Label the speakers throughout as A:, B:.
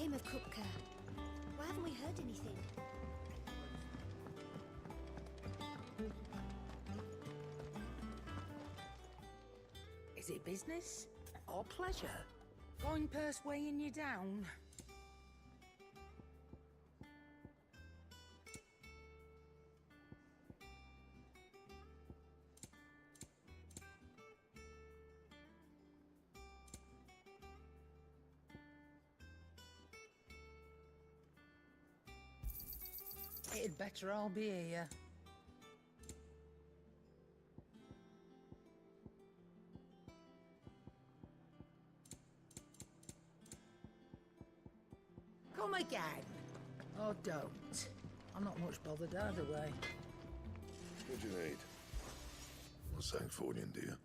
A: became of Kupka? Why haven't we heard anything?
B: Is it business or pleasure? Going purse weighing you down? It'd better all be here. Come again. Or don't. I'm not much bothered either way.
C: What do you need? Not Sancfordian, do you?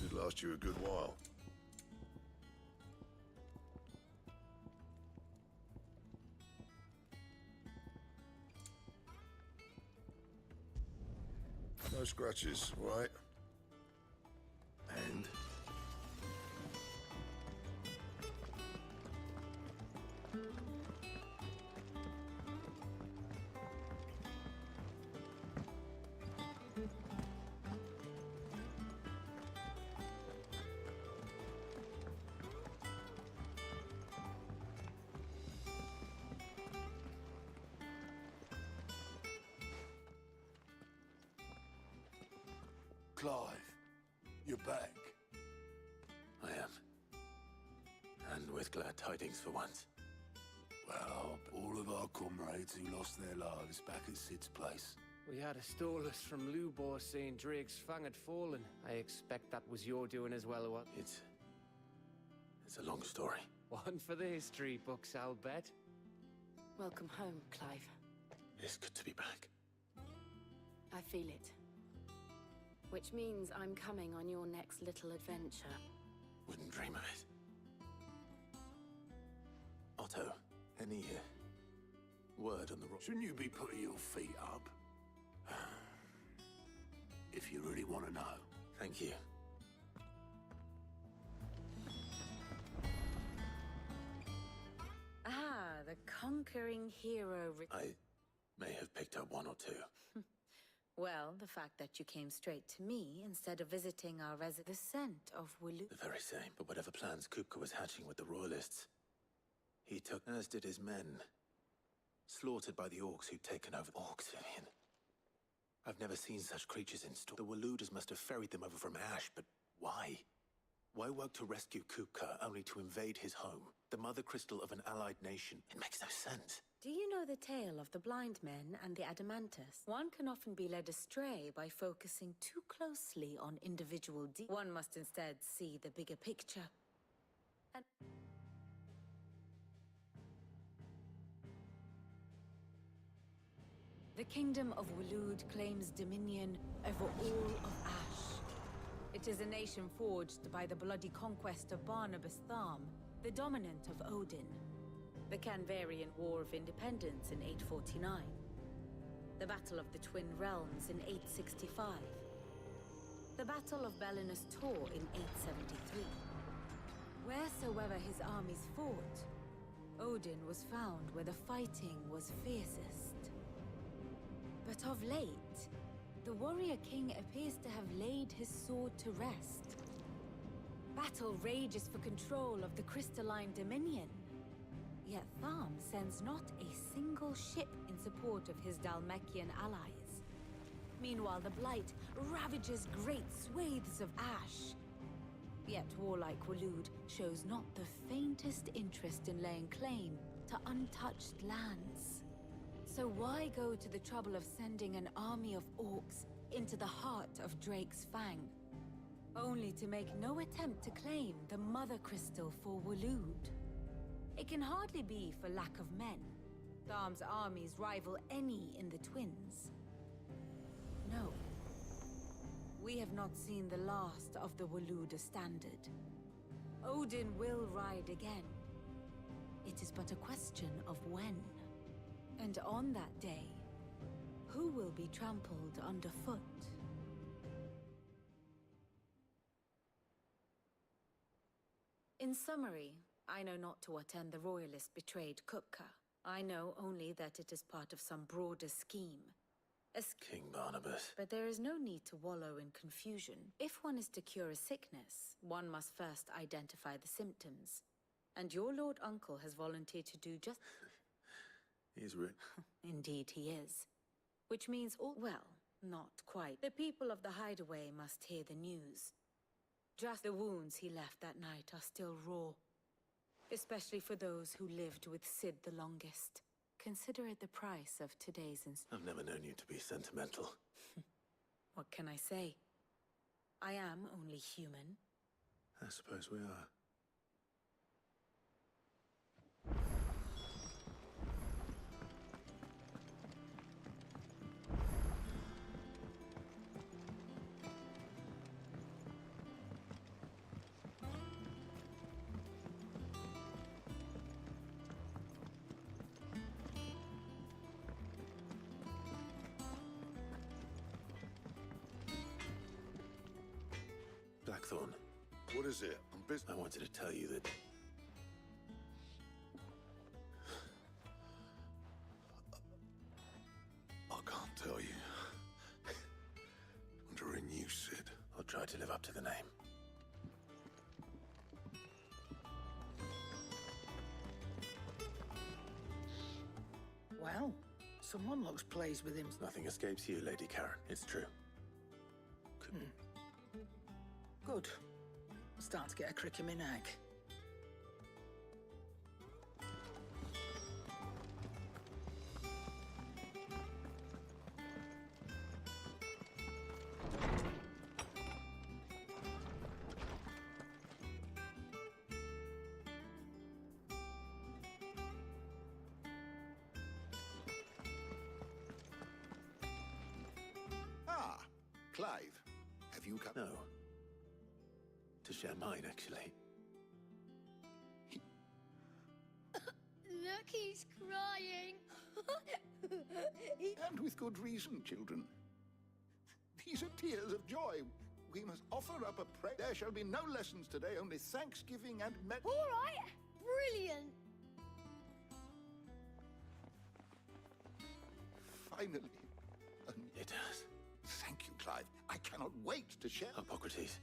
C: Should last you a good while. No scratches, right? And?
D: Clive, you're back.
E: I am. And with glad tidings for once.
D: Well, all of our comrades who lost their lives back at Sid's place.
F: We had a stolus from Lubor saying Drake's fang had fallen. I expect that was your doing as well, what?
E: It's a long story.
F: One for the history books, I'll bet.
G: Welcome home, Clive.
E: It's good to be back.
G: I feel it. Which means I'm coming on your next little adventure.
E: Wouldn't dream of it. Otto, any word on the rock?
D: Shouldn't you be putting your feet up? If you really want to know.
E: Thank you.
G: Ah, the conquering hero.
E: I may have picked up one or two.
G: Well, the fact that you came straight to me instead of visiting our the scent of Wulu.
E: The very same, but whatever plans Kupka was hatching with the Royalists, he took, as did his men. Slaughtered by the orcs who'd taken over. Orcs, Vivian. I've never seen such creatures in store. The Waluders must have ferried them over from Ash, but why? Why work to rescue Kupka only to invade his home? The mother crystal of an allied nation. It makes no sense.
G: Do you know the tale of the blind men and the Adamantus? One can often be led astray by focusing too closely on individual One must instead see the bigger picture. And the Kingdom of Wulud claims dominion over all of Ash. It is a nation forged by the bloody conquest of Barnabas Tharm, the dominant of Odin. The Canvarian War of Independence in 849. The Battle of the Twin Realms in 865. The Battle of Belinus Tor in 873. Wheresoever his armies fought, Odin was found where the fighting was fiercest. But of late, the warrior king appears to have laid his sword to rest. Battle rages for control of the crystalline dominion. Yet Tharm sends not a single ship in support of his Dalmekian allies. Meanwhile, the Blight ravages great swathes of Ash. Yet warlike Wulud shows not the faintest interest in laying claim to untouched lands. So why go to the trouble of sending an army of orcs into the heart of Drake's Fang, only to make no attempt to claim the Mother Crystal for Wulud? It can hardly be for lack of men. Tharm's armies rival any in the Twins. No. We have not seen the last of the Wuluda standard. Odin will ride again. It is but a question of when. And on that day, who will be trampled underfoot? In summary, I know not to what end the Royalists betrayed Kupka. I know only that it is part of some broader scheme.
E: King Barnabas.
G: But there is no need to wallow in confusion. If one is to cure a sickness, one must first identify the symptoms. And your Lord Uncle has volunteered to do just...
E: He's rich.
G: Indeed he is. Which means all... well, not quite. The people of the Hideaway must hear the news. Just the wounds he left that night are still raw. Especially for those who lived with Sid the longest. Consider it the price of today's
E: I've never known you to be sentimental.
G: What can I say? I am only human.
E: I suppose we are. Blackthorn,
C: What is it? I'm busy.
E: I wanted to tell you that...
C: I can't tell you. Under a new Sid.
E: I'll try to live up to the name.
B: Well, someone looks pleased with him.
E: Nothing escapes you, Lady Karen. It's true.
B: Good. Start to get a crick in my neck.
C: Ah, Clive. Have you come?
E: No. To share mine, actually.
A: Look, he's crying.
C: And with good reason, children. These are tears of joy. We must offer up a prayer. There shall be no lessons today, only thanksgiving and
A: All right, brilliant.
C: Finally.
E: It does.
C: Thank you, Clive. I cannot wait to share.
E: Hippocrates.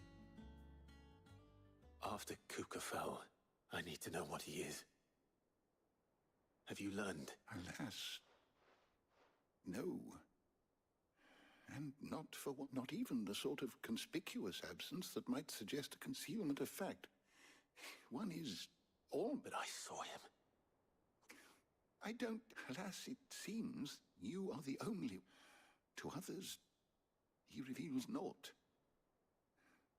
E: After Kupka fell, I need to know what he is. Have you learned?
C: Alas, no. And not for what? Not even the sort of conspicuous absence that might suggest a concealment of fact. One is all...
E: But I saw him.
C: I don't... Alas, it seems you are the only... To others, he reveals naught.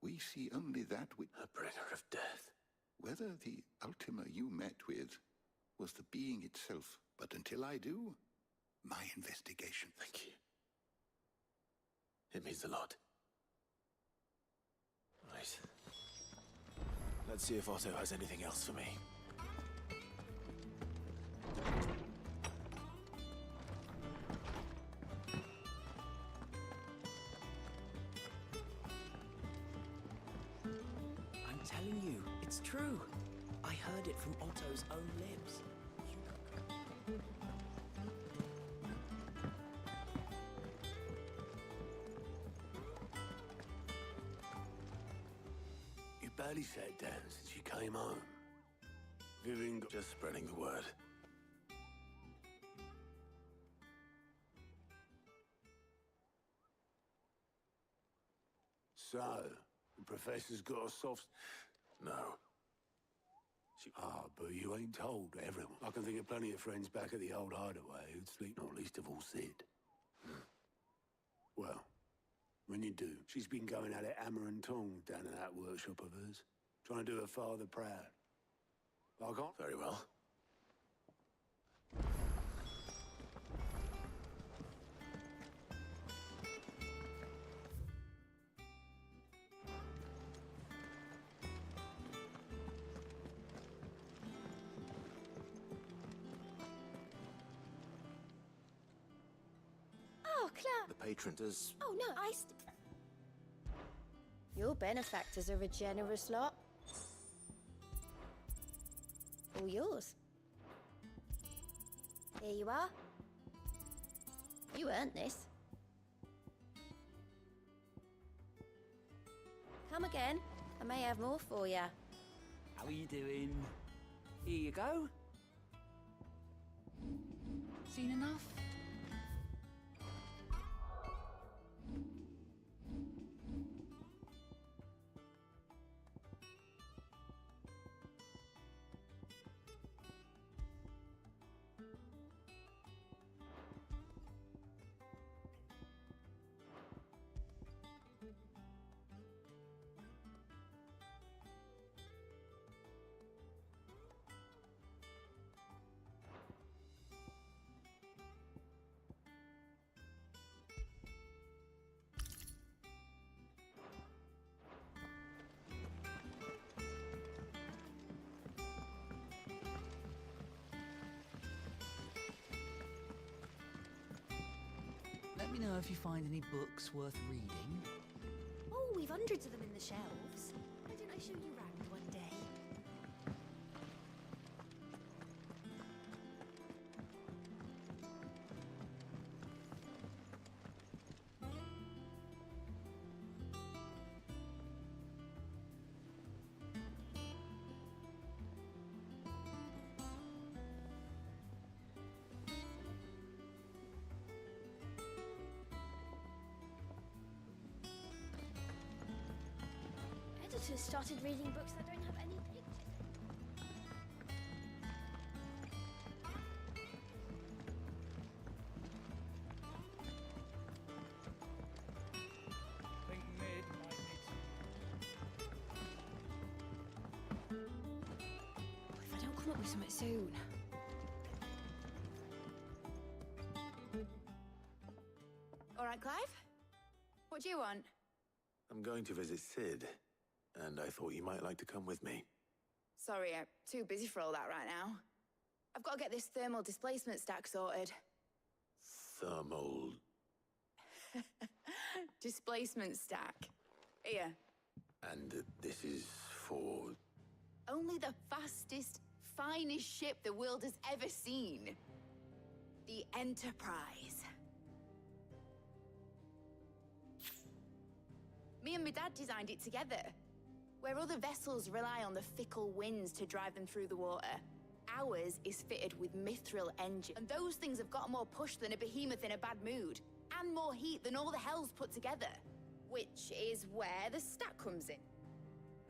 C: We see only that which...
E: A bringer of death.
C: Whether the Ultima you met with was the being itself. But until I do, my investigation...
E: Thank you. It means a lot. Right. Let's see if Otto has anything else for me.
H: I'm telling you, it's true. I heard it from Otto's own lips.
D: You barely sat down since you came home. Vivian got...
E: Just spreading the word.
D: So, the professor's got a soft...
E: No.
D: But you ain't told everyone. I can think of plenty of friends back at the old hideaway who'd sleep, not least of all Sid. Well, when you do, she's been going at it hammer and tongs down in that workshop of hers, trying to do her father proud. Like on?
E: Very well.
A: Oh,
E: patron. Does...
A: Oh, no, Your benefactors are a generous lot. All yours. Here you are. You earned this. Come again. I may have more for you.
H: How are you doing? Here you go. Seen enough? Let me know if you find any books worth reading.
A: Oh, we've hundreds of them in the shelves. Why don't I show you round one day? Editors started reading books that don't have any pictures in.
I: Think mid might need
A: If I don't come up with something soon.
G: All right, Clive? What do you want?
E: I'm going to visit Sid, and I thought you might like to come with me.
G: Sorry, I'm too busy for all that right now. I've got to get this thermal displacement stack sorted.
E: Thermal...
G: Displacement stack. Here.
E: And this is for...
G: Only the fastest, finest ship the world has ever seen. The Enterprise. Me and my dad designed it together. Where other vessels rely on the fickle winds to drive them through the water, ours is fitted with mithril engine. And those things have got more push than a behemoth in a bad mood, and more heat than all the hells put together. Which is where the stack comes in.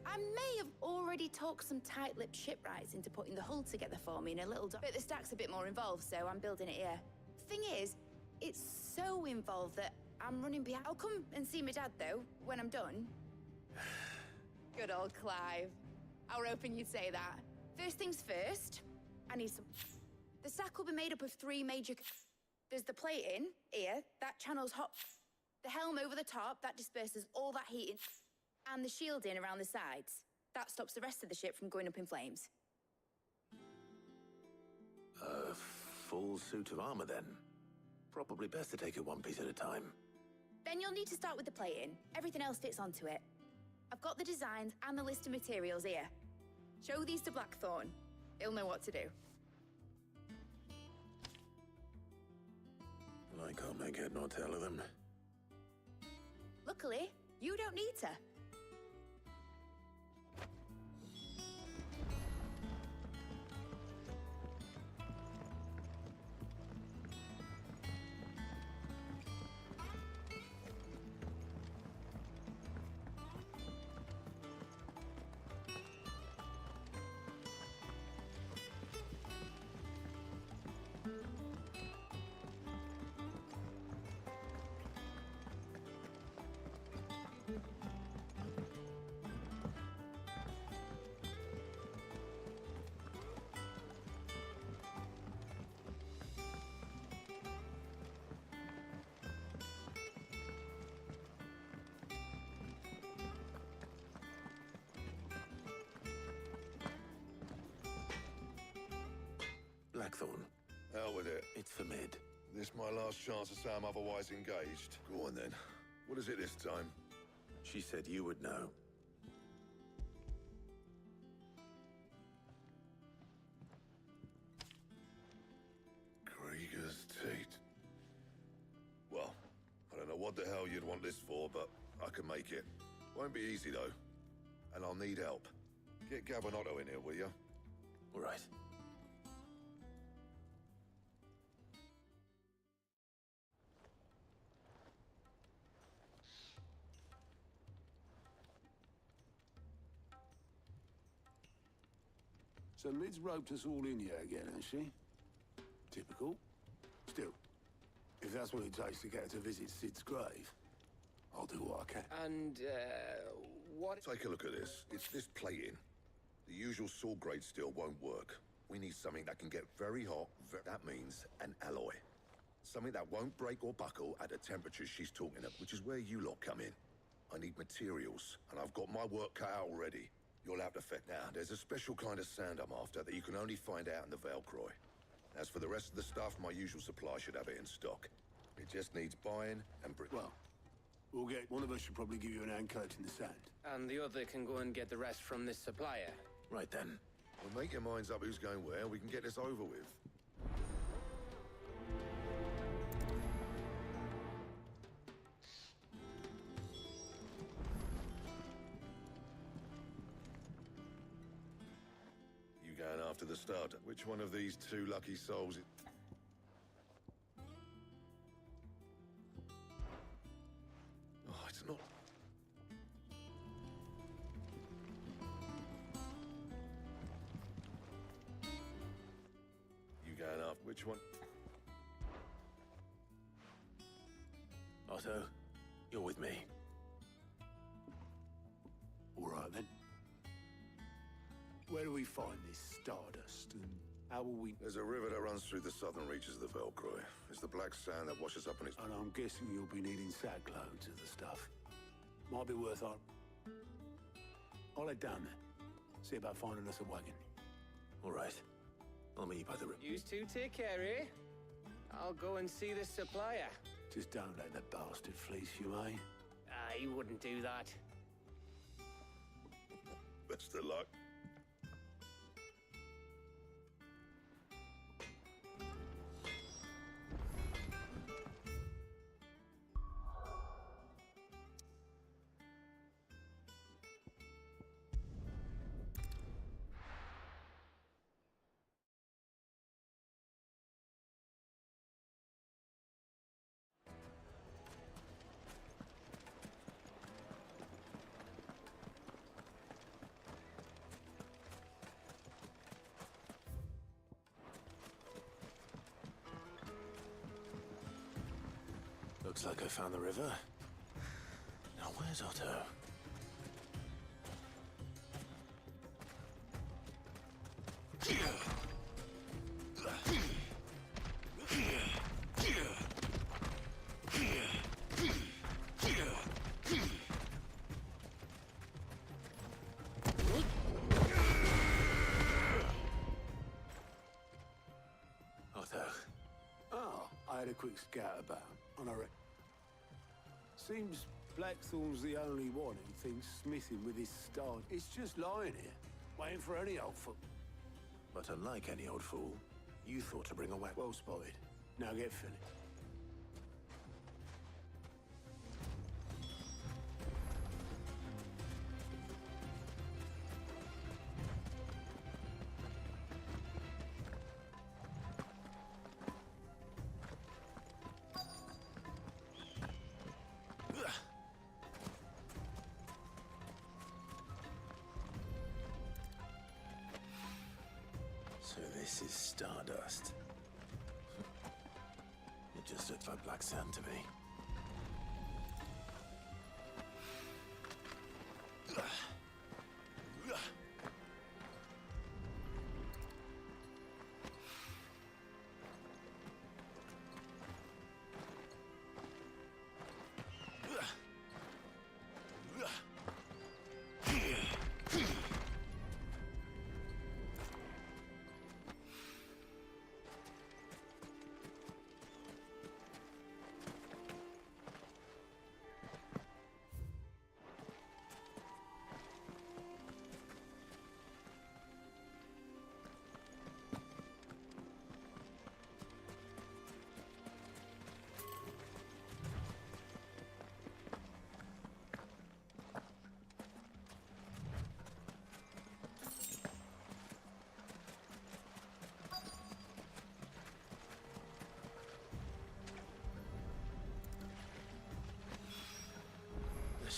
G: I may have already talked some tight-lipped shipwrights into putting the hull together for me in a little but the stack's a bit more involved, so I'm building it here. Thing is, it's so involved that I'm running behind. I'll come and see my dad, though, when I'm done. Good old Clive. I was hoping you'd say that. First things first, I need some... The stack will be made up of three major... There's the plating, here, that channels hot... The helm over the top, that disperses all that heat in... And the shielding around the sides. That stops the rest of the ship from going up in flames.
E: A full suit of armor, then. Probably best to take it one piece at a time.
G: Then you'll need to start with the plating. Everything else fits onto it. I've got the designs and the list of materials here. Show these to Blackthorn. He'll know what to do.
E: I can't make head nor tail of them.
G: Luckily, you don't need to.
E: Blackthorn.
D: Hell with it.
E: It's for mid.
J: This my last chance to say I'm otherwise engaged. Go on then. What is it this time?
E: She said you would know.
J: Krieger's Tate. Well, I don't know what the hell you'd want this for, but I can make it. Won't be easy though. And I'll need help. Get Gabonotto in here, will you?
E: All right.
D: So Mid's roped us all in here again, hasn't she? Typical. Still, if that's what it takes to get her to visit Sid's grave, I'll do what I can.
F: And, what...
J: Take a look at this. It's this plating. The usual sword grade steel won't work. We need something that can get very hot. That means an alloy. Something that won't break or buckle at the temperatures she's talking of, which is where you lot come in. I need materials, and I've got my work cut out already. You'll have to fit now. There's a special kind of sand I'm after that you can only find out in the Velcroy. As for the rest of the stuff, my usual supply should have it in stock. It just needs buying and
D: Well, we'll get... One of us should probably give you an hand collecting the sand.
F: And the other can go and get the rest from this supplier.
E: Right then.
J: Well, make your minds up who's going where, and we can get this over with. You going after the starter? Which one of these two lucky souls is... Oh, it's not... You going after which one?
E: Otto, you're with me.
D: All right, then. Where do we find this stardust, and how will we...
J: There's a river that runs through the southern reaches of the Velcroy. It's the black sand that washes up on its...
D: And I'm guessing you'll be needing sackloads of the stuff. Might be worth our... I'll head down there. See about finding us a wagon.
E: All right. I'll meet you by the river.
F: You two take care, eh? I'll go and see this supplier.
D: Just don't let the bastard fleece you, eh?
F: He wouldn't do that.
J: Best of luck.
E: Looks like I found the river. Now where's Otto? Otto.
D: Oh, I had a quick scout about, and I reckon... Seems Blackthorn's the only one who thinks smithing with his star. It's just lying here, waiting for any old fool.
E: But unlike any old fool, you thought to bring a wagon.
D: Well spotted. Now get filling.
E: So this is stardust. It just looks like black sand to me.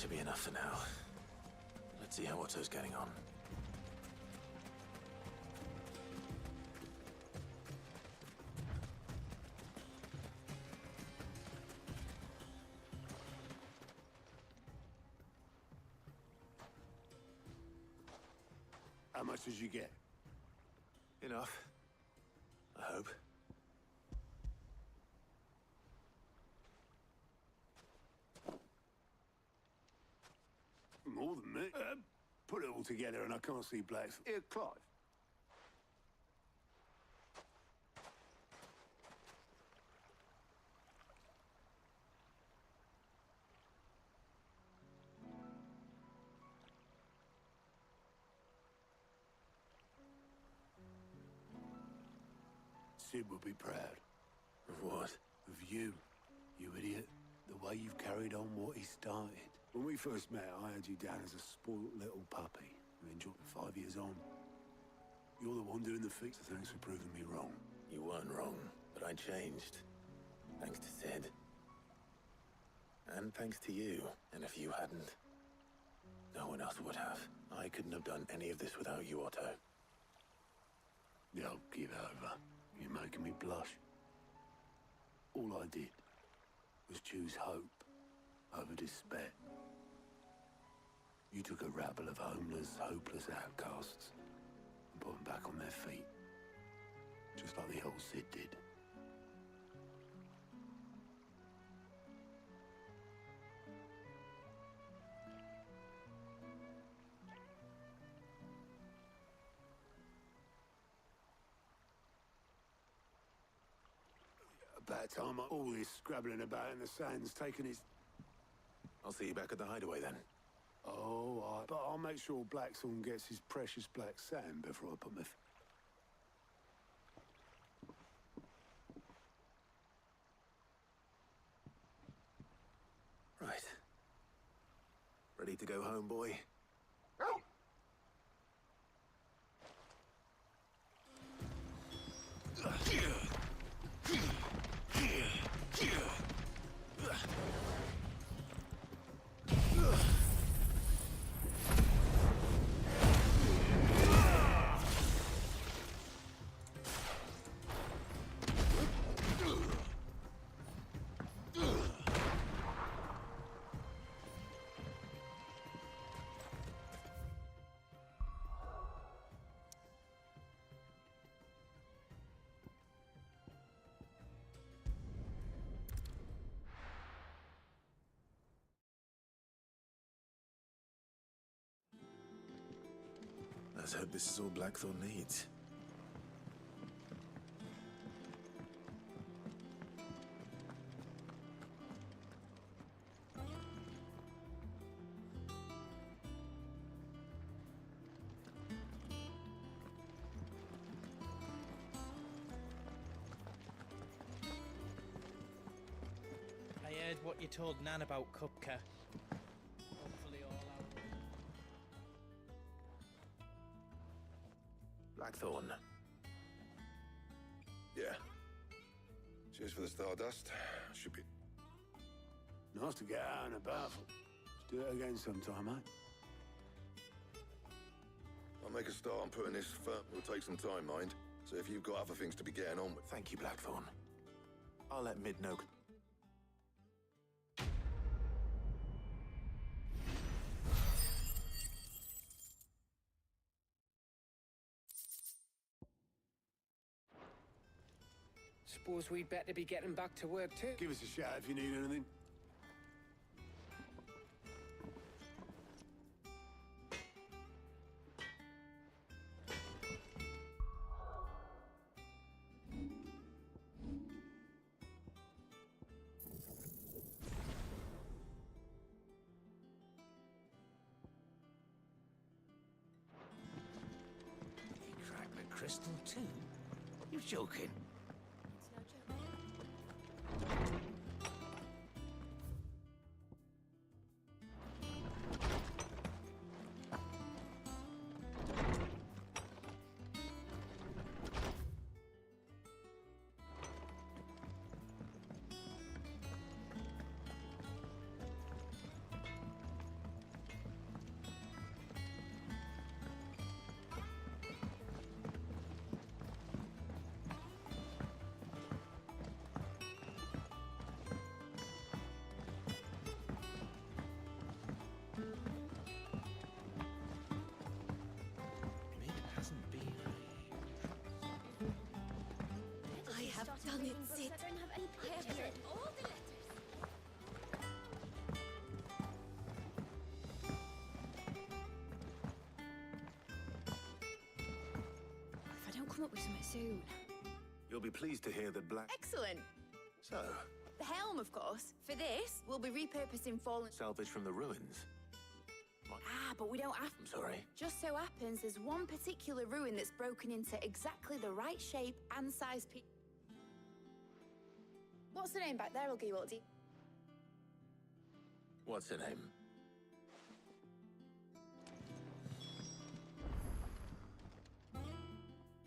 E: should be enough for now. Let's see how Otto's getting on.
D: How much did you get?
E: Enough. I hope.
D: More than me. Put it all together and I can't see Black's. Here, Clive. Sid would be proud.
E: Of what?
D: Of you, you idiot. The way you've carried on what he started. When we first met, I had you down as a spoilt little puppy. And then dropped 5 years on. You're the one doing the fix, so thanks for proving me wrong.
E: You weren't wrong, but I changed. Thanks to Sid. And thanks to you. And if you hadn't, no one else would have. I couldn't have done any of this without you, Otto.
D: Don't give over. You're making me blush. All I did was choose hope over despair. You took a rabble of homeless, hopeless outcasts and put them back on their feet, just like the old Sid did. About time all this scrabbling about in the sand's taken its...
E: I'll see you back at the hideaway then.
D: Oh, but I'll make sure Blackthorn gets his precious black sand before I put my...
E: Right. Ready to go home, boy? Let's hope this is all Blackthorn needs.
I: I heard what you told Nan about Kupka. Hopefully all out.
E: Blackthorn.
J: Yeah. Cheers for the Stardust. Should be...
D: Nice to get out and about. Let's do it again sometime, eh?
J: I'll make a start on putting this firm. It'll take some time, mind. So if you've got other things to be getting on with...
E: Thank you, Blackthorn. I'll let Mid know.
F: Suppose we'd better be getting back to work too.
D: Give us a shout if you need anything.
B: He cracked the crystal too? You're joking.
A: It's no joke. Even books that don't have any pictures in.
G: all the letters.
A: If I don't come up with something soon.
E: You'll be pleased to hear that Black...
K: Excellent.
E: So,
K: The helm, of course. For this, we'll be repurposing fallen...
E: salvage from the ruins.
K: Ah, but we don't have...
E: I'm sorry.
K: Just so happens there's one particular ruin that's broken into exactly the right shape and size What's the name back there, Ulgi?
E: What's her name?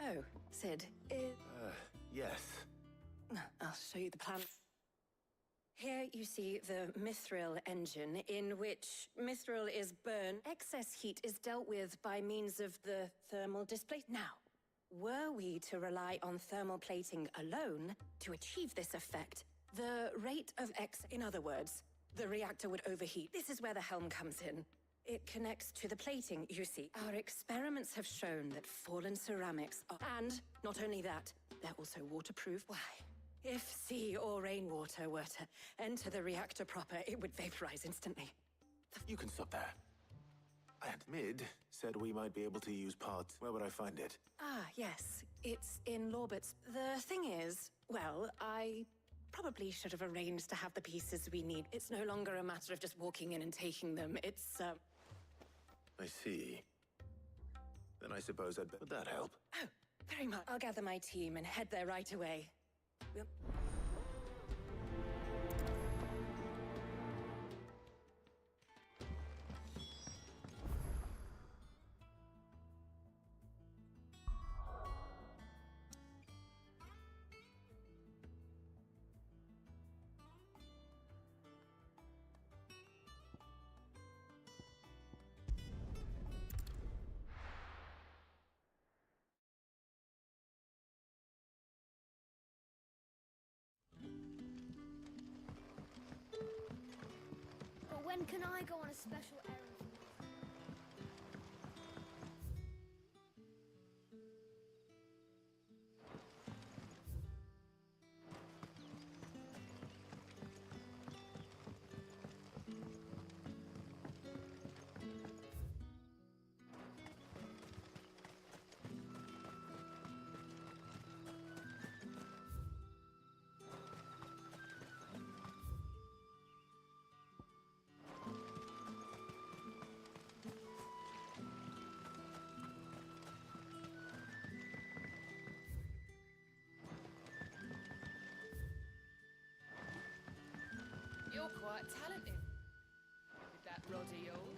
L: Oh, Sid.
E: Yes.
L: I'll show you the plan. Here you see the mithril engine, in which mithril is burned. Excess heat is dealt with by means of the thermal display. Now, were we to rely on thermal plating alone to achieve this effect, the rate of in other words, the reactor would overheat. This is where the helm comes in. It connects to the plating, you see. Our experiments have shown that fallen ceramics are... And not only that, they're also waterproof. Why? If sea or rainwater were to enter the reactor proper, it would vaporize instantly.
E: You can stop there. And Mid said we might be able to use parts. Where would I find it?
L: Ah, yes. It's in Lorbert's. The thing is, well, I probably should have arranged to have the pieces we need. It's no longer a matter of just walking in and taking them. It's,
E: I see. Then I suppose would that help?
L: Oh, very much. I'll gather my team and head there right away. Yep.
A: But when can I go on a special errand?
M: You're quite talented with that rod of yours.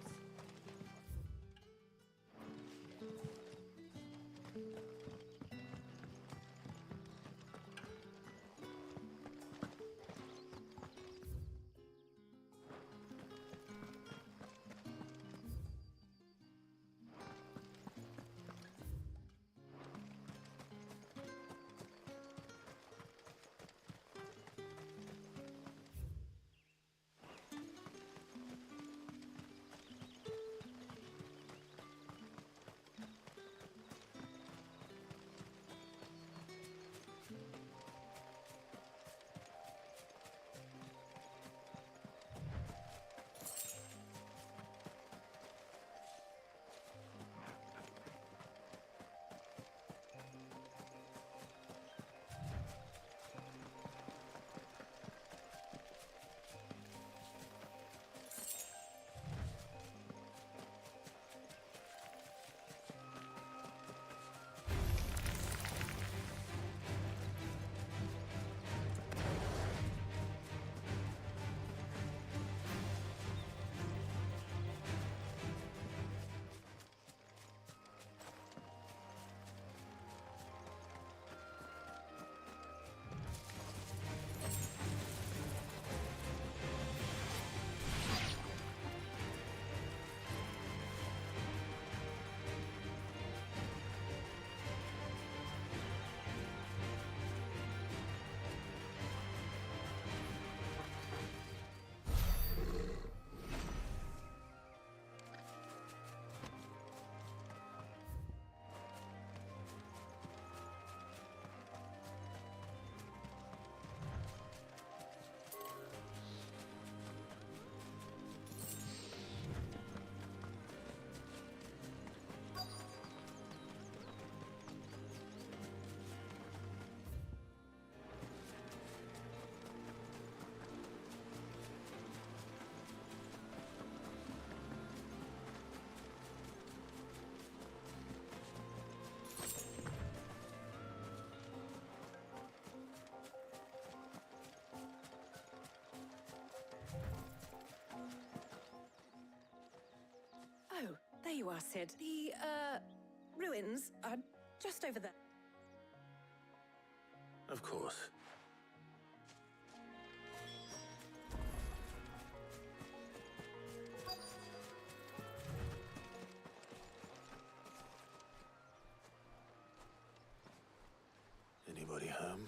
L: There you are, Sid. The, ruins are just over there.
E: Of course. Anybody home?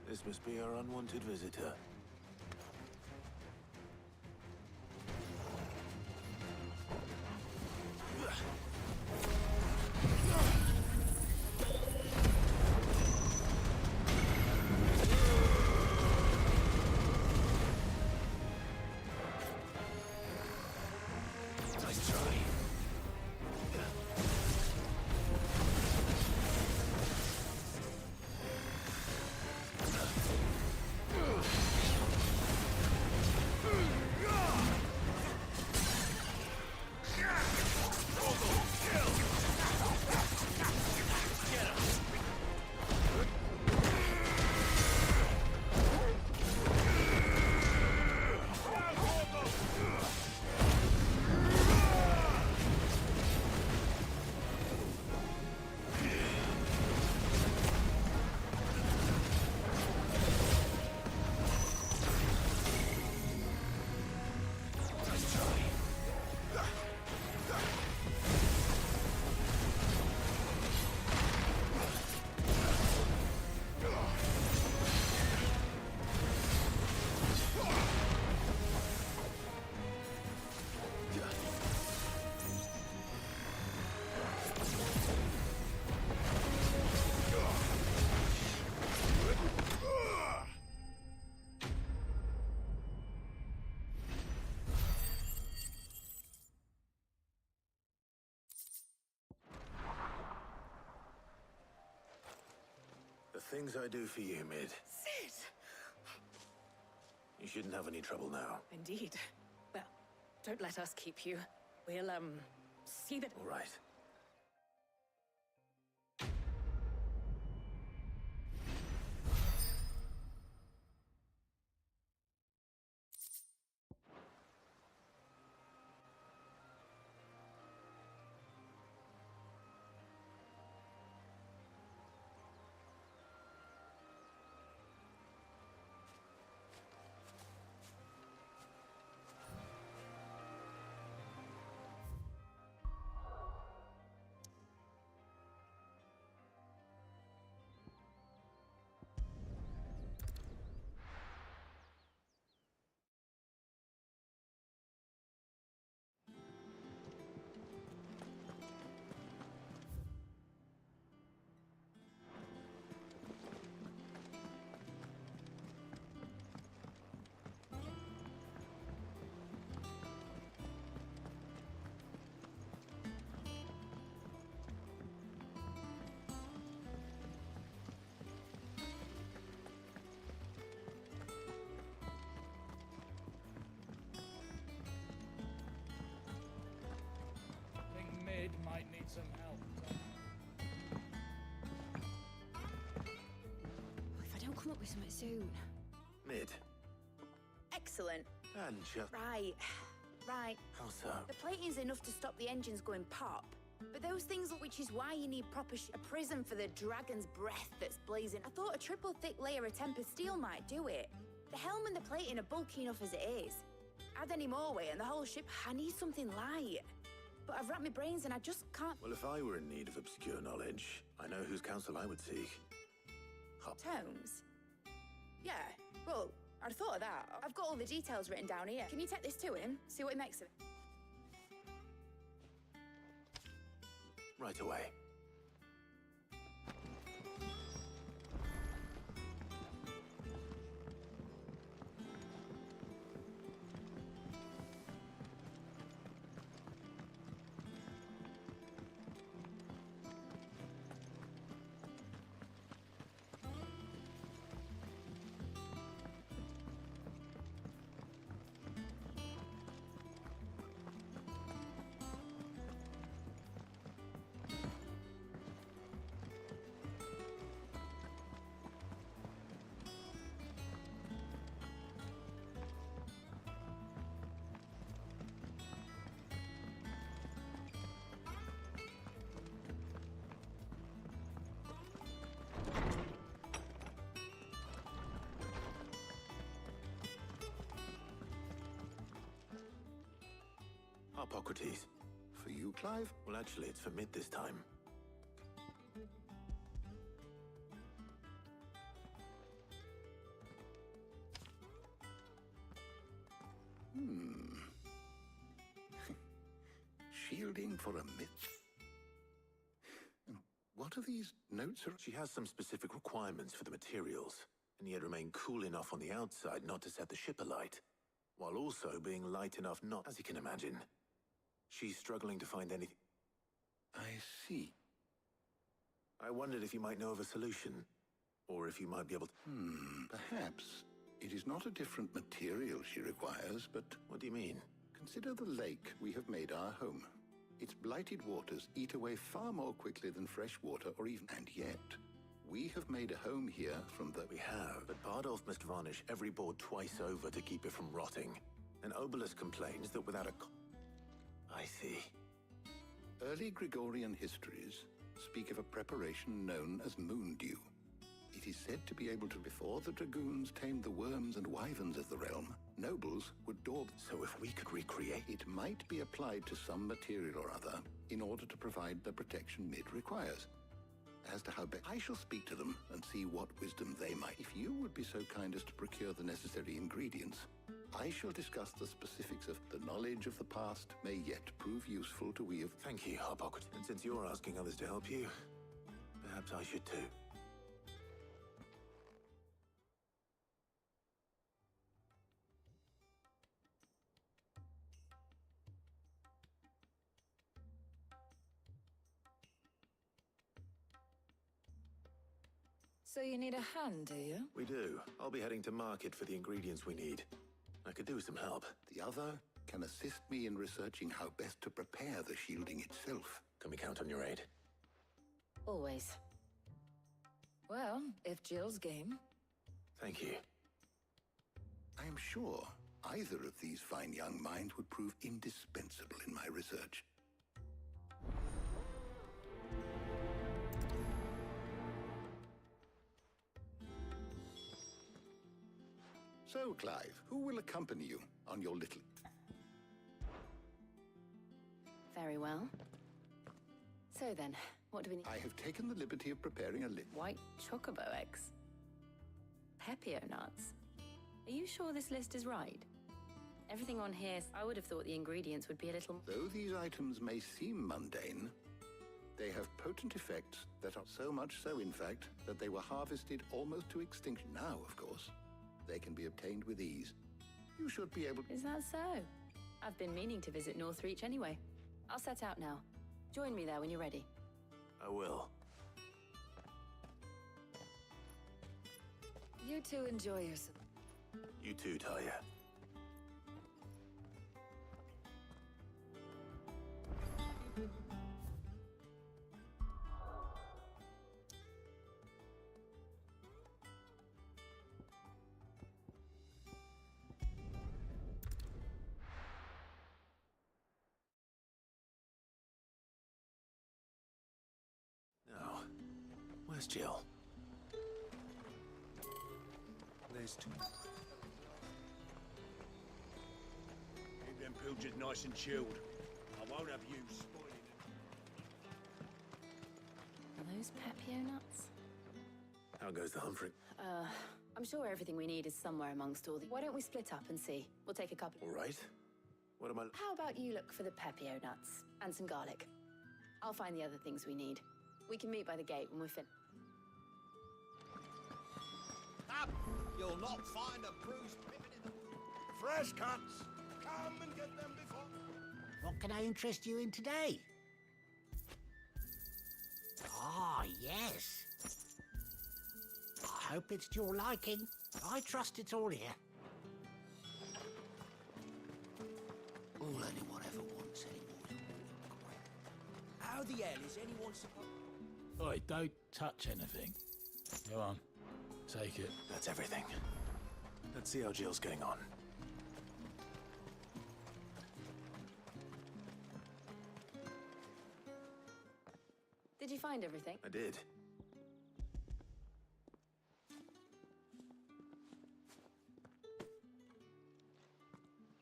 E: This must be our unwanted visitor. Nice try. The things I do for you, Mid.
L: Sid!
E: You shouldn't have any trouble now.
L: Indeed. Well, don't let us keep you. We'll, see that...
E: All right.
I: Mid might need some help.
K: If I don't come up with something soon.
E: Mid.
K: Excellent.
E: And just...
K: Right.
E: How so?
K: The plating's enough to stop the engines going pop. But those things, which is why you need proper a prism for the dragon's breath that's blazing. I thought a triple thick layer of tempered steel might do it. The helm and the plating are bulky enough as it is. Add any more weight and the whole ship... I need something light. But I've racked my brains and I just can't...
E: Well, if I were in need of obscure knowledge, I know whose counsel I would seek. Hop.
K: Tomes? Yeah, well, I'd have thought of that. I've got all the details written down here. Can you take this to him? See what he makes of it?
E: Right away. Harpocrates.
C: For you, Clive?
E: Well, actually, it's for mid this time.
C: Shielding for a myth? And what are these notes?
E: She has some specific requirements for the materials, and yet remain cool enough on the outside not to set the ship alight, while also being light enough not, as you can imagine. She's struggling to find anything.
C: I see.
E: I wondered if you might know of a solution, or if you might be able to...
C: Perhaps. It is not a different material she requires, but...
E: What do you mean?
C: Consider the lake we have made our home. Its blighted waters eat away far more quickly than fresh water or even... And yet, we have made a home here from the...
E: We have, but Bardolph must varnish every board twice over to keep it from rotting. And Obelisk complains that without a... I see.
C: Early Gregorian histories speak of a preparation known as moon dew. It is said to be able to, before the dragoons tamed the worms and wyverns of the realm, nobles would daub.
E: So if we could recreate...
C: It might be applied to some material or other in order to provide the protection Mid requires. As to how I shall speak to them and see what wisdom they might. If you would be so kind as to procure the necessary ingredients, I shall discuss the specifics of the knowledge of the past may yet prove useful to we of...
E: Thank you, Harpocrates. And since you're asking others to help you, perhaps I should too.
G: So you need a hand, do you?
E: We do. I'll be heading to market for the ingredients we need. I could do with some help.
C: The other can assist me in researching how best to prepare the shielding itself.
E: Can we count on your aid?
G: Always. Well, if Jill's game.
E: Thank you.
C: I am sure either of these fine young minds would prove indispensable in my research. So, Clive, who will accompany you on your little...
G: Very well. So then, what do we need?
C: I have taken the liberty of preparing a
G: White chocobo eggs. Pepio nuts. Are you sure this list is right? Everything on here, I would have thought the ingredients would be a little...
C: Though these items may seem mundane, they have potent effects that are so much so, in fact, that they were harvested almost to extinction. Now, of course, they can be obtained with ease. You should be able...
G: Is that so? I've been meaning to visit Northreach anyway. I'll set out now. Join me there when you're ready.
E: I will.
G: You two enjoy yourself.
E: You too, Talia. Now, where's Jill?
D: There's two. Keep them pilgers nice and chilled. I won't have you spoiling them.
G: Are those Pepio nuts?
E: How goes the humphrey?
G: I'm sure everything we need is somewhere amongst all the... Why don't we split up and see? We'll take a couple...
E: All right. What am I...
G: How about you look for the Pepio nuts and some garlic? I'll find the other things we need. We can meet by the gate when we're finished.
N: Up! You'll not find a bruised ribbon in the... Fresh cuts! Come and get them before...
O: What can I interest you in today? Ah, yes. I hope it's to your liking. I trust it's all here.
N: All anyone ever wants anymore. How the hell is anyone supposed...
P: Oi, don't touch anything. Go on. Take it.
E: That's everything. Let's see how Jill's getting on.
G: Did you find everything?
E: I did.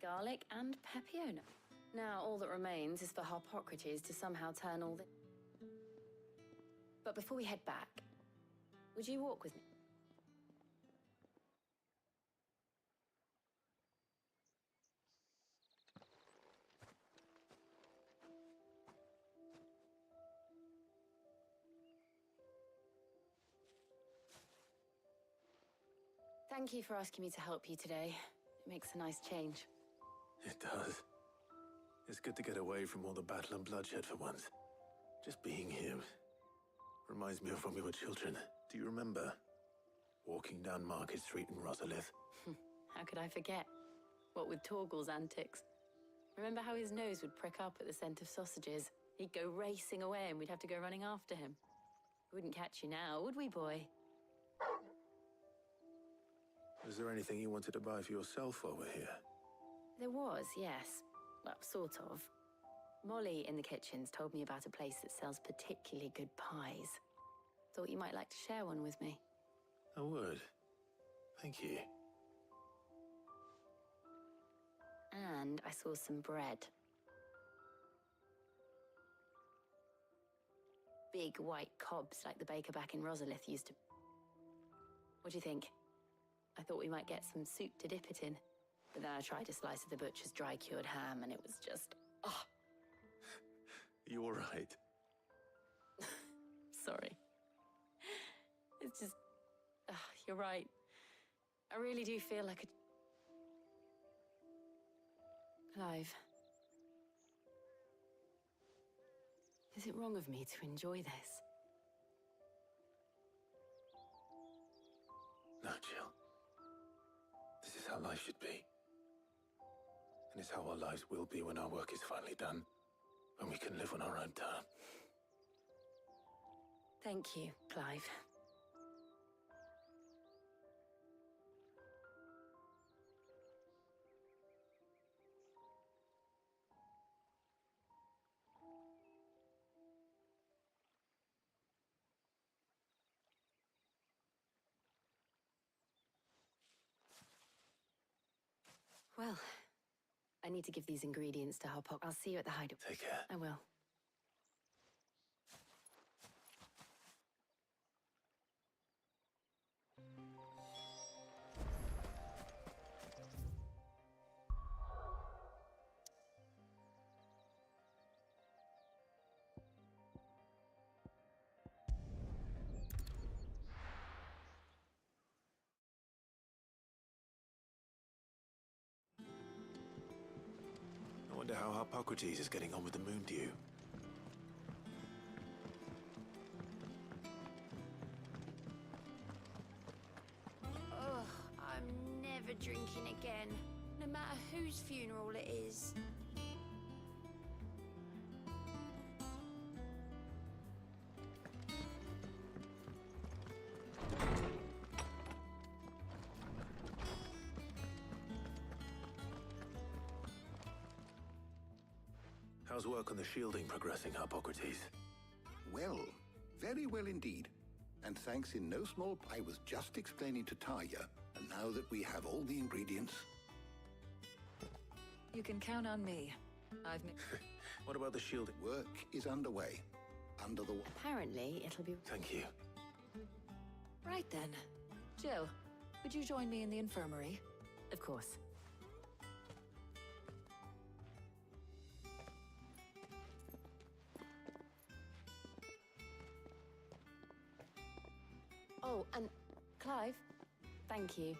G: Garlic and Pepio nuts. Now, all that remains is for Harpocrates to somehow turn all this. But before we head back, would you walk with me? Thank you for asking me to help you today. It makes a nice change.
E: It does. It's good to get away from all the battle and bloodshed for once. Just being here reminds me of when we were children. Do you remember? Walking down Market Street in Rosalith.
G: How could I forget? What with Torgal's antics. Remember how his nose would prick up at the scent of sausages? He'd go racing away and we'd have to go running after him. We wouldn't catch you now, would we, boy?
E: Was there anything you wanted to buy for yourself while we're here?
G: There was, yes. Well, sort of. Molly in the kitchens told me about a place that sells particularly good pies. Thought you might like to share one with me.
E: I would. Thank you.
G: And I saw some bread. Big white cobs like the baker back in Rosalith used to... What do you think? I thought we might get some soup to dip it in. But then I tried a slice of the butcher's dry-cured ham and it was just... Oh!
E: You all right?
G: Sorry. It's just... you're right. I really do feel like a... Clive. Is it wrong of me to enjoy this?
E: No, Jill. This is how life should be. And it's how our lives will be when our work is finally done. When we can live on our own terms.
G: Thank you, Clive. Well, I need to give these ingredients to Harpok. I'll see you at the hideout.
E: Take care.
G: I will.
E: I wonder how Harpocrates is getting on with the moon dew.
K: Ugh, I'm never drinking again, no matter whose funeral it is.
E: How's work on the shielding progressing, Harpocrates?
C: Well, very well indeed. And thanks in no small... I was just explaining to Taya, and now that we have all the ingredients...
Q: You can count on me. I've...
E: What about the shielding?
C: Work is underway. Under the...
G: Apparently, it'll be...
E: Thank you.
Q: Right then. Jill, would you join me in the infirmary?
G: Of course. Oh, and Clive, thank you.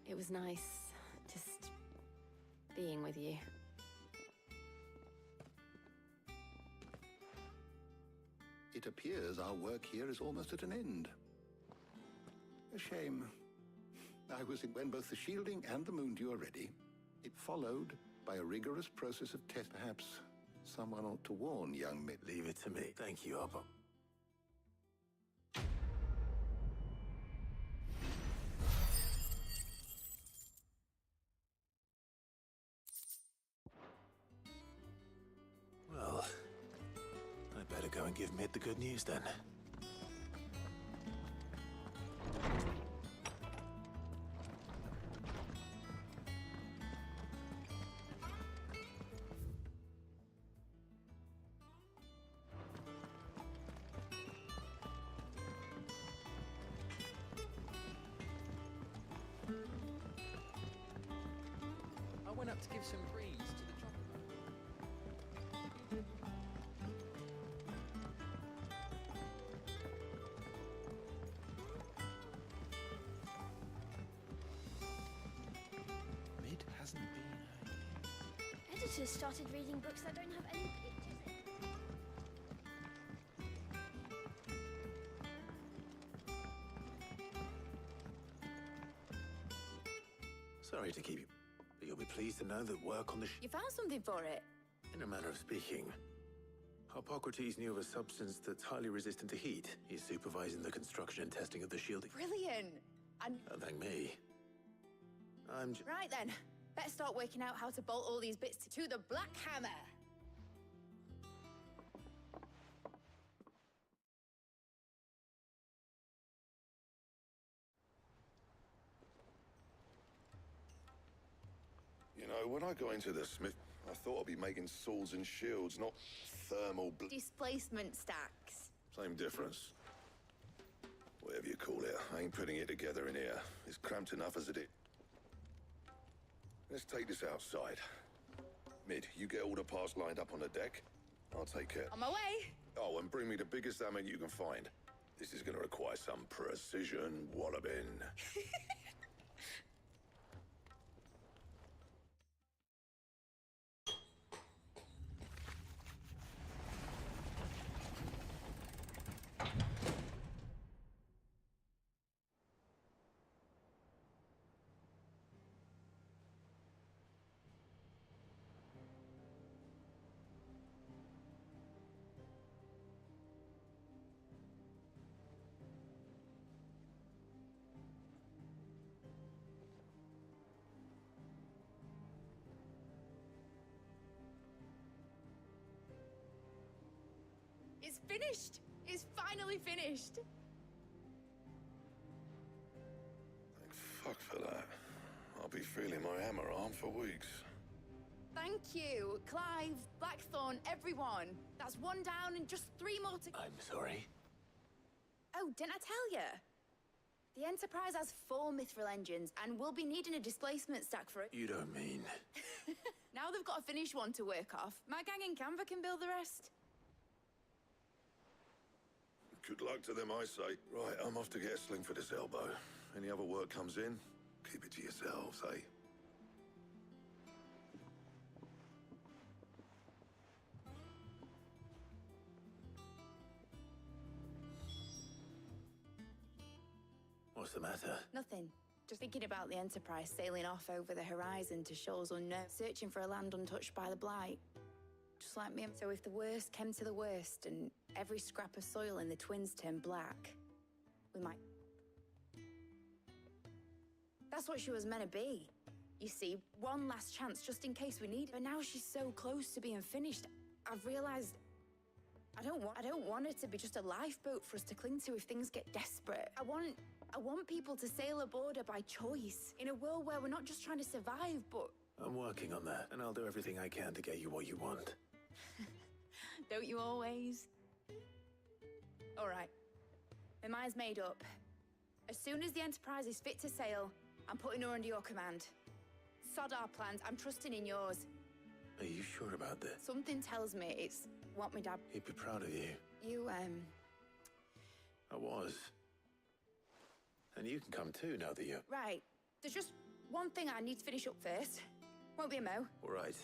G: It was nice just being with you.
C: It appears our work here is almost at an end. A shame. I was in when both the shielding and the moon dew are ready. It followed by a rigorous process of test. Perhaps someone ought to warn young men.
E: Leave it to me. Thank you, Harpo. Well, I'd better go and give Mid the good news then.
I: want to give some breeze to the chocolate.
P: Mid hasn't been her.
A: Editors started reading books that don't have any pictures in.
E: Sorry to keep you, but you'll be pleased to know that work on the
K: You found something for it?
E: In a manner of speaking, Hippocrates knew of a substance that's highly resistant to heat. He's supervising the construction and testing of the shielding.
K: Brilliant! And
E: Don't thank me.
K: right then, better start working out how to bolt all these bits to the Black Hammer.
J: You know, when I got into the smith, I thought I'd be making swords and shields, not thermal
K: Displacement stacks.
J: Same difference. Whatever you call it, I ain't putting it together in here. It's cramped enough as it is. Let's take this outside. Mid, you get all the parts lined up on the deck. I'll take care.
K: On my way.
J: Oh, and bring me the biggest hammer you can find. This is gonna require some precision walloping.
K: It's finished. It's finally finished.
J: Thank fuck for that. I'll be feeling my hammer arm for weeks.
K: Thank you, Clive, Blackthorn, everyone. That's one down and just 3 more to...
E: I'm sorry.
K: Oh, didn't I tell you? The Enterprise has 4 mithril engines, and we'll be needing a displacement stack for it.
E: You don't mean...
K: Now they've got a finished one to work off. My gang in Canva can build the rest.
J: Good luck to them, I say. Right, I'm off to get a sling for this elbow. Any other work comes in, keep it to yourselves, eh?
E: What's the matter?
K: Nothing. Just thinking about the Enterprise sailing off over the horizon to shores unknown, searching for a land untouched by the Blight. Just like me. So if the worst came to the worst and every scrap of soil in the Twins turned black, we might... That's what she was meant to be. You see, one last chance just in case we need it. But now she's so close to being finished, I've realized I don't want it to be just a lifeboat for us to cling to if things get desperate. I want people to sail aboard her by choice, in a world where we're not just trying to survive, but...
E: I'm working on that, and I'll do everything I can to get you what you want.
K: Don't you always? All right. My mind's made up. As soon as the Enterprise is fit to sail, I'm putting her under your command. Sod our plans, I'm trusting in yours.
E: Are you sure about this?
K: Something tells me it's what my dad...
E: He'd be proud of you.
K: You,
E: I was. And you can come too, now that you're...
K: Right. There's just one thing I need to finish up first. Won't be a mo.
E: All right.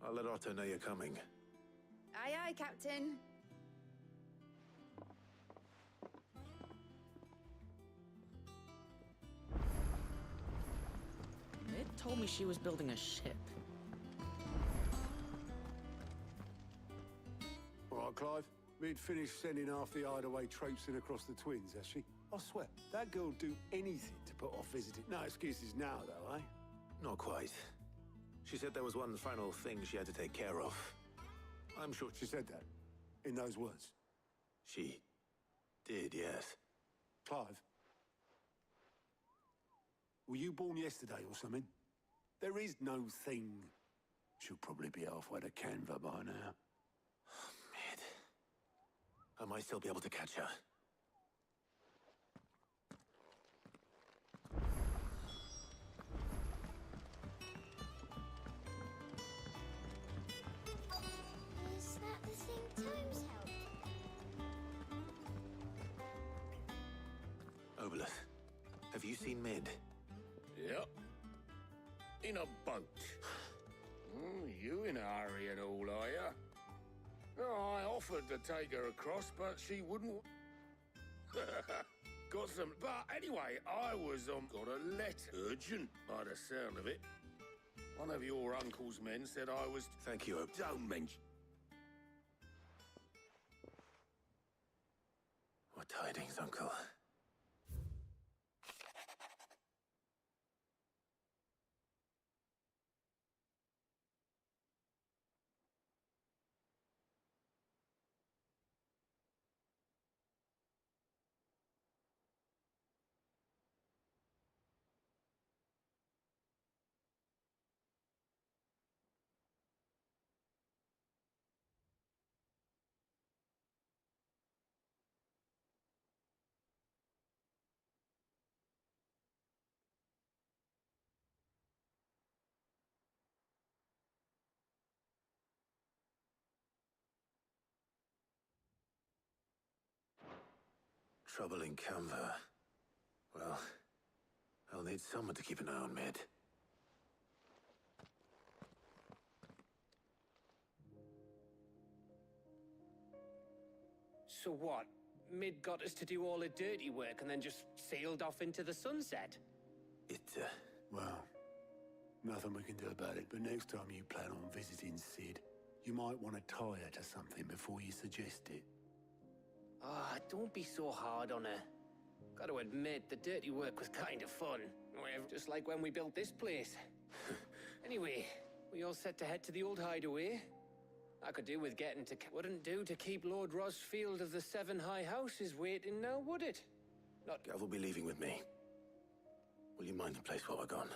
E: I'll let Otto know you're coming.
K: Aye, aye, Captain.
R: Mid told me she was building a ship.
D: All right, Clive. Mid finished sending half the hideaway traipsing across the Twins, has she? I swear, that girl'd do anything to put off visiting. No excuses now, though, eh?
E: Not quite. She said there was one final thing she had to take care of. I'm sure
D: she said that, in those words.
E: She did, yes.
D: Clive, were you born yesterday or something? There is no thing. She'll probably be halfway to Canva by now.
E: Mid. I might still be able to catch her. seen Mid?
D: Yep. In a boat. You in a hurry at all, are ya? Oh, I offered to take her across, but she wouldn't. Got some. But anyway, I was got a letter. Urgent, by the sound of it. One of your uncle's men said I was.
E: Thank you.
D: Don't mention.
E: What tidings, Uncle? Trouble in Canva. Well, I'll need someone to keep an eye on Mid.
F: So what? Mid got us to do all the dirty work and then just sailed off into the sunset?
D: Well, nothing we can do about it, but next time you plan on visiting Sid, you might want to tie her to something before you suggest it.
F: Ah, don't be so hard on her. Gotta admit, the dirty work was kind of fun. Just like when we built this place. Anyway, we all set to head to the old hideaway. I could do with getting to... Wouldn't do to keep Lord Rosfield of the Seven High Houses waiting now, would it?
E: Gav will be leaving with me. Will you mind the place while we're gone?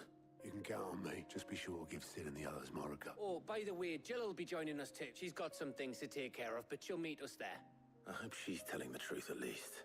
D: You can count on me. Just be sure to give Sid and the others my regard.
F: Oh, by the way, Jill will be joining us too. She's got some things to take care of, but she'll meet us there.
E: I hope she's telling the truth at least.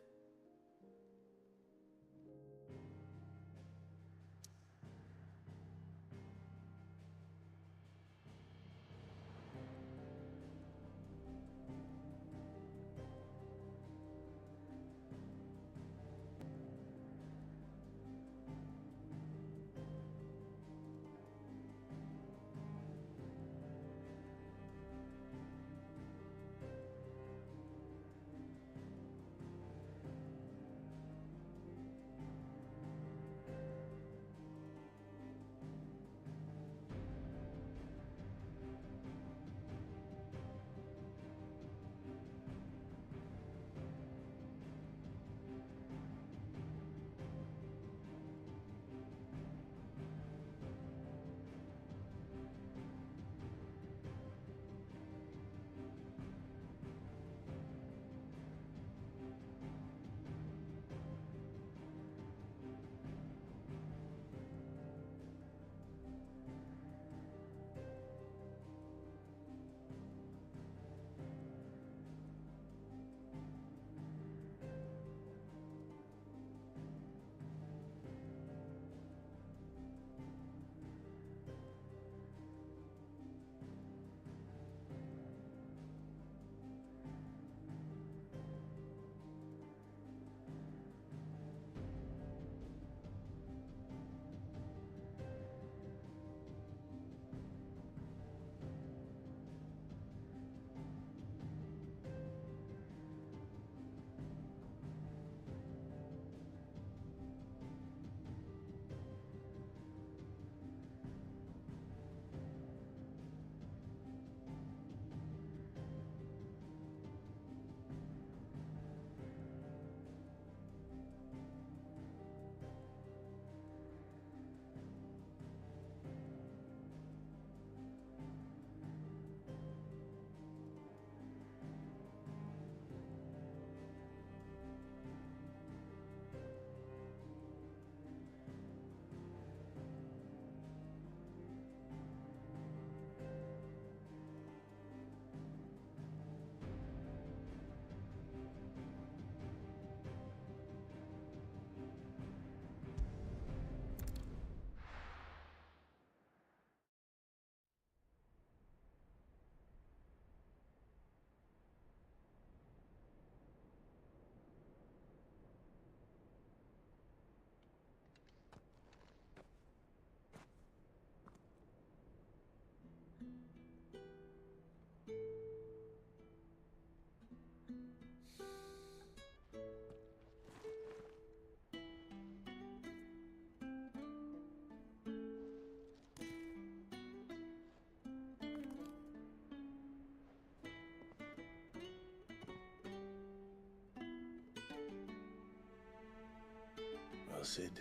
E: Well, Sid,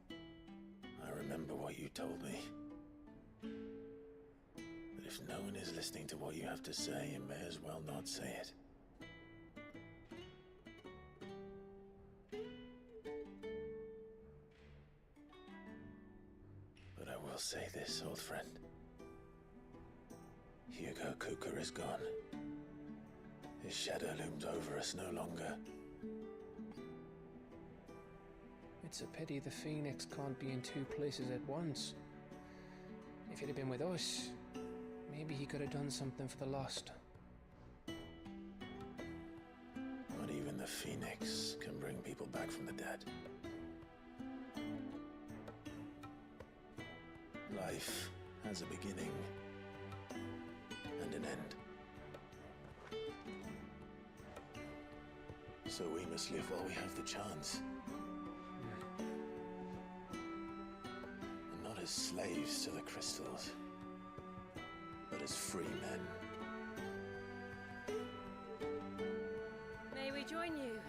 E: I remember what you told me. But if no one is listening to what you have to say, you may as well not say it. But I will say this, old friend. Hugo Kuka is gone. His shadow looms over us no longer.
F: It's a pity the Phoenix can't be in two places at once. If he'd have been with us, maybe he could have done something for the Lost.
E: Not even the Phoenix can bring people back from the dead. Life has a beginning and an end. So we must live while we have the chance. And not as slaves to the crystals, but as free men.
L: May we join you?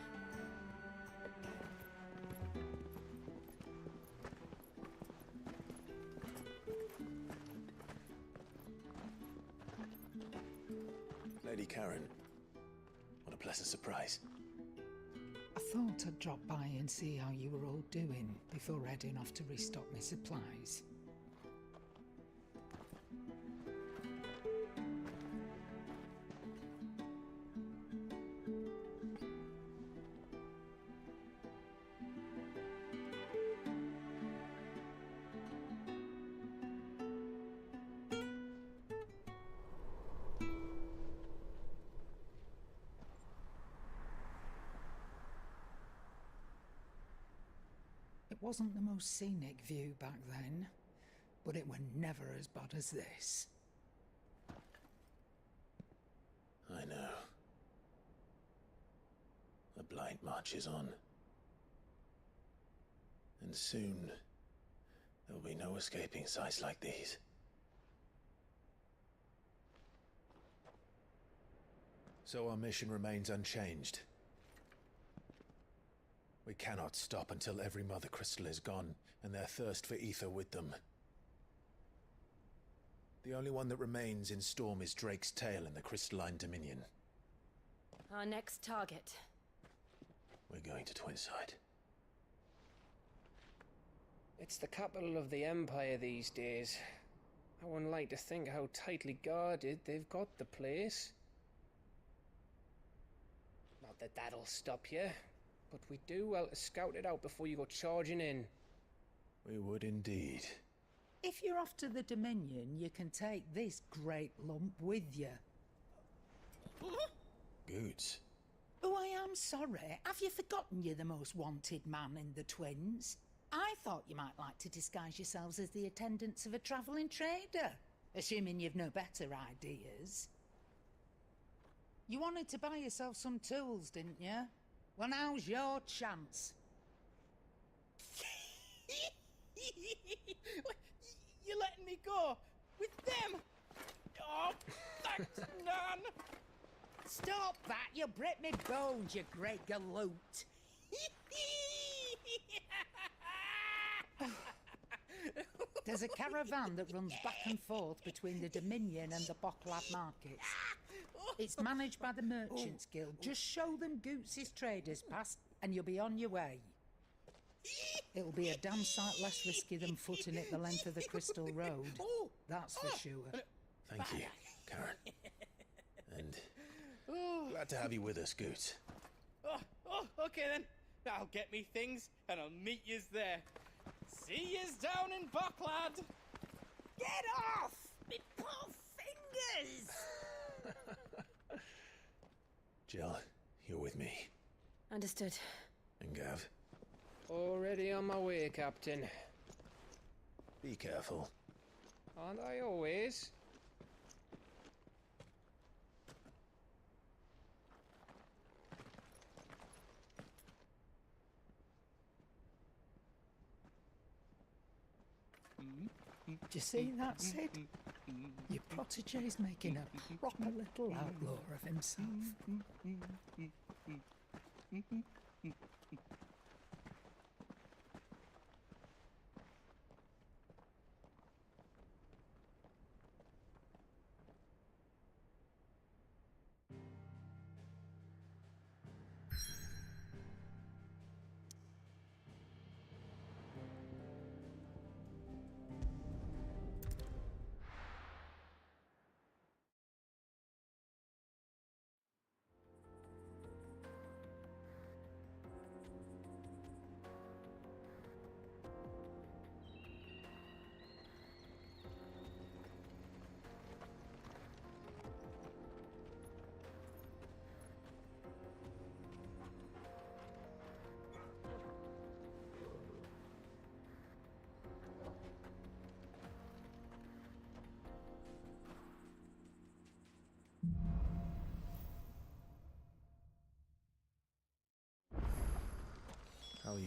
E: Lady Karen, what a pleasant surprise.
B: I thought I'd drop by and see how you were all doing before heading off to restock my supplies. It wasn't the most scenic view back then, but it were never as bad as this.
E: I know. The Blight marches on. And soon, there'll be no escaping sights like these.
S: So our mission remains unchanged. We cannot stop until every Mother Crystal is gone, and their thirst for ether with them. The only one that remains in Storm is Drake's Tail in the Crystalline Dominion.
L: Our next target.
E: We're going to Twinside.
F: It's the capital of the Empire these days. I wouldn't like to think how tightly guarded they've got the place. Not that that'll stop you, but we do well to scout it out before you go charging in.
S: We would indeed.
B: If you're off to the Dominion, you can take this great lump with you.
E: Goods.
B: Oh, I am sorry. Have you forgotten you're the most wanted man in the Twins? I thought you might like to disguise yourselves as the attendants of a travelling trader, assuming you've no better ideas. You wanted to buy yourself some tools, didn't you? Well, now's your chance.
I: You're letting me go with them? Oh, thanks, Nan.
B: Stop that! You'll break me bones, you great galoot. There's a caravan that runs back and forth between the Dominion and the Bocklab markets. It's managed by the Merchants Guild. Just show them Goots' traders past and you'll be on your way. It'll be a damn sight less risky than footing it the length of the Crystal Road. That's for sure.
E: Thank you, Karen. And glad to have you with us, Goots.
I: Okay then. I'll get me things and I'll meet yous there. See yous down in Bocklad.
B: Get off! Me poor fingers!
E: Jill, you're with me.
L: Understood.
E: And Gav?
F: Already on my way, Captain.
E: Be careful.
F: Aren't I always?
B: Do you see that, Sid? Your protege's making a proper little outlaw of himself.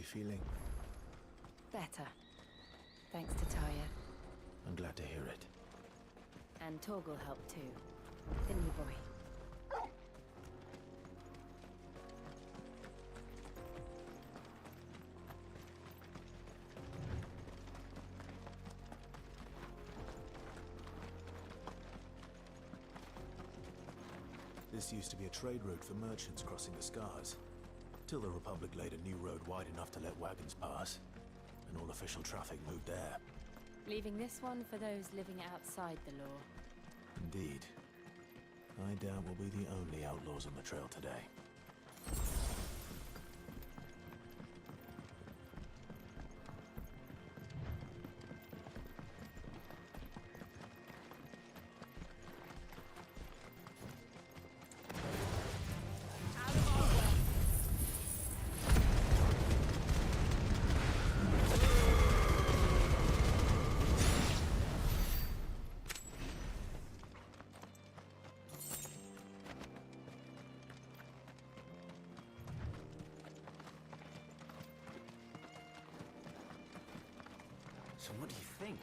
S: you feeling?
G: Better. Thanks to Taya.
S: I'm glad to hear it.
G: And Torgal helped too. Didn't he, boy?
S: This used to be a trade route for merchants crossing the Scars, till the Republic laid a new road wide enough to let wagons pass, and all official traffic moved there.
G: Leaving this one for those living outside the law.
S: Indeed. I doubt we'll be the only outlaws on the trail today.
T: So what do you think?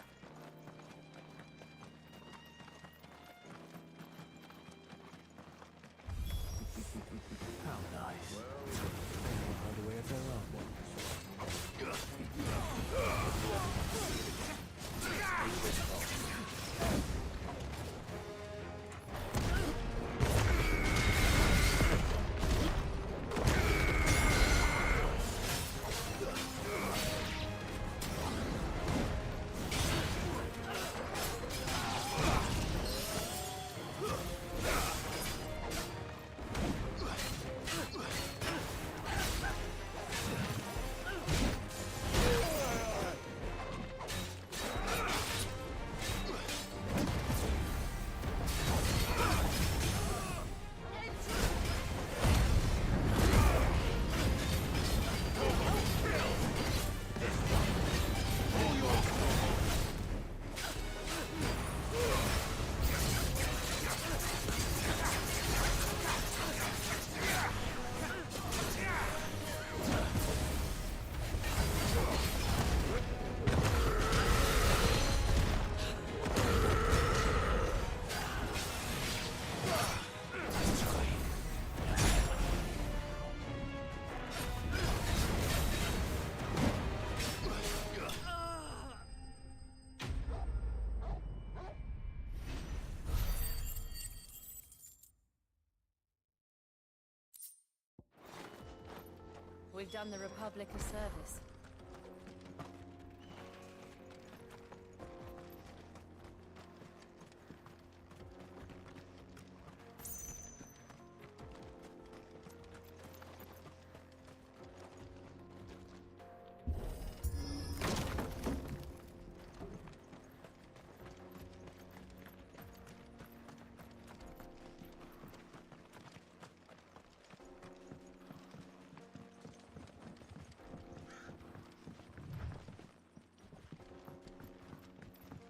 S: How nice. Everyone found a way of their own.
G: We've done the Republic a service.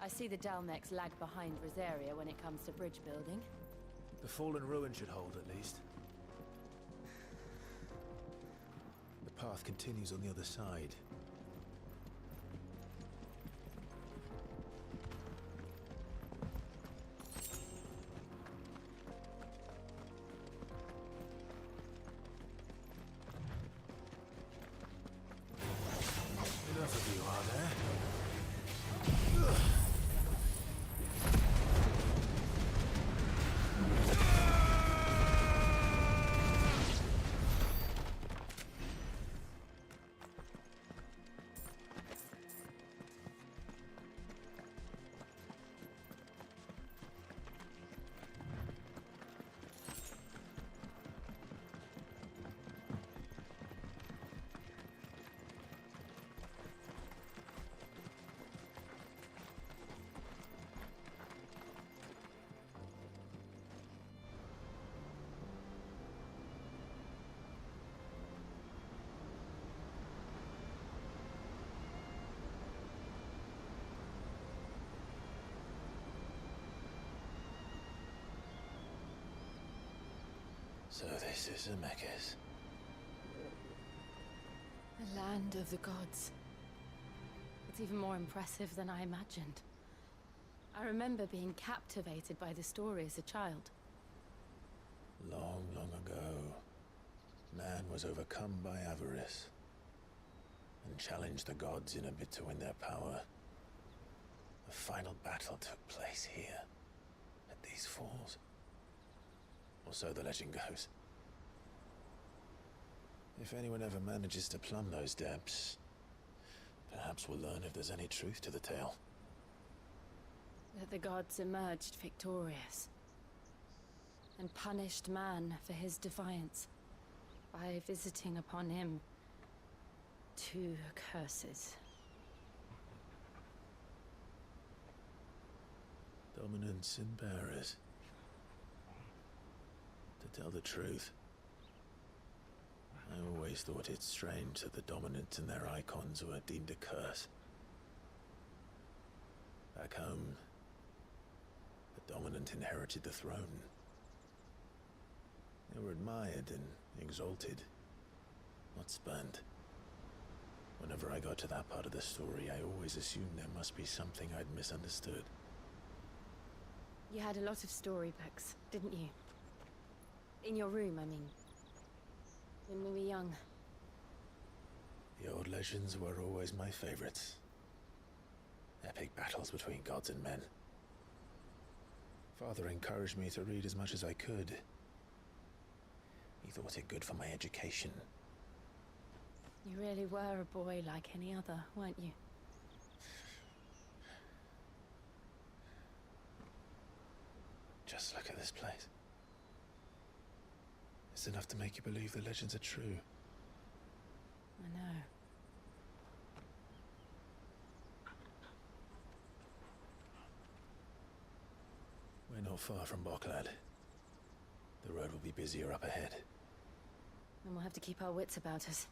G: I see the Dalmex lag behind Rosaria when it comes to bridge building.
S: The fallen ruin should hold, at least. The path continues on the other side. Enough of you, are there? So this is Zemeckis.
G: The Land of the gods. It's even more impressive than I imagined. I remember being captivated by the story as a child.
S: Long, long ago, man was overcome by avarice and challenged the gods in a bid to win their power. The final battle took place here, at these falls. Or so the legend goes. If anyone ever manages to plumb those depths, perhaps we'll learn if there's any truth to the tale.
G: That the gods emerged victorious and punished man for his defiance by visiting upon him 2 curses.
S: Dominance and bearers. To tell the truth, I always thought it strange that the dominant and their icons were deemed a curse. Back home, the dominant inherited the throne. They were admired and exalted, not spurned. Whenever I got to that part of the story, I always assumed there must be something I'd misunderstood.
G: You had a lot of storybooks, didn't you? In your room, I mean. When we were young.
S: The old legends were always my favorites. Epic battles between gods and men. Father encouraged me to read as much as I could. He thought it good for my education.
G: You really were a boy like any other, weren't you?
S: Just look at this place. It's enough to make you believe the legends are true.
G: I know.
S: We're not far from Boklad. The road will be busier up ahead.
G: And we'll have to keep our wits about us.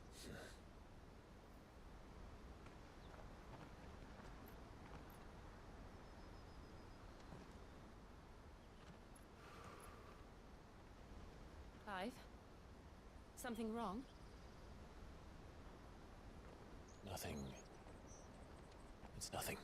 G: Clive? Something wrong?
S: Nothing. It's nothing.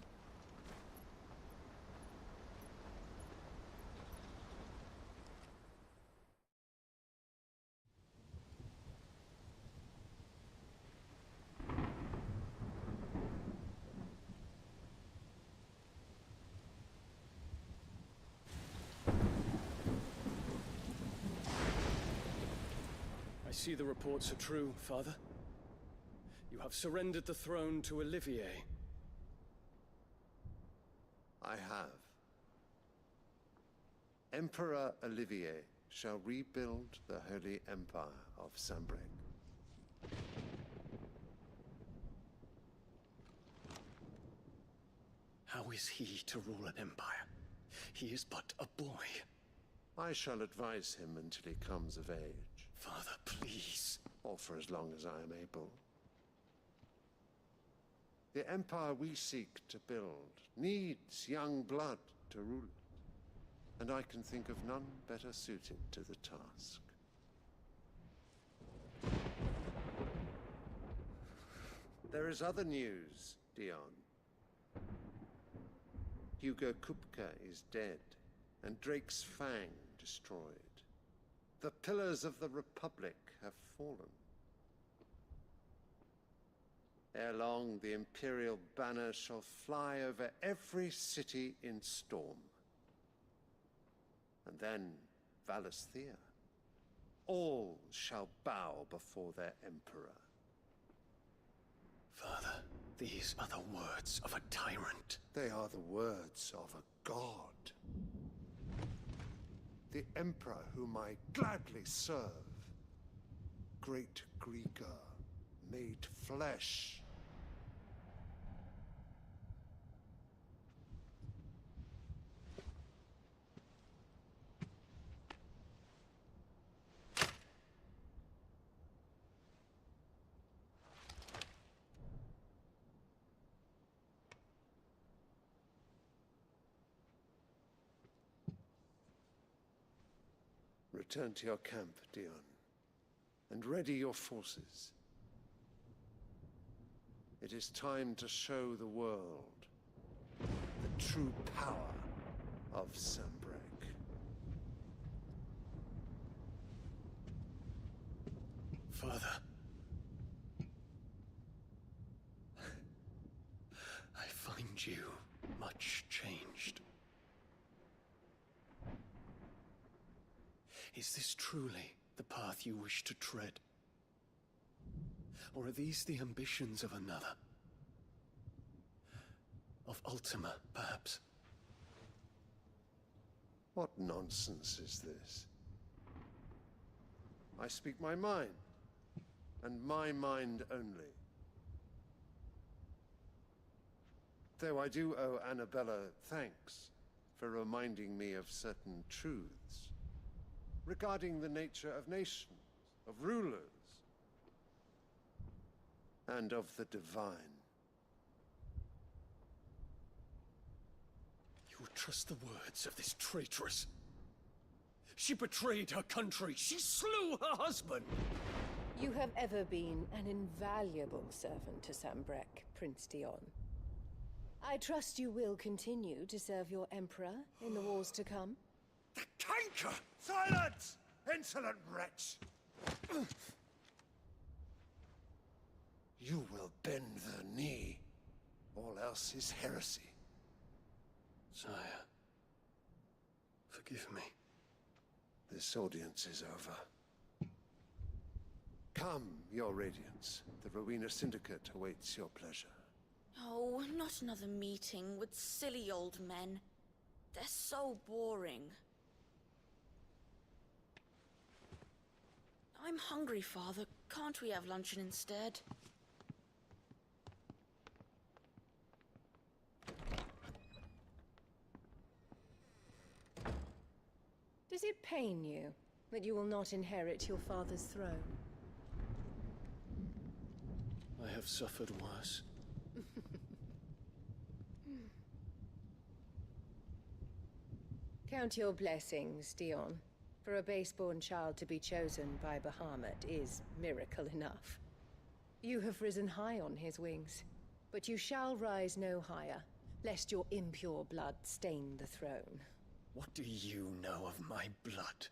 U: I see the reports are true, Father. You have surrendered the throne to Olivier.
V: I have. Emperor Olivier shall rebuild the Holy Empire of Sanbreque.
U: How is he to rule an empire? He is but a boy.
V: I shall advise him until he comes of age.
U: Father, please.
V: Or for as long as I am able. The empire we seek to build needs young blood to rule it, and I can think of none better suited to the task. There is other news, Dion. Hugo Kupka is dead, and Drake's Fang destroyed. The pillars of the Republic have fallen. Ere long, the Imperial banner shall fly over every city in Storm. And then, Valisthea. All shall bow before their Emperor.
U: Father, these are the words of a tyrant.
V: They are the words of a god. The Emperor whom I gladly serve. Great Greeker, made flesh. Return to your camp, Dion, and ready your forces. It is time to show the world the true power of Sanbreque.
U: Father. I find you much changed. Is this truly the path you wish to tread? Or are these the ambitions of another? Of Ultima, perhaps?
V: What nonsense is this? I speak my mind, and my mind only. Though I do owe Annabella thanks for reminding me of certain truths regarding the nature of nations, of rulers, and of the divine.
U: You would trust the words of this traitress? She betrayed her country. She slew her husband.
L: You have ever been an invaluable servant to Sanbreque, Prince Dion. I trust you will continue to serve your Emperor in the wars to come.
V: The canker! Silence! Insolent wretch! You will bend the knee. All else is heresy.
U: Sire, forgive me.
V: This audience is over. Come, your Radiance. The Rowena Syndicate awaits your pleasure.
H: Oh, not another meeting with silly old men. They're so boring. I'm hungry, Father. Can't we have luncheon instead?
L: Does it pain you that you will not inherit your father's throne?
U: I have suffered worse.
L: Count your blessings, Dion. For a base-born child to be chosen by Bahamut is miracle enough. You have risen high on his wings, but you shall rise no higher, lest your impure blood stain the throne.
U: What do you know of my blood?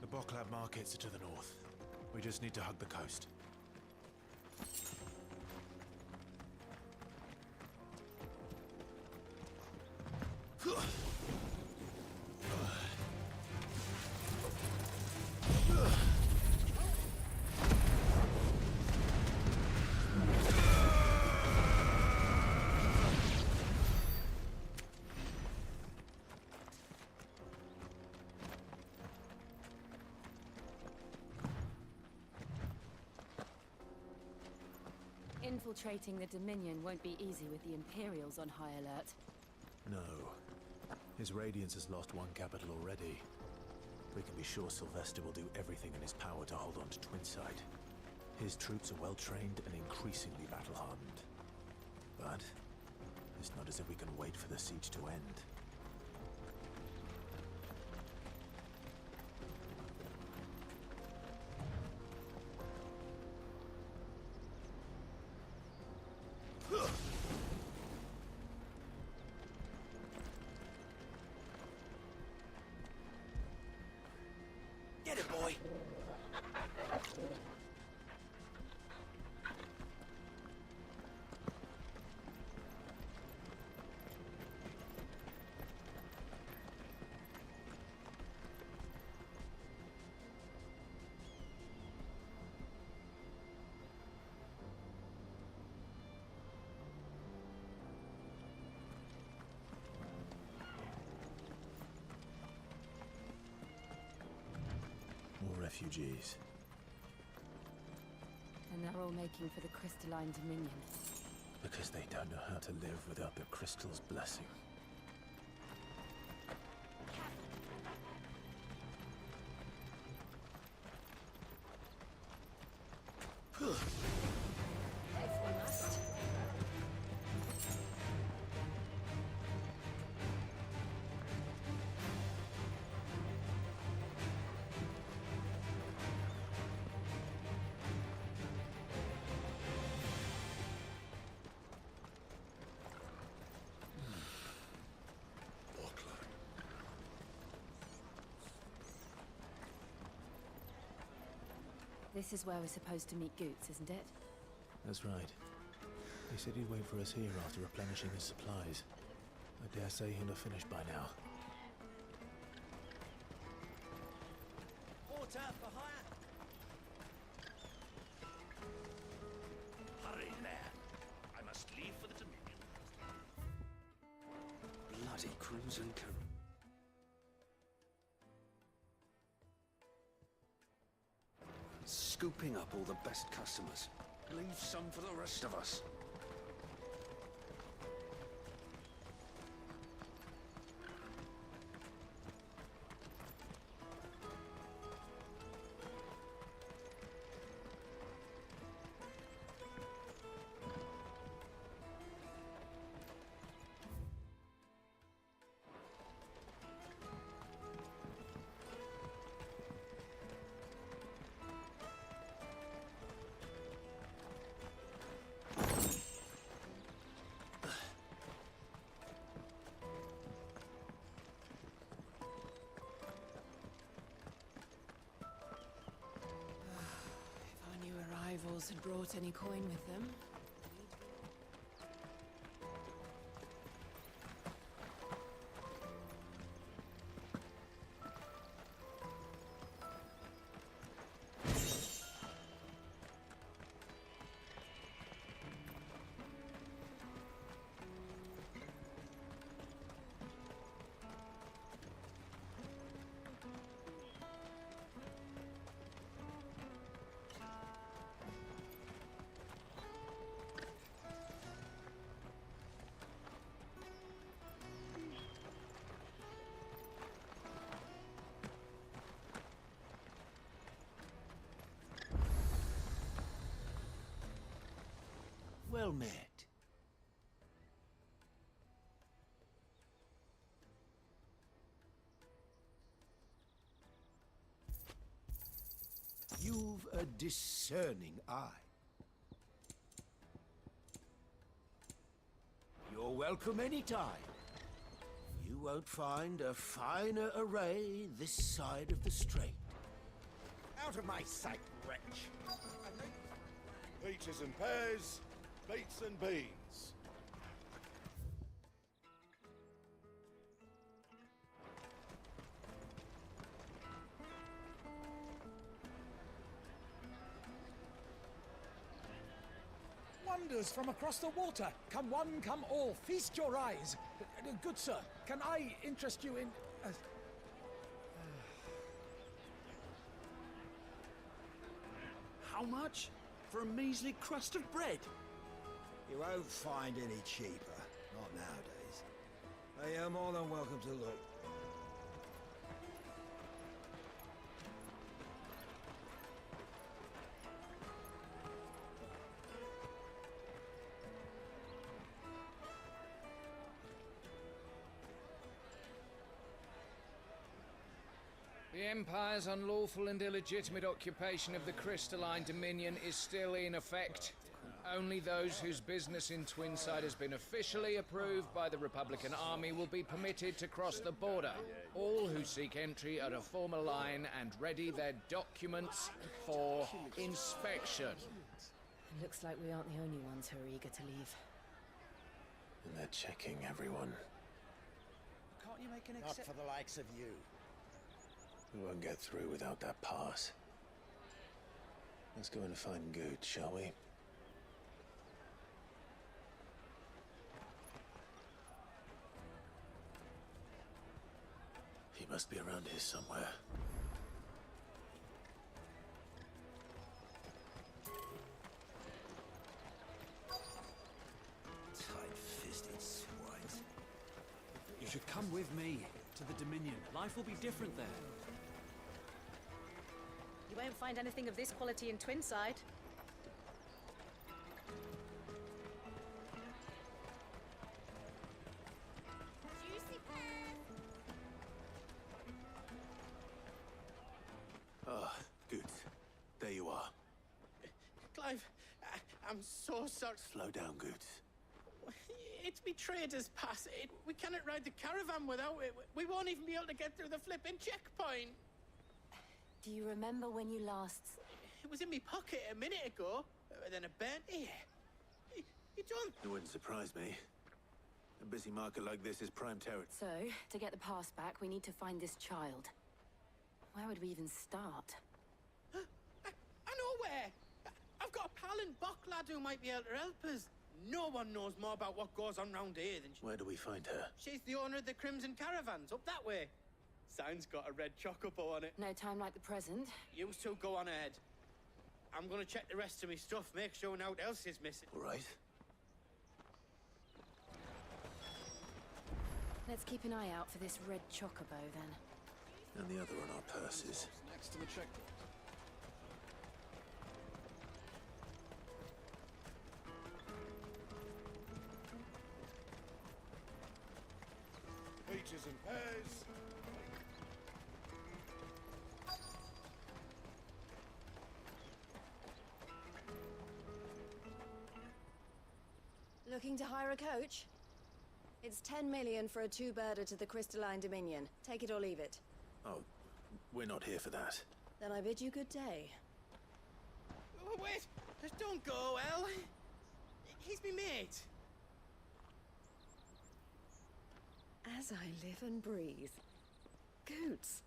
E: The Boklab markets are to the north. We just need to hug the coast.
G: Infiltrating the Dominion won't be easy with the Imperials on high alert.
E: No. His Radiance has lost one capital already. We can be sure Sylvester will do everything in his power to hold on to Twinside. His troops are well-trained and increasingly battle-hardened. But it's not as if we can wait for the siege to end.
N: Get it, boy!
E: More refugees.
G: And they're all making for the Crystalline Dominion.
E: Because they don't know how to live without the crystal's blessing.
G: This is where we're supposed to meet Goots, isn't it?
S: That's right. He said he'd wait for us here after replenishing his supplies. I dare say he'll have finished by now.
N: Water for hire. Hurry there. I must leave for the Dominion.
D: Bloody Crimson Cur. Scooping up all the best customers. Leave some for the rest of us.
G: Rivals had brought any coin with them.
N: Well met. You've a discerning eye. You're welcome anytime. You won't find a finer array this side of the strait.
M: Out of my sight, wretch! Peaches and pears, beets and beans.
O: Wonders from across the water. Come one, come all. Feast your eyes. Good sir, can I interest you in...
N: How much? For a measly crust of bread?
W: You won't find any cheaper. Not nowadays. But you're more than welcome to look.
X: The Empire's unlawful and illegitimate occupation of the crystalline dominion is still in effect. Only those whose business in Twinside has been officially approved by the Republican Army will be permitted to cross the border. All who seek entry are to form a line and ready their documents for inspection.
G: Looks like we aren't the only ones who are eager to leave.
S: And they're checking everyone.
N: Can't you make an
W: Not for the likes of you.
S: We won't get through without that pass. Let's go in and find Good, shall we? He must be around here somewhere.
N: Tight-fisted swines.
Y: You should come with me to the Dominion. Life will be different there.
Z: You won't find anything of this quality in Twinside.
E: Ah, good. There you are.
F: Clive, I'm so sorry.
E: Slow down, Goods.
F: It's betrayed us pass. We cannot ride the caravan without it. We won't even be able to get through the flipping checkpoint.
G: Do you remember when you last...
I: It was in my pocket a minute ago, then I burnt it. You don't...
E: It wouldn't surprise me. A busy market like this is prime territory.
G: So, to get the pass back, we need to find this child. Where would we even start?
I: I know where! I've got a pal in Bocklad who might be able to help us. No one knows more about what goes on round here than she...
E: Where do we find her?
I: She's the owner of the Crimson Caravans, up that way. Sign's got a red chocobo on it.
G: No time like the present.
I: You two go on ahead. I'm gonna check the rest of my stuff, make sure nothing else is missing.
E: All right.
G: Let's keep an eye out for this red chocobo, then.
E: And the other on our purses.
U: Next to the checkpoint.
M: Peaches and pears.
L: Looking to hire a coach? It's 10 million for a two-birder to the Crystalline Dominion. Take it or leave it.
E: Oh, we're not here for that.
L: Then I bid you good day.
I: Oh, wait! Just don't go, El. He's me mate.
L: As I live and breathe. Goots,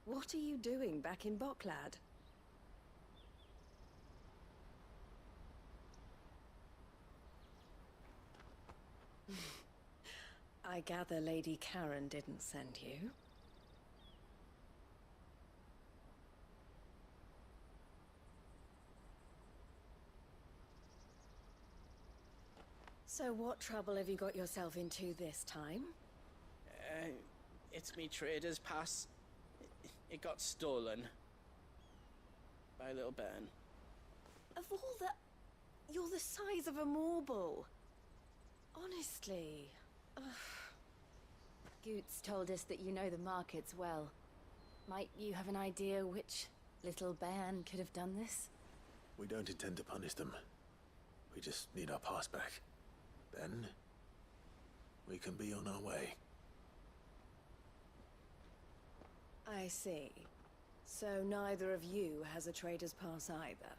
L: what are you doing back in Bocklad? I gather Lady Karen didn't send you. So what trouble have you got yourself into this time?
I: It's me trader's pass. It got stolen. By a little bairn.
L: Of all the... You're the size of a marble. Honestly. Ugh.
G: Goots told us that you know the markets well. Might you have an idea which little bairn could have done this?
E: We don't intend to punish them. We just need our pass back. Then, we can be on our way.
L: I see. So neither of you has a trader's pass either.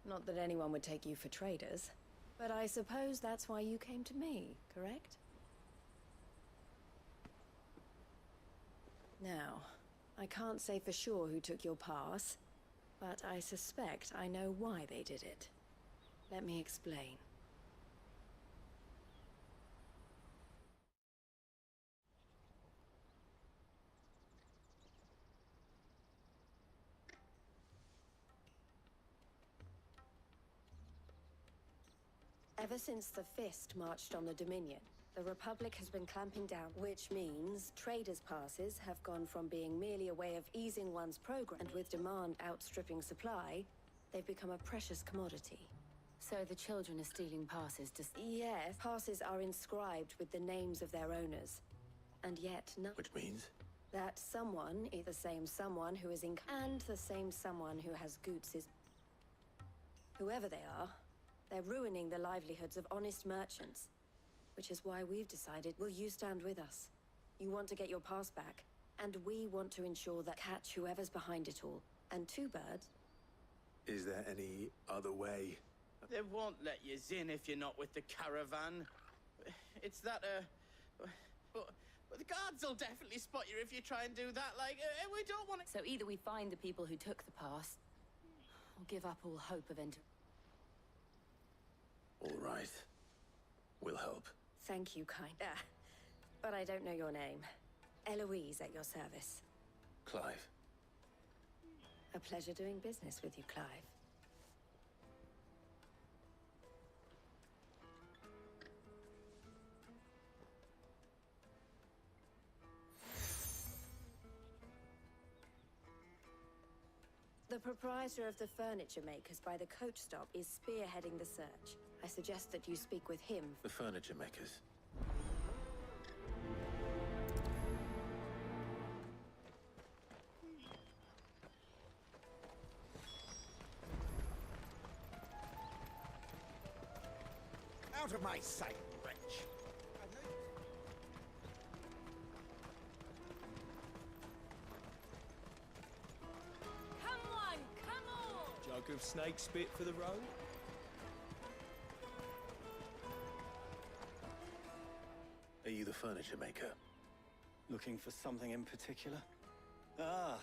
L: Not that anyone would take you for traders, but I suppose that's why you came to me, correct? Now, I can't say for sure who took your pass, but I suspect I know why they did it. Let me explain. Ever since the Fist marched on the Dominion, the Republic has been clamping down, which means traders' passes have gone from being merely a way of easing one's program, and with demand outstripping supply, they've become a precious commodity.
G: So the children are stealing passes to...
L: Yes, passes are inscribed with the names of their owners. And yet no...
E: Which means?
L: That someone is the same someone who is in... And the same someone who has Goots' Whoever they are, they're ruining the livelihoods of honest merchants. Which is why we've decided, will you stand with us? You want to get your pass back, and we want to ensure that catch whoever's behind it all. And two birds.
E: Is there any other way?
I: They won't let you in if you're not with the caravan. It's that, but the guards will definitely spot you if you try and do that, like, we don't want to...
G: So either we find the people who took the pass, or give up all hope of entering...
E: All right. We'll help.
L: Thank you, kind. But I don't know your name. Eloise at your service.
E: Clive.
L: A pleasure doing business with you, Clive. The proprietor of the furniture makers by the coach stop is spearheading the search. I suggest that you speak with him.
E: The furniture makers.
M: Out of my sight, wretch!
Y: flask of snake spit for the road?
E: Are you the furniture maker?
A: Looking for something in particular? Ah,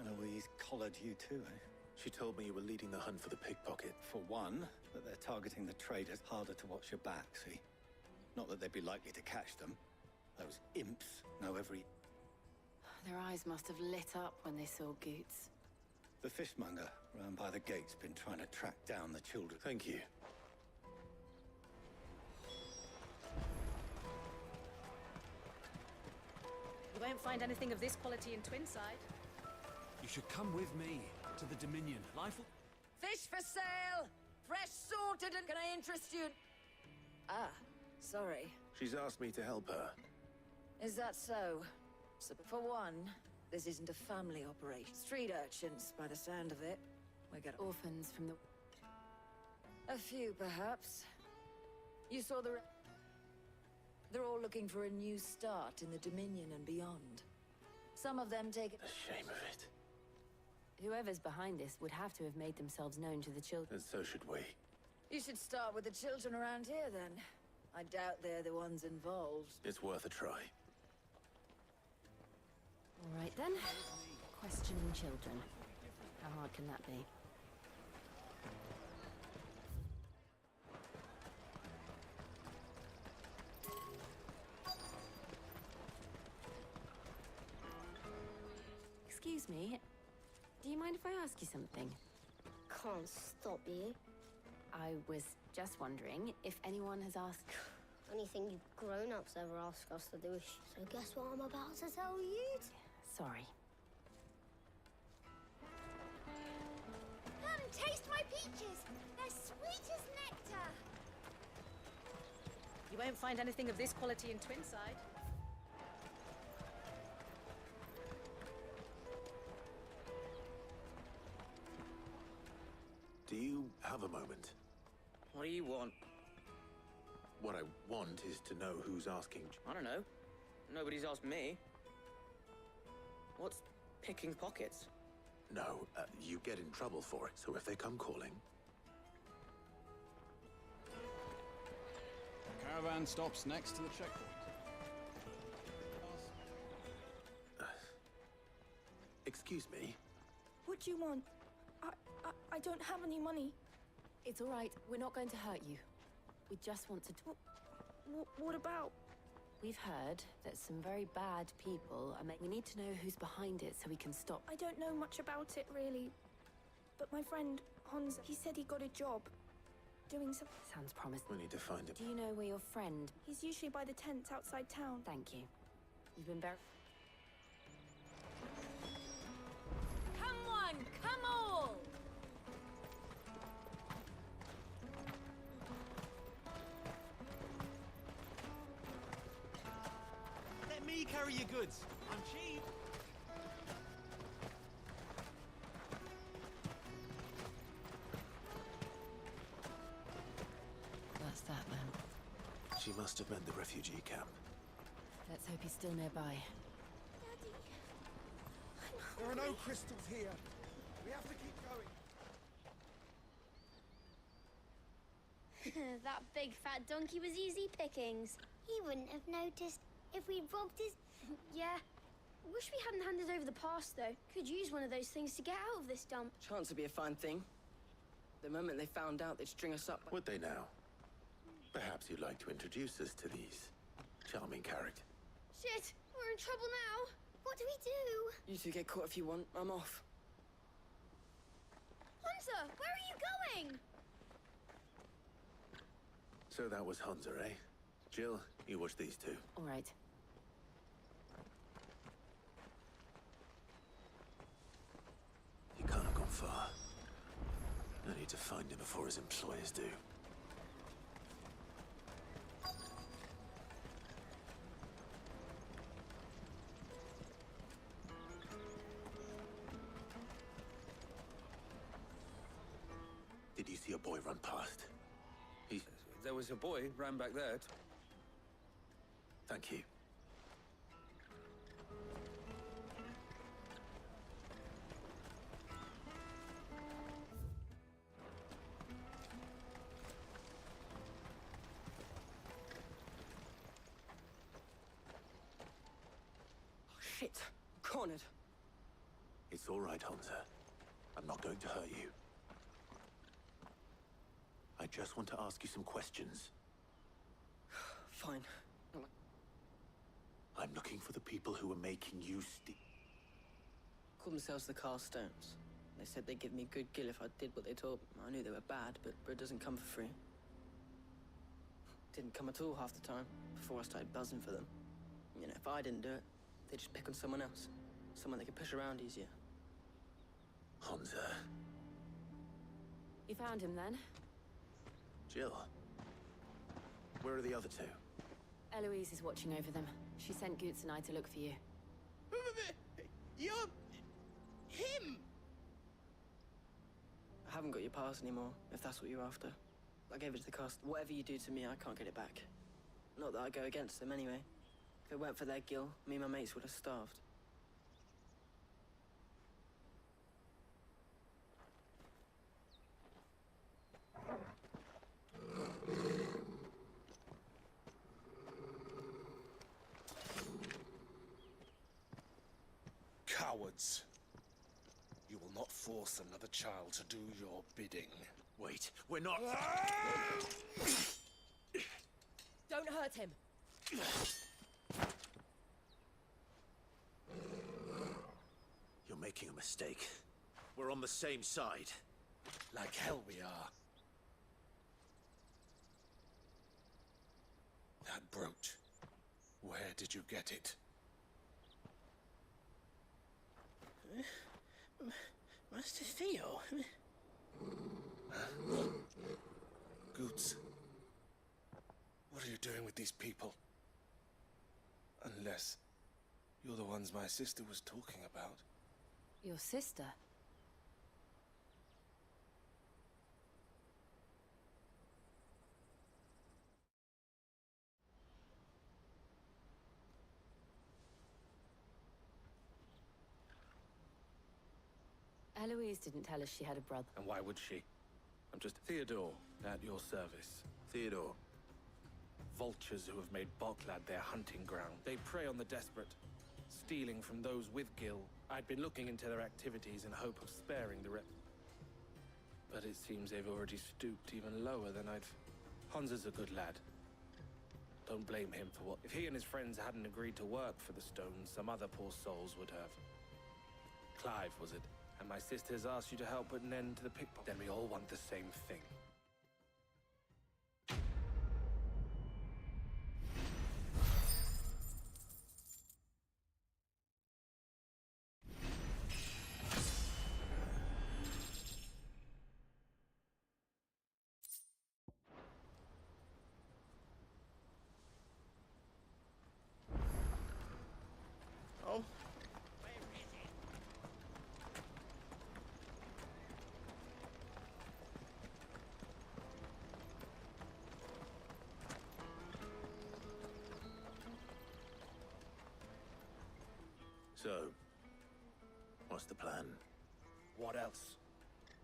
A: Eloise collared you too, eh?
E: She told me you were leading the hunt for the pickpocket.
A: For one, that they're targeting the traders harder to watch your back, see? Not that they'd be likely to catch them. Those imps know every...
G: Their eyes must have lit up when they saw Goots.
A: The fishmonger round by the gate's been trying to track down the children.
E: Thank you.
Z: You won't find anything of this quality in Twinside.
Y: You should come with me to the Dominion. Life will...
C: Fish for sale! Fresh sorted and can I interest you? Ah, sorry.
E: She's asked me to help her.
C: Is that so? So, for one, this isn't a family operation. Street urchins, by the sound of it. We got
G: orphans from the...
C: A few, perhaps. You saw the... They're all looking for a new start in the Dominion and beyond. Some of them take...
E: The shame of it.
G: Whoever's behind this would have to have made themselves known to the children.
E: And so should we.
C: You should start with the children around here, then. I doubt they're the ones involved.
E: It's worth a try.
G: All right, then. Questioning children. How hard can that be? Excuse me. Do you mind if I ask you something?
J: Can't stop you.
G: I was just wondering if anyone has asked...
J: Anything you grown-ups ever ask us to do. So guess what I'm about to tell you?
G: Sorry.
J: Come, taste my peaches. They're sweet as nectar.
Z: You won't find anything of this quality in Twinside.
E: Do you have a moment?
R: What do you want?
E: What I want is to know who's asking.
R: I don't know. Nobody's asked me. What's picking pockets?
E: No, you get in trouble for it, so if they come calling...
K: The caravan stops next to the checkpoint.
E: Excuse me?
P: What do you want? I don't have any money.
G: It's all right. We're not going to hurt you. We just want to...
P: What about?
G: We've heard that some very bad people are We need to know who's behind it so we can stop.
P: I don't know much about it, really. But my friend, Hans, he said he got a job. Doing some...
G: Sounds promising.
E: We need to find him.
G: Do you know where your friend...
P: He's usually by the tents outside town.
G: Thank you. You've been very...
C: Come on, come all!
Y: Let me carry your goods. I'm cheap.
G: That's that, then.
E: She must have meant the refugee camp.
G: Let's hope he's still nearby.
M: There are no crystals here. We have to keep going.
J: That big fat donkey was easy pickings. He wouldn't have noticed if we robbed his... Yeah. Wish we hadn't handed over the pass, though. Could use one of those things to get out of this dump.
R: Chance would be a fine thing. The moment they found out, they'd string us up.
E: Would they now? Perhaps you'd like to introduce us to these charming characters.
J: Shit, we're in trouble now. What do we do?
R: You two get caught if you want. I'm off.
J: Hunter, where are you going?
E: So that was Hunter, eh? Jill, you watch these two.
G: All right.
E: He can't have gone far. I need to find him before his employers do. Did you see a boy run past?
Q: There was a boy ran back there.
E: Thank you.
R: Shit. Cornered.
E: It's all right, Hansa. I'm not going to hurt you. I just want to ask you some questions.
R: Fine.
E: I'm looking for the people who are making you
R: Called themselves the Carstones. They said they'd give me good gill if I did what they told me. I knew they were bad, but bread doesn't come for free. Didn't come at all half the time, before I started buzzing for them. You know, if I didn't do it, they'd just pick on someone else. Someone they could push around easier.
E: Hansa.
C: You found him then?
E: Jill. Where are the other two?
C: Eloise is watching over them. She sent Goots and I to look for you.
I: You're... him!
R: I haven't got your pass anymore, if that's what you're after. I gave it to the cast. Whatever you do to me, I can't get it back. Not that I go against them anyway. If it weren't for their gill, me and my mates would have starved.
M: Cowards. You will not force another child to do your bidding.
N: Wait, we're not...
C: Don't hurt him!
N: You're making a mistake. We're on the same side.
M: Like hell we are. That brooch. Where did you get it?
I: Master Theo?
M: Goots. What are you doing with these people? Unless you're the ones my sister was talking about.
C: Your sister? Eloise didn't tell us she had a brother.
M: And why would she? I'm just Theodore, at your service.
E: Theodore.
M: Vultures who have made Boklad their hunting ground. They prey on the desperate, stealing from those with gill. I'd been looking into their activities in hope of sparing the but it seems they've already stooped even lower than I'd... Hansa's a good lad. Don't blame him for what... If he and his friends hadn't agreed to work for the stones, some other poor souls would have. Clive, was it? And my sisters asked you to help put an end to the pickpocket. Then we all want the same thing.
I: Oh.
E: So, what's the plan?
M: What else?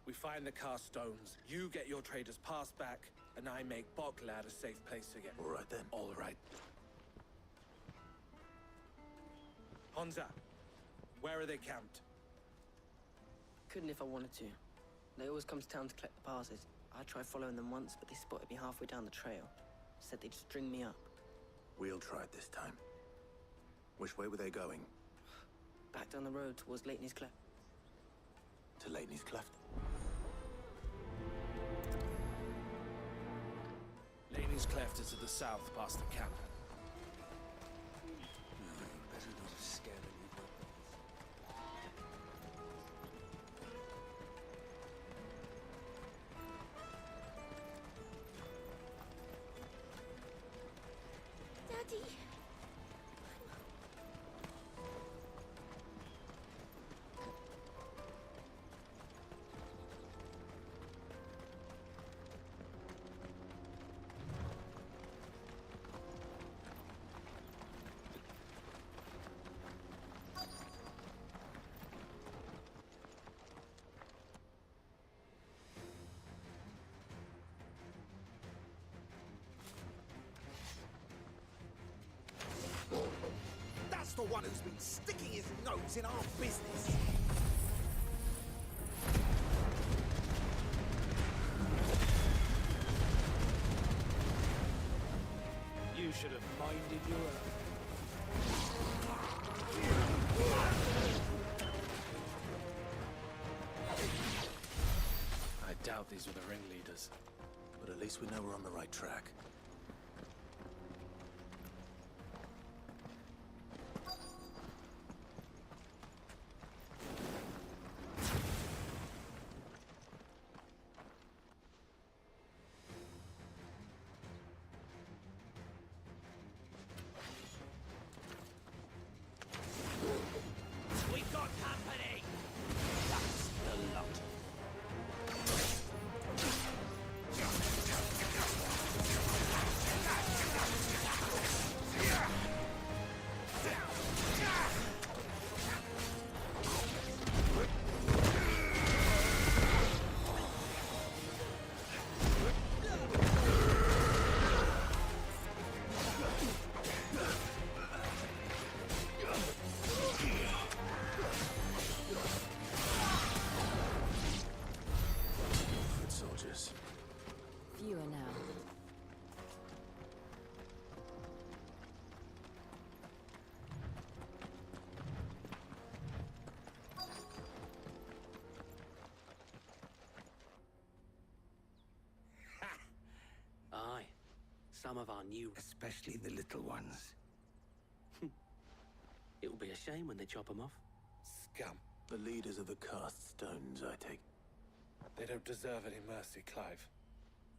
M: We find the Carstones, you get your trader's pass back, and I make Boklad a safe place again.
E: All right then.
M: All right. Hansa, where are they camped?
R: Couldn't if I wanted to. They always come to town to collect the passes. I tried following them once, but they spotted me halfway down the trail. Said they'd string me up.
E: We'll try it this time. Which way were they going?
R: Back down the road towards Leighton's Cleft.
E: To Leighton's Cleft?
M: Laney's Cleft is to the south, past the camp.
N: Better not have scared anyone.
P: Daddy.
N: one who's been sticking his nose in our business.
M: You should have minded your own. I doubt these were the ringleaders.
E: But at least we know we're on the right track.
N: We got company! That's the lot.
E: Good soldiers.
C: Fewer now.
F: Aye. Some of our new... Especially the little ones. It'll be a shame when they chop them off.
M: Scum.
E: The leaders of the cast stones, I take.
M: They don't deserve any mercy, Clive.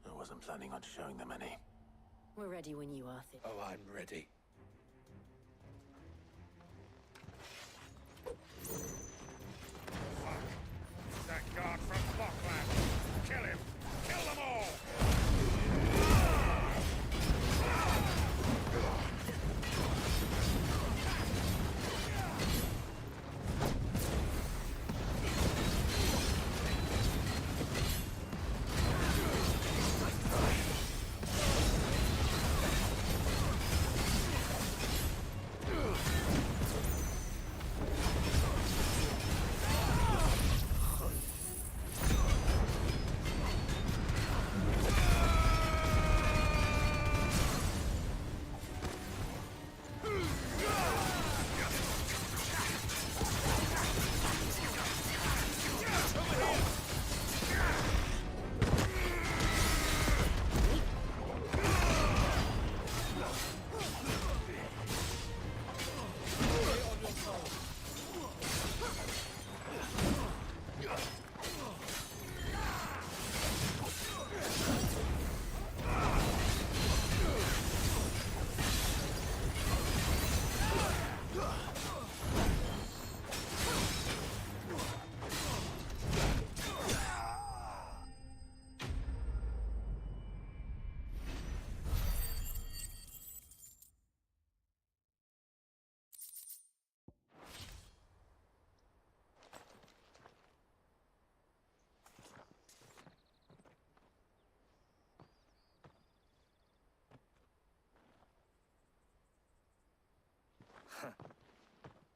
E: I wasn't planning on showing them any.
C: We're ready when you are, Thid.
M: Oh, I'm ready.
B: That guard from Bockland! Kill him! Kill them all!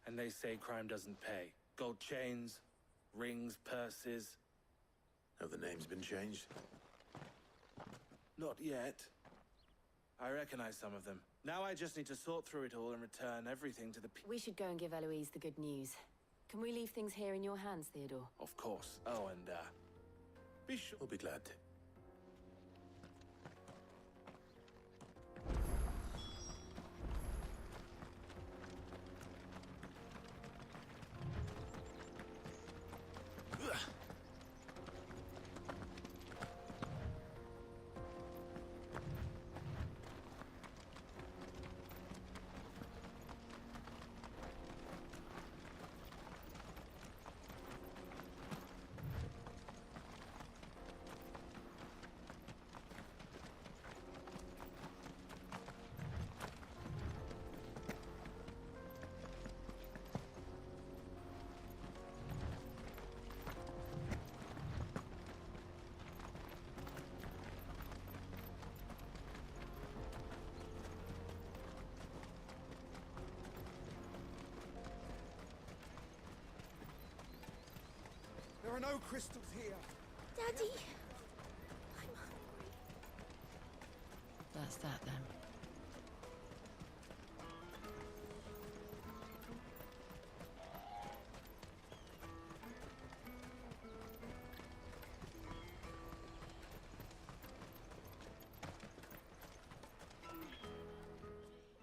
M: And they say crime doesn't pay. Gold chains, rings, purses.
E: Have the names been changed?
M: Not yet. I recognize some of them. Now I just need to sort through it all and return everything to the
C: We should go and give Eloise the good news. Can we leave things here in your hands, Theodore?
M: Of course. Oh, and, be sure...
E: We'll be glad to.
W: There are no crystals here.
P: Daddy!
C: That's that then.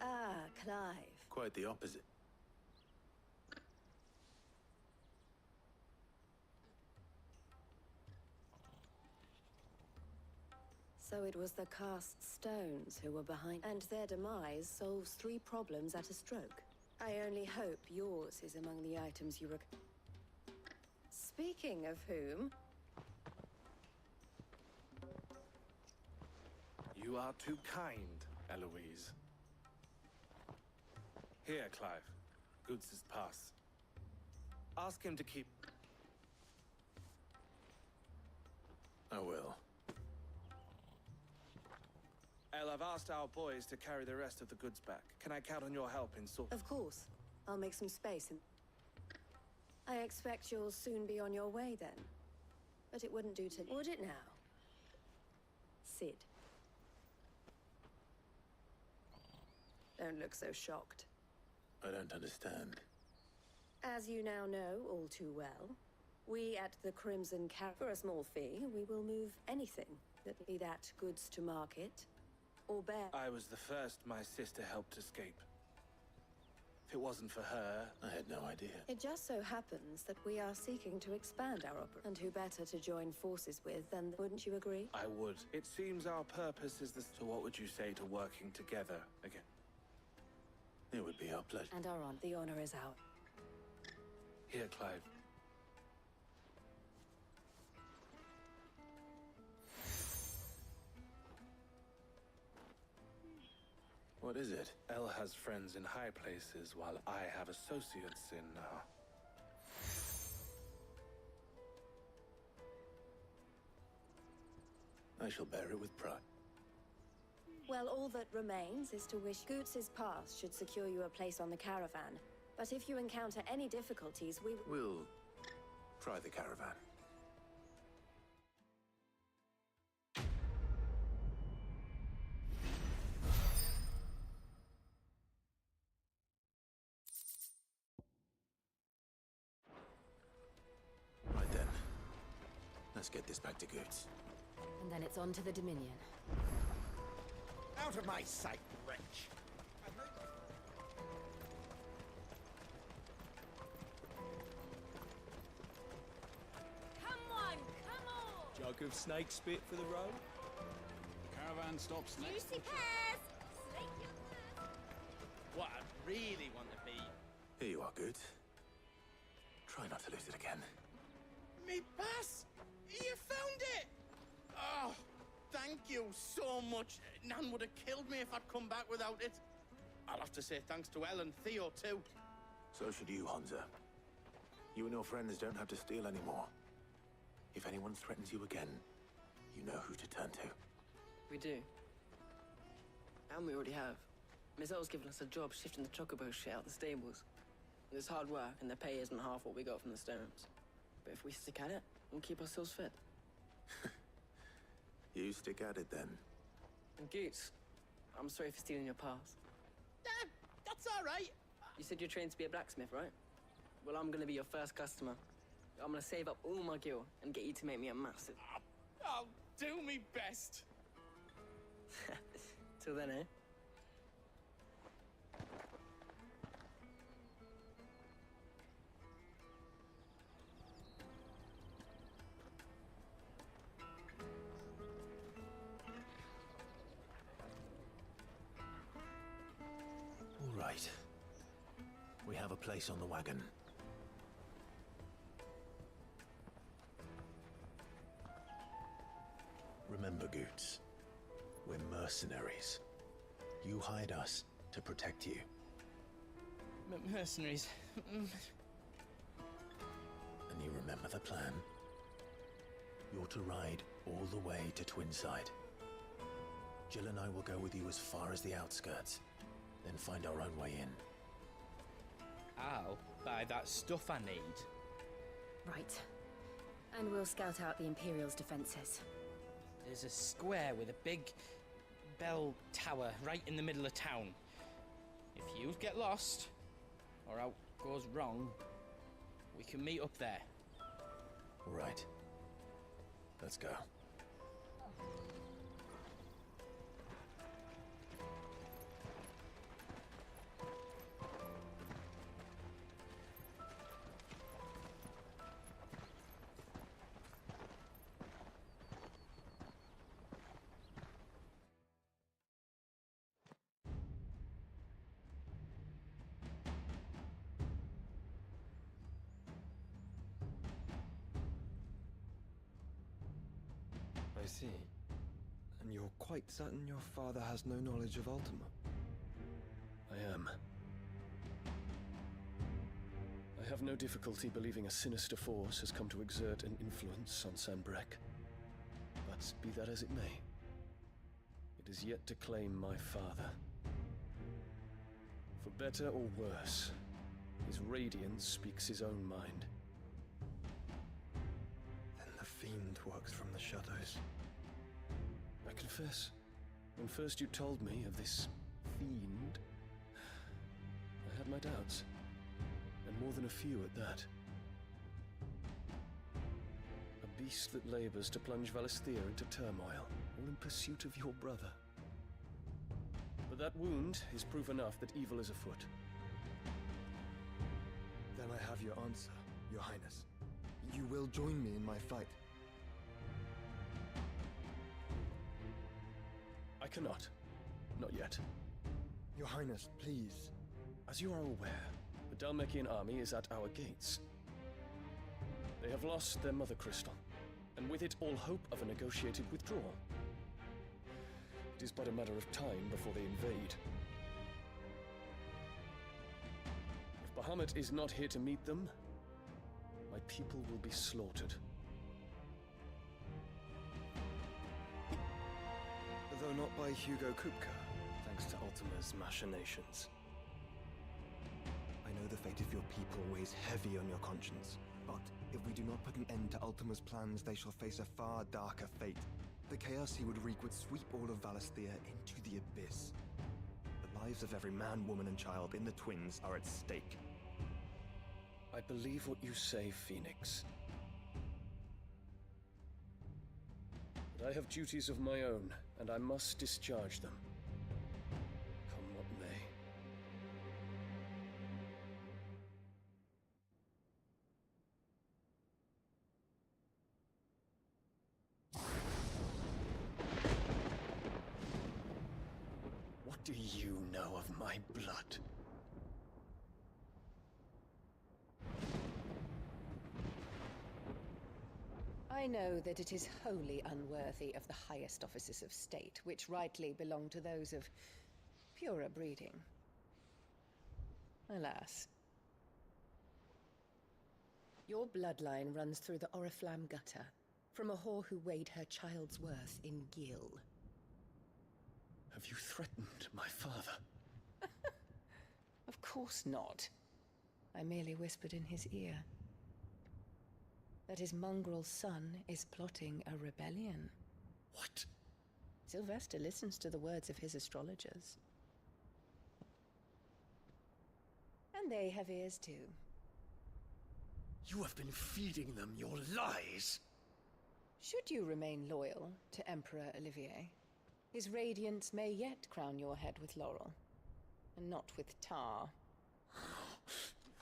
L: Ah, Clive.
E: Quite the opposite.
L: So it was the cast stones who were behind, and their demise solves 3 problems at a stroke. I only hope yours is among the items you Speaking of whom...
M: You are too kind, Eloise. Here, Clive. Goods' pass. Ask him to keep...
E: I will.
M: Elle, I've asked our boys to carry the rest of the goods back. Can I count on your help in sort?
L: Of course. I'll make some space and... I expect you'll soon be on your way then. But it wouldn't do to... Would it now? Sid. Don't look so shocked.
E: I don't understand.
L: As you now know all too well, we at the Crimson Car... For a small fee, we will move anything. Be that goods to market, or bear...
M: I was the first my sister helped escape. If it wasn't for her...
E: I had no idea.
L: It just so happens that we are seeking to expand our opera. And who better to join forces with than... Wouldn't you agree?
M: I would. It seems our purpose is the... So what would you say to working together again?
E: It would be our pleasure.
L: And our honor. The honor is ours.
M: Here, Clive.
E: What is it?
M: Elle has friends in high places, while I have associates in,
E: I shall bear it with pride.
L: Well, all that remains is to wish Goots' pass should secure you a place on the caravan. But if you encounter any difficulties,
E: We'll try the caravan. Right then. Let's get this back to Goots.
C: And then it's on to the Dominion.
W: Out of my sight, wretch!
G: Come on!
U: Jug of snake spit for the road?
K: The caravan stops next.
P: Juicy pears! Slake your thirst!
I: What I really want to be...
E: Here you are, Goots. Try not to lose it again.
I: Me pass! You found it! Oh, thank you so much. Nan would have killed me if I'd come back without it. I'll have to say thanks to Elle and Theo, too.
E: So should you, Hansa. You and your friends don't have to steal anymore. If anyone threatens you again, you know who to turn to.
R: We do. And we already have. Miss Elle's given us a job shifting the chocobo shit out the stables. It's hard work, and the pay isn't half what we got from the stones. But if we stick at it, we'll keep ourselves fit.
E: You stick at it, then.
R: And Goots, I'm sorry for stealing your pass.
I: That's all right.
R: You said you're trained to be a blacksmith, right? Well, I'm gonna be your first customer. I'm gonna save up all my gil and get you to make me a massive...
I: I'll do me best.
R: Till then, eh?
E: All right. We have a place on the wagon. Remember, Goots, we're mercenaries. You hired us to protect you.
I: Mercenaries.
E: And you remember the plan? You're to ride all the way to Twinside. Jill and I will go with you as far as the outskirts, then find our own way in.
I: I'll buy that stuff I need.
C: Right.
G: And we'll scout out the Imperial's defenses.
D: There's a square with a big bell tower right in the middle of town. If you get lost, or out goes wrong, we can meet up there.
S: Right. Let's go.
H: I see. And you're quite certain your father has no knowledge of Ultima?
U: I am. I have no difficulty believing a sinister force has come to exert an influence on Sanbreque. But be that as it may, it is yet to claim my father. For better or worse, his radiance speaks his own mind.
H: Then the Fiend works from the shadows.
U: I confess, when first you told me of this Fiend, I had my doubts. And more than a few at that. A beast that labors to plunge Valisthea into turmoil, all in pursuit of your brother. But that wound is proof enough that evil is afoot.
H: Then I have your answer, Your Highness. You will join me in my fight.
U: I cannot. Not yet.
H: Your Highness, please.
U: As you are aware, the Dhalmekian army is at our gates. They have lost their mother crystal, and with it all hope of a negotiated withdrawal. It is but a matter of time before they invade. If Bahamut is not here to meet them, my people will be slaughtered.
H: Though not by Hugo Kupka, thanks to Ultima's machinations. I know the fate of your people weighs heavy on your conscience, but if we do not put an end to Ultima's plans, they shall face a far darker fate. The chaos he would wreak would sweep all of Valisthea into the abyss. The lives of every man, woman, and child in the Twins are at stake.
U: I believe what you say, Phoenix. But I have duties of my own, and I must discharge them. Come what may. What do you know of my blood?
O: I know that it is wholly unworthy of the highest offices of state, which rightly belong to those of purer breeding. Alas. Your bloodline runs through the Oriflamme gutter, from a whore who weighed her child's worth in gil.
U: Have you threatened my father?
O: Of course not. I merely whispered in his ear that his mongrel son is plotting a rebellion.
U: What?
O: Sylvester listens to the words of his astrologers. And they have ears too.
U: You have been feeding them your lies!
O: Should you remain loyal to Emperor Olivier, his radiance may yet crown your head with laurel, and not with tar.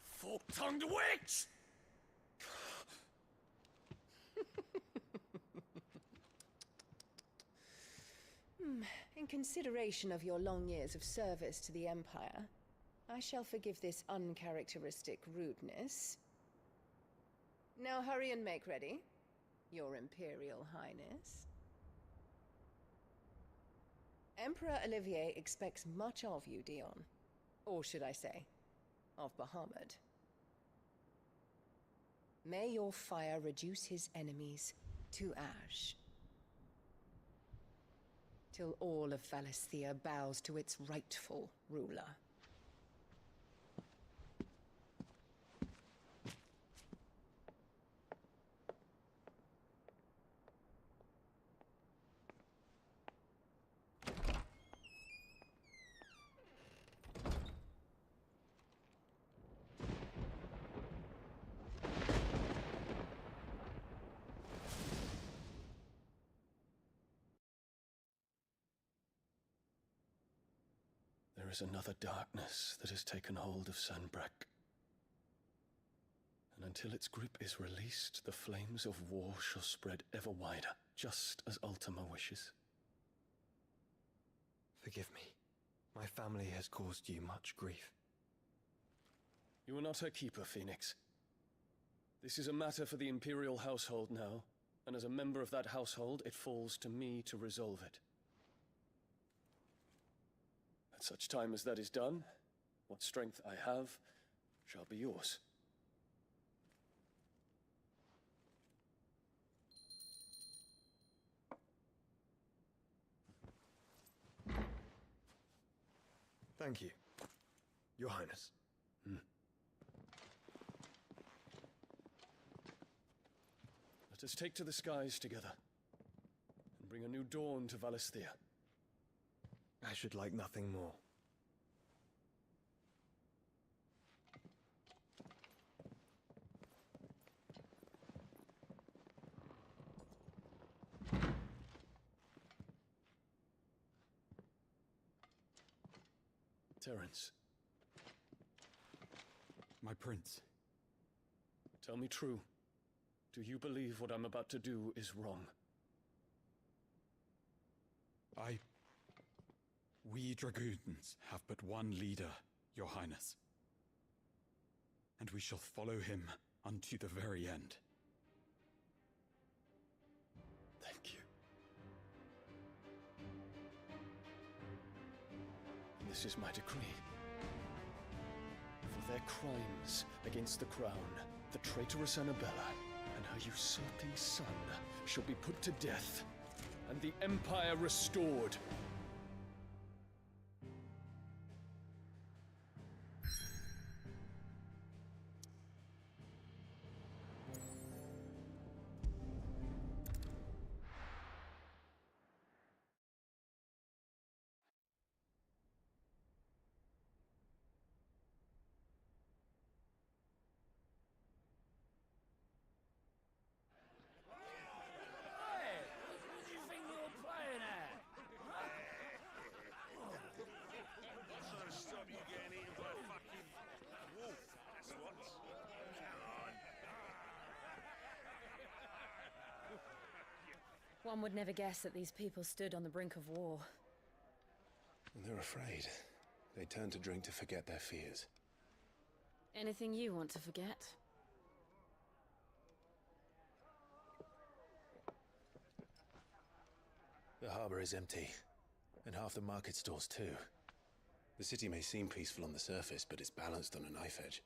U: Fork-tongued witch!
O: In consideration of your long years of service to the Empire, I shall forgive this uncharacteristic rudeness. Now hurry and make ready, Your Imperial Highness. Emperor Olivier expects much of you, Dion. Or should I say, of Bahamut. May your fire reduce his enemies to ash, till all of Valisthea bows to its rightful ruler.
U: There is another darkness that has taken hold of Sanbreque. And until its grip is released, the flames of war shall spread ever wider, just as Ultima wishes.
H: Forgive me. My family has caused you much grief.
U: You are not her keeper, Phoenix. This is a matter for the Imperial household now, and as a member of that household, it falls to me to resolve it. At such time as that is done, what strength I have shall be yours.
H: Thank you, Your Highness.
U: Let us take to the skies together, and bring a new dawn to Valisthea.
H: I should like nothing more.
U: Terence.
K: My prince.
U: Tell me true. Do you believe what I'm about to do is wrong?
K: We dragoons have but one leader, Your Highness. And we shall follow him unto the very end.
U: Thank you. This is my decree. For their crimes against the crown, the traitorous Annabella and her usurping son shall be put to death, and the Empire restored.
G: One would never guess that these people stood on the brink of war.
S: They're afraid. They turn to drink to forget their fears.
G: Anything you want to forget?
S: The harbor is empty, and half the market stalls too. The city may seem peaceful on the surface, but it's balanced on a knife edge.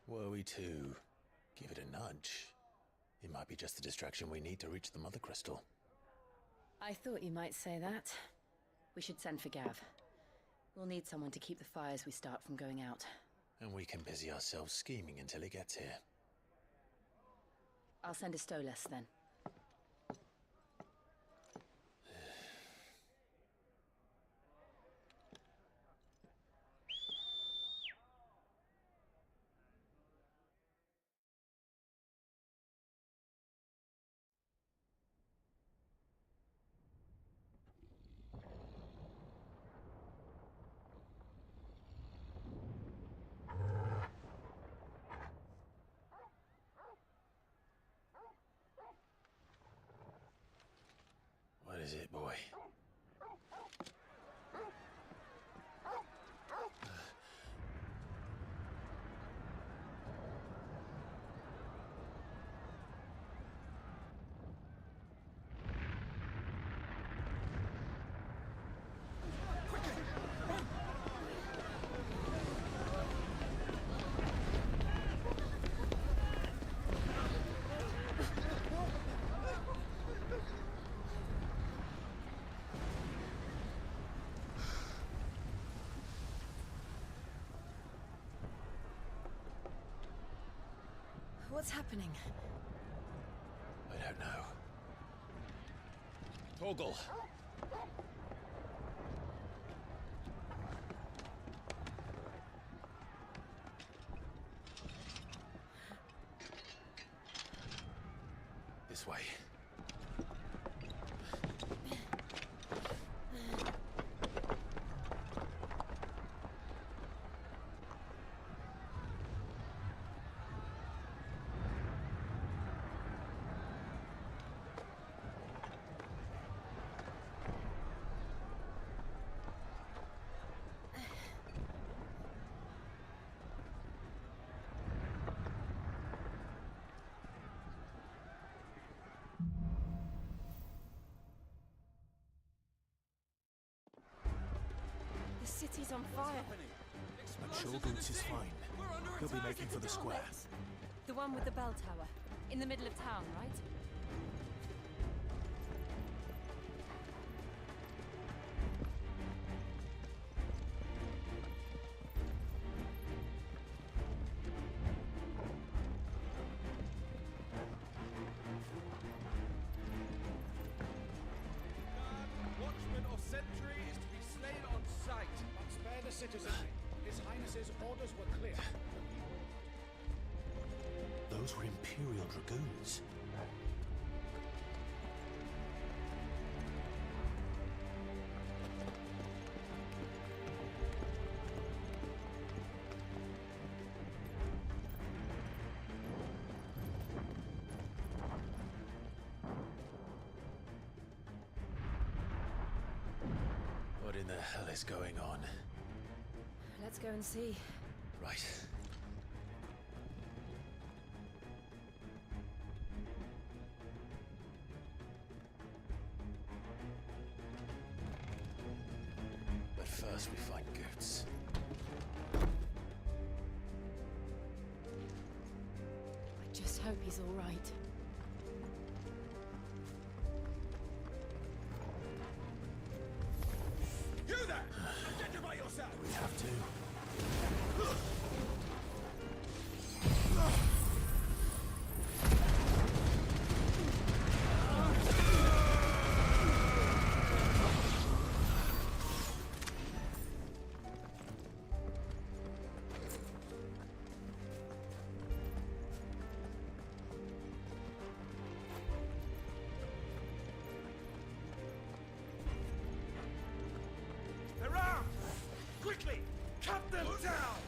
S: Were we to give it a nudge, it might be just the distraction we need to reach the Mother Crystal.
G: I thought you might say that. We should send for Gav. We'll need someone to keep the fires we start from going out.
S: And we can busy ourselves scheming until he gets here.
G: I'll send a Stolas then.
S: What is it, boy?
G: What's happening?
S: I don't know. Torgal! This way.
G: city's on fire.
E: But Shogun's is fine. He'll be making for the square.
G: The one with the bell tower. In the middle of town, right?
B: Watchman or sentry is to be slain on sight. But spare the citizenry. His Highness's orders were clear.
E: Those were Imperial Dragoons. What in the hell is going on?
G: Let's go and see.
E: Right. But first we find Goots.
G: I just hope he's all right.
B: You there! Identify yourself!
E: We have to.
B: They're armed! Quickly! Cut them down!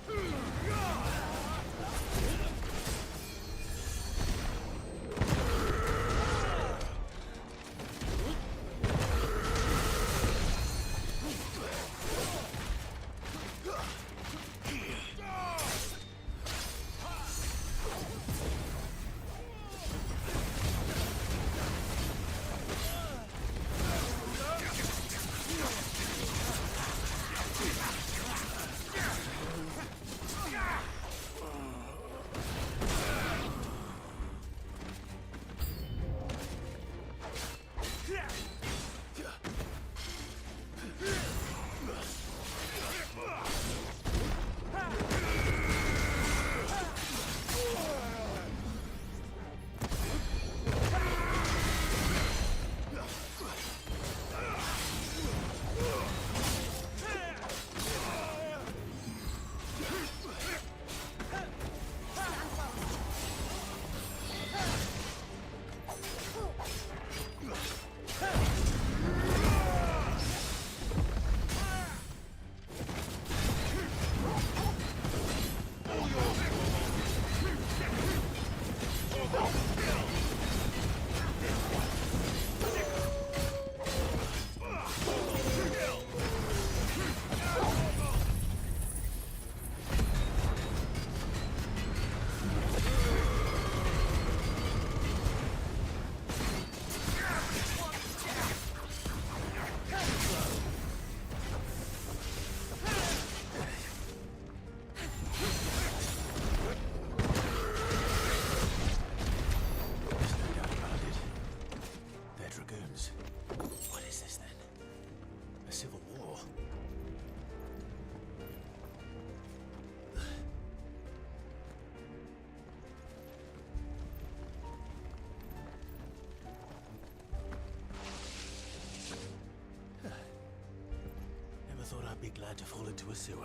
E: be glad to fall into a sewer.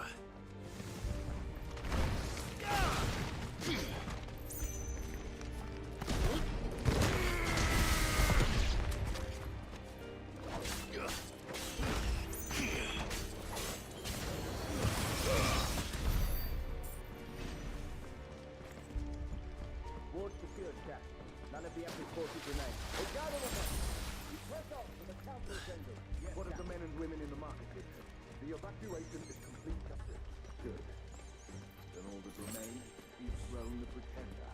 A: Ward secured, Cap. None of the Epic forces remain. They gather with us! We press out from the counter-assembly. Yes, what of the men and women in the market district? The evacuation is complete, Captain. Good. Then all that remains is Throne the Pretender.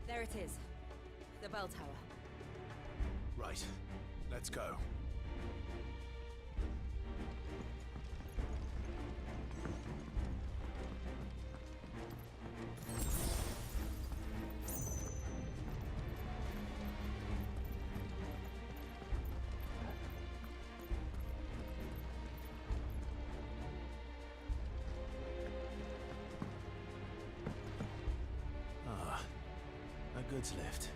G: There it is. The bell tower.
E: Right. Let's go. Ah, a goods lift.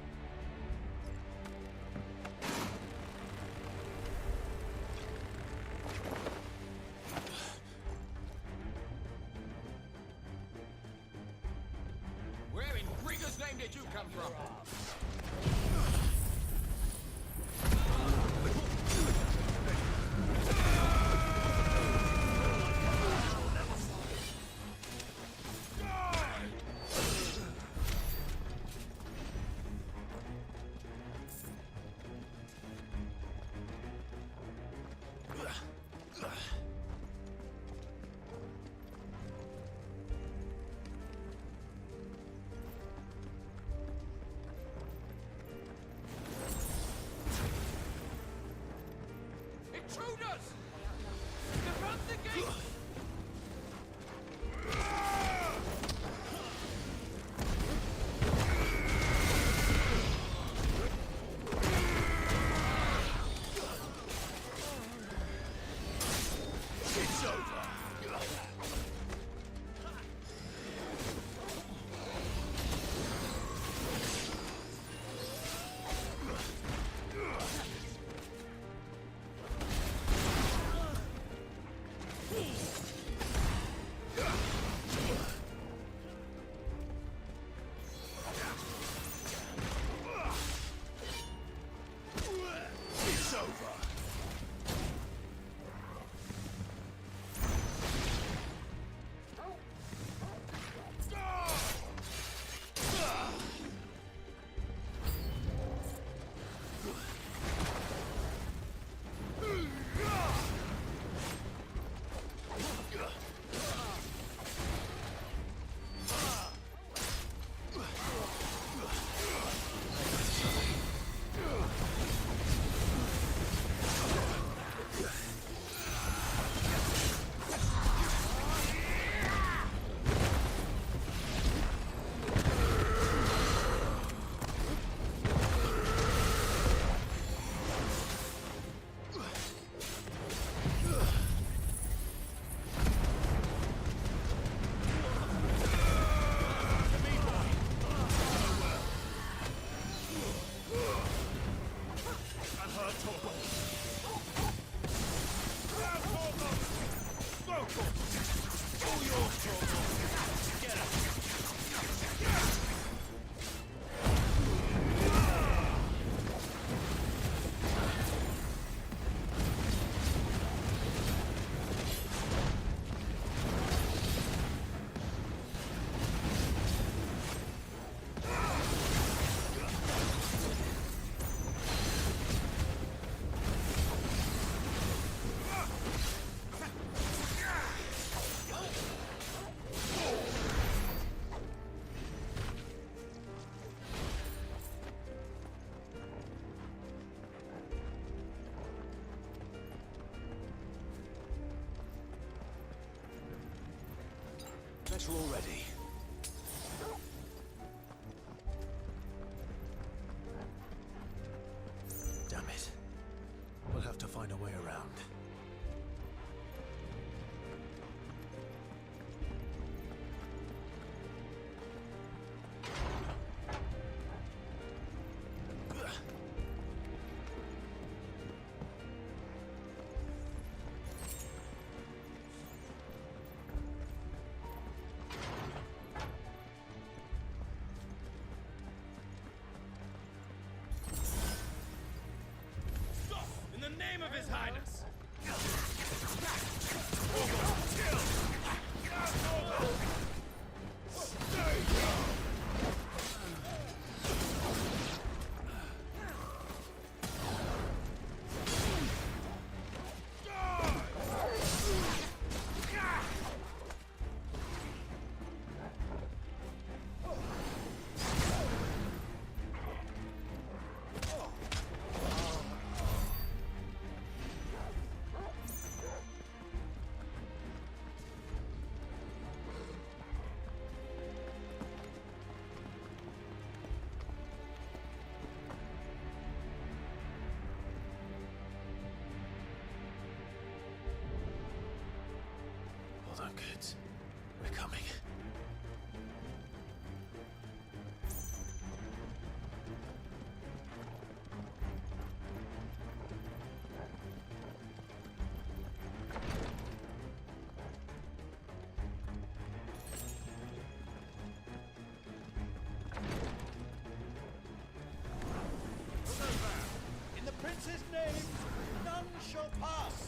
B: Where in Rigger's name did you come from? Intruders! Defend the gate!
E: It's over. It's over. Better already. Damn it. We'll have to find a way around.
B: In the name of His Highness!
E: Hold on, kids. We're coming.
B: In the prince's name, none shall pass.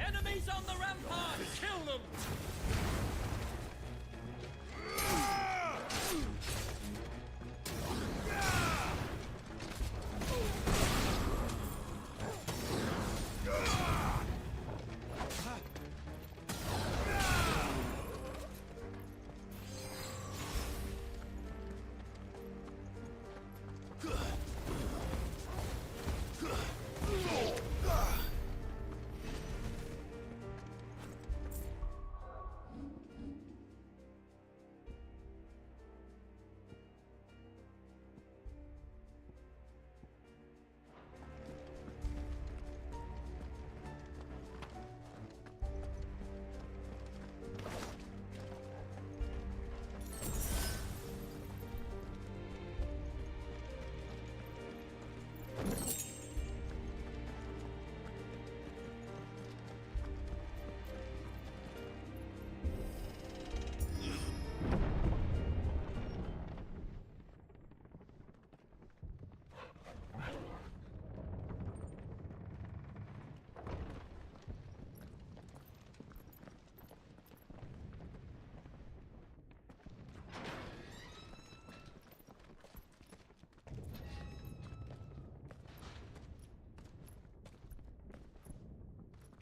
J: Enemies on the rampart! Kill them!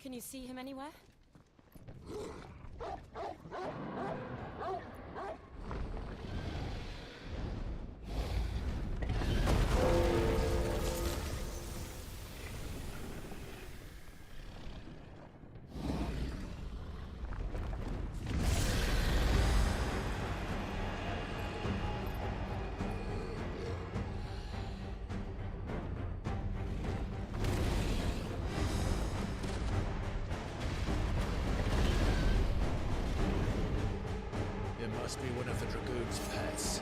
T: Can you see him anywhere?
E: Must be one of the Dragoon's pets.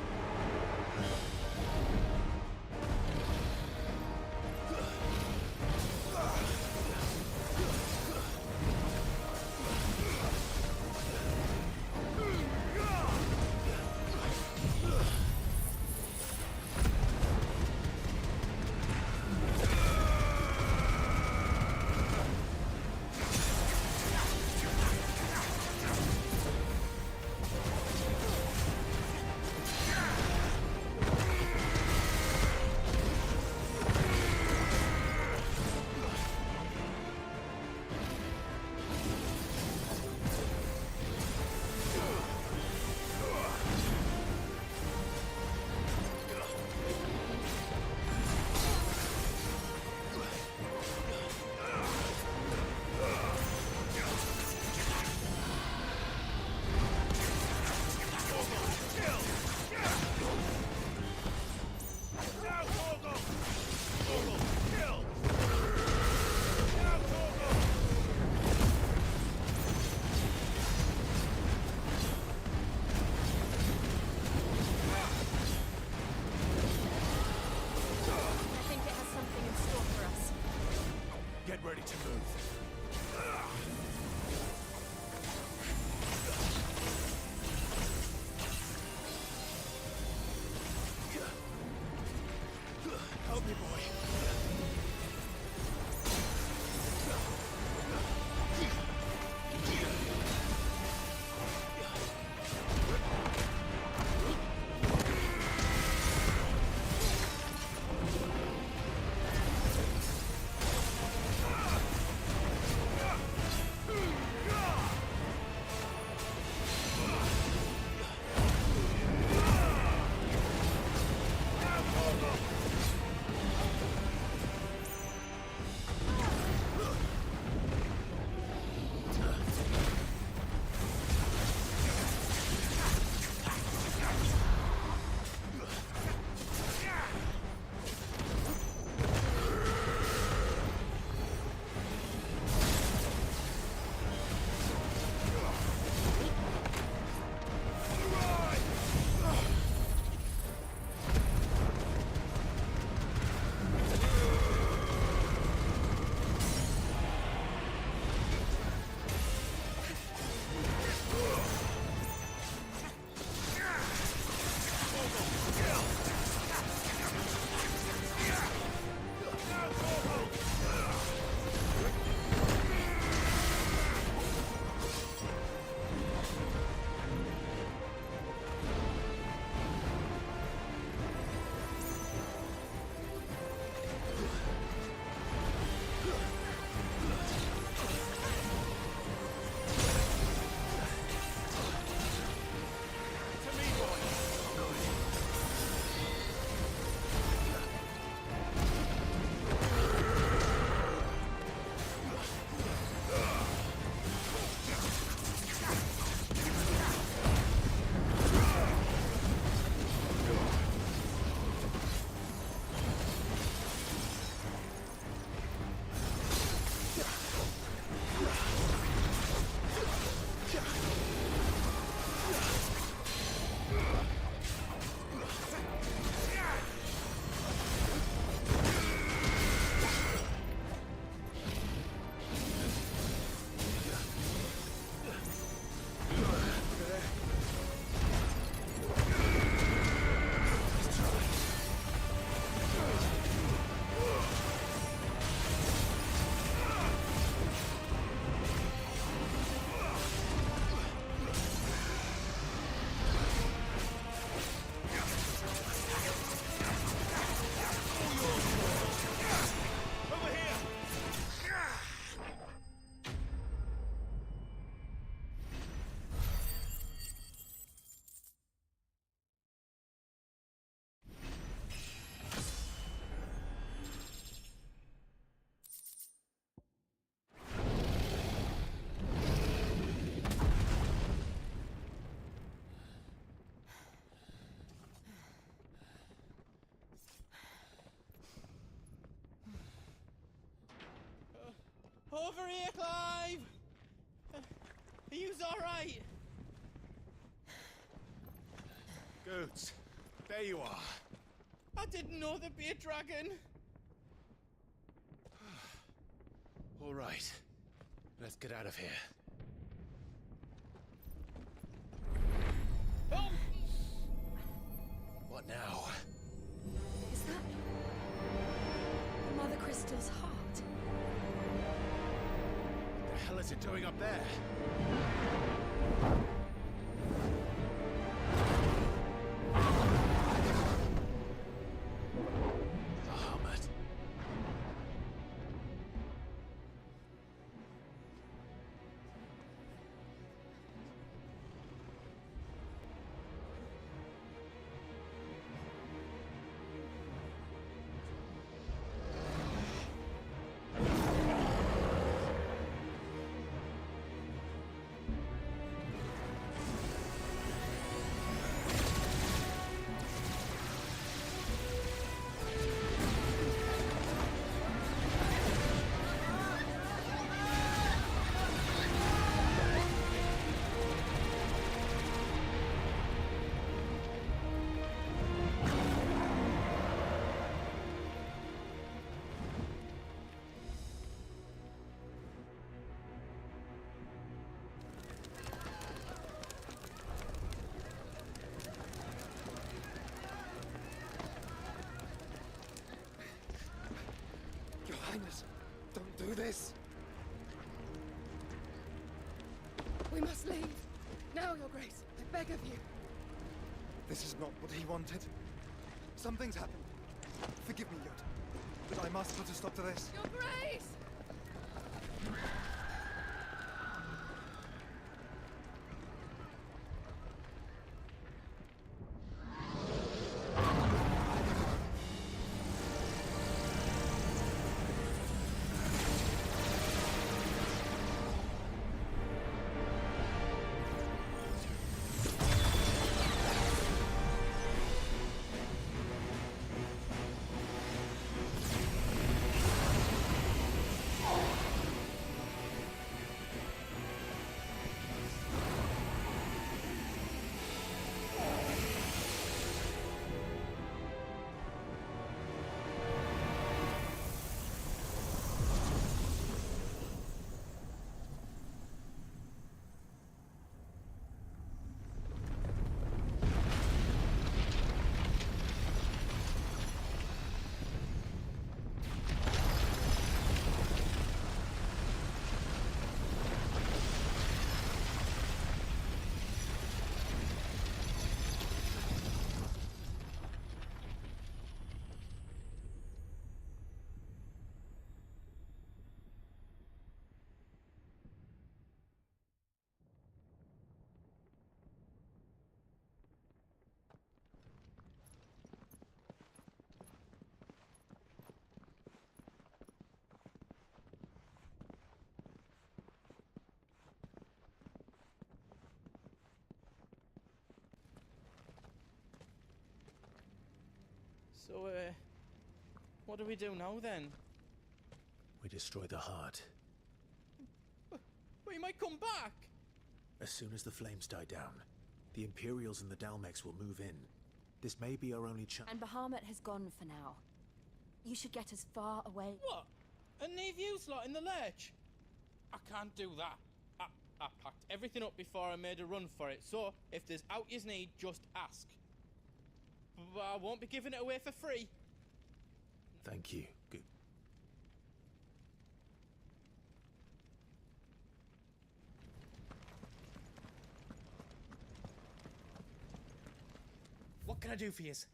D: over here, Clive! Are you alright?
E: Goats, there you are.
D: I didn't know there'd be a dragon.
E: All right, let's get out of here.
D: Oh!
E: What now?
L: Is that Mother Crystal's heart?
E: What the hell is it doing up there? Bahamut.
H: Your Highness, don't do this!
L: We must leave. Now, Your Grace, I beg of you.
H: This is not what he wanted. Something's happened. Forgive me, Yoda, but I must put a stop to this.
L: Your Grace!
D: So, what do we do now then?
E: We destroy the heart.
D: But he might come back!
E: As soon as the flames die down, the Imperials and the Dalmex will move in. This may be our only chance.
T: And Bahamut has gone for now. You should get as far away.
D: What? And leave you lot in the lurch? I can't do that. I packed everything up before I made a run for it, so if there's out yous need, just ask. But I won't be giving it away for free.
E: Thank you. Good.
D: What can I do for yous?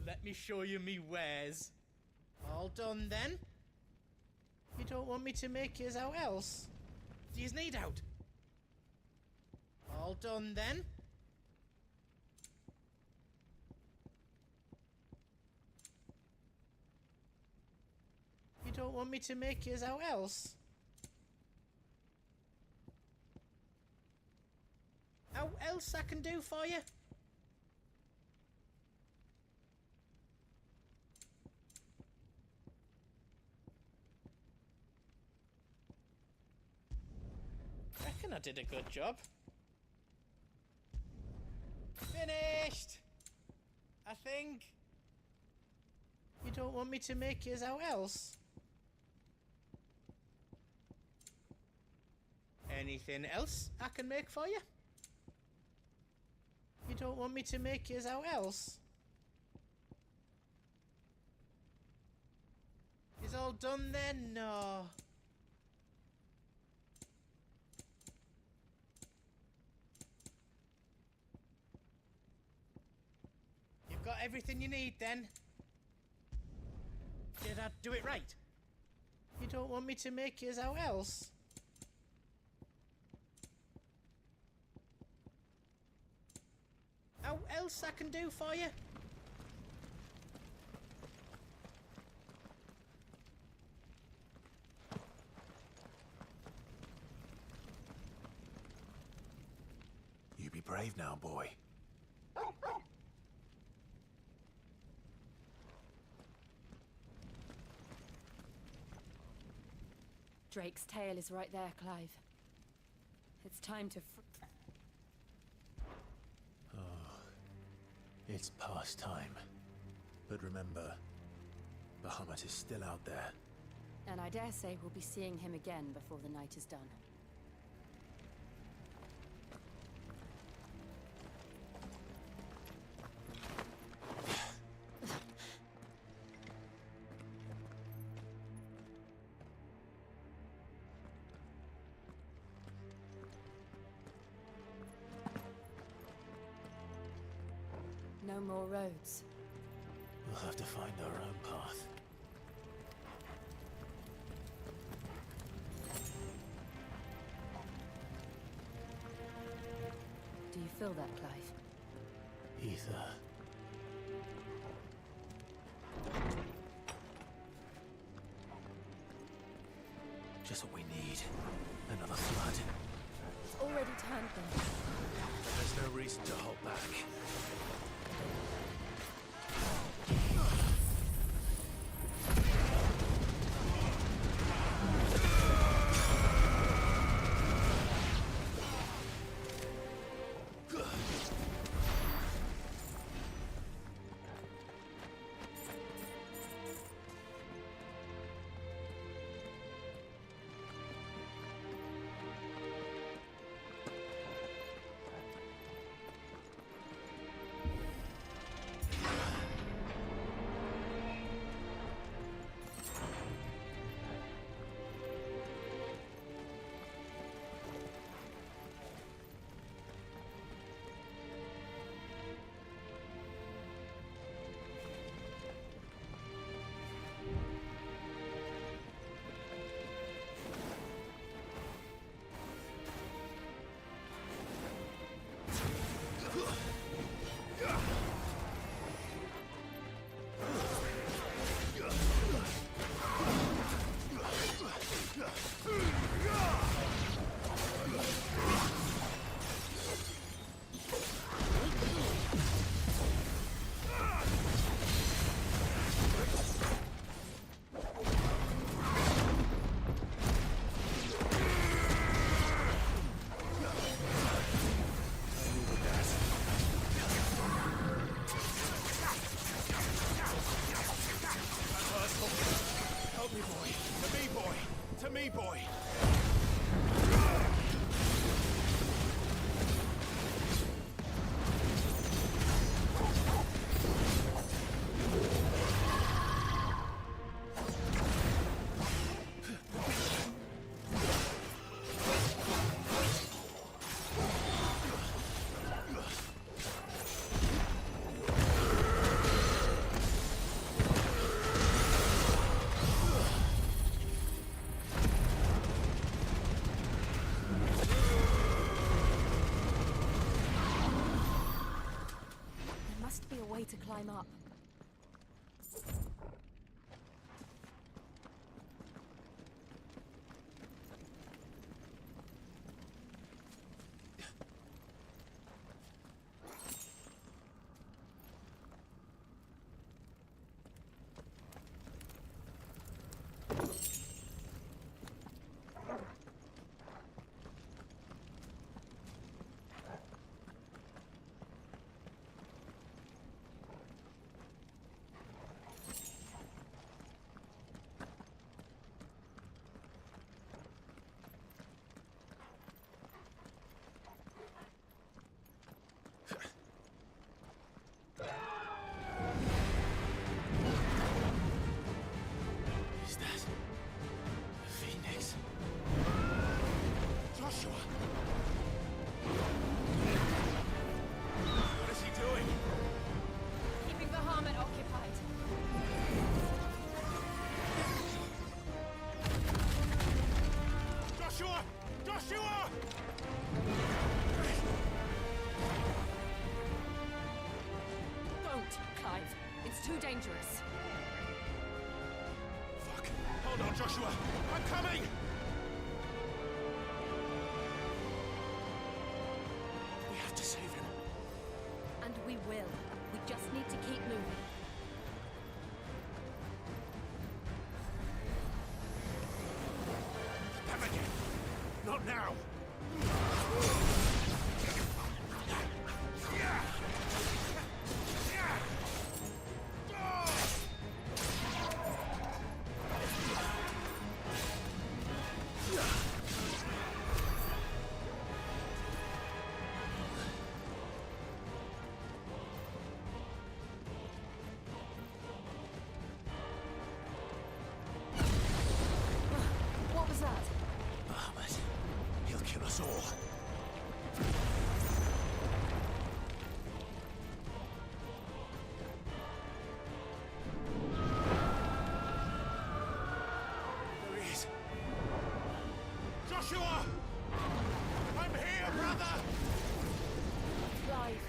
D: Let me show you me wares. All done then? You don't want me to make yous out else? Do yous need out? All done then? You don't want me to make yous out else? Out else I can do for you? reckon I did a good job. Finished! I think. You don't want me to make yours out else? Anything else I can make for you? You don't want me to make yours out else? Is all done then? No. You've got everything you need then? Did I do it right? You don't want me to make yours out else? How else I can do for you?
E: You be brave now, boy.
T: Drake's tail is right there, Clive. It's time to
E: It's past time. But remember, Bahamut is still out there.
T: And I dare say we'll be seeing him again before the night is done. No more roads.
E: We'll have to find our own path.
T: Do you feel that, Clive?
E: Ether. Just what we need. Another flood.
T: It's already turned them.
E: There's no reason to hold back.
T: To climb up. It's too dangerous.
I: Fuck. Hold on, Joshua. I'm coming! We have to save him.
T: And we will. We just need to keep moving.
I: Them again! Not now!
T: What was that?
I: Ahmed, he'll kill us all. There he is. Joshua! I'm here, brother!
T: Clive.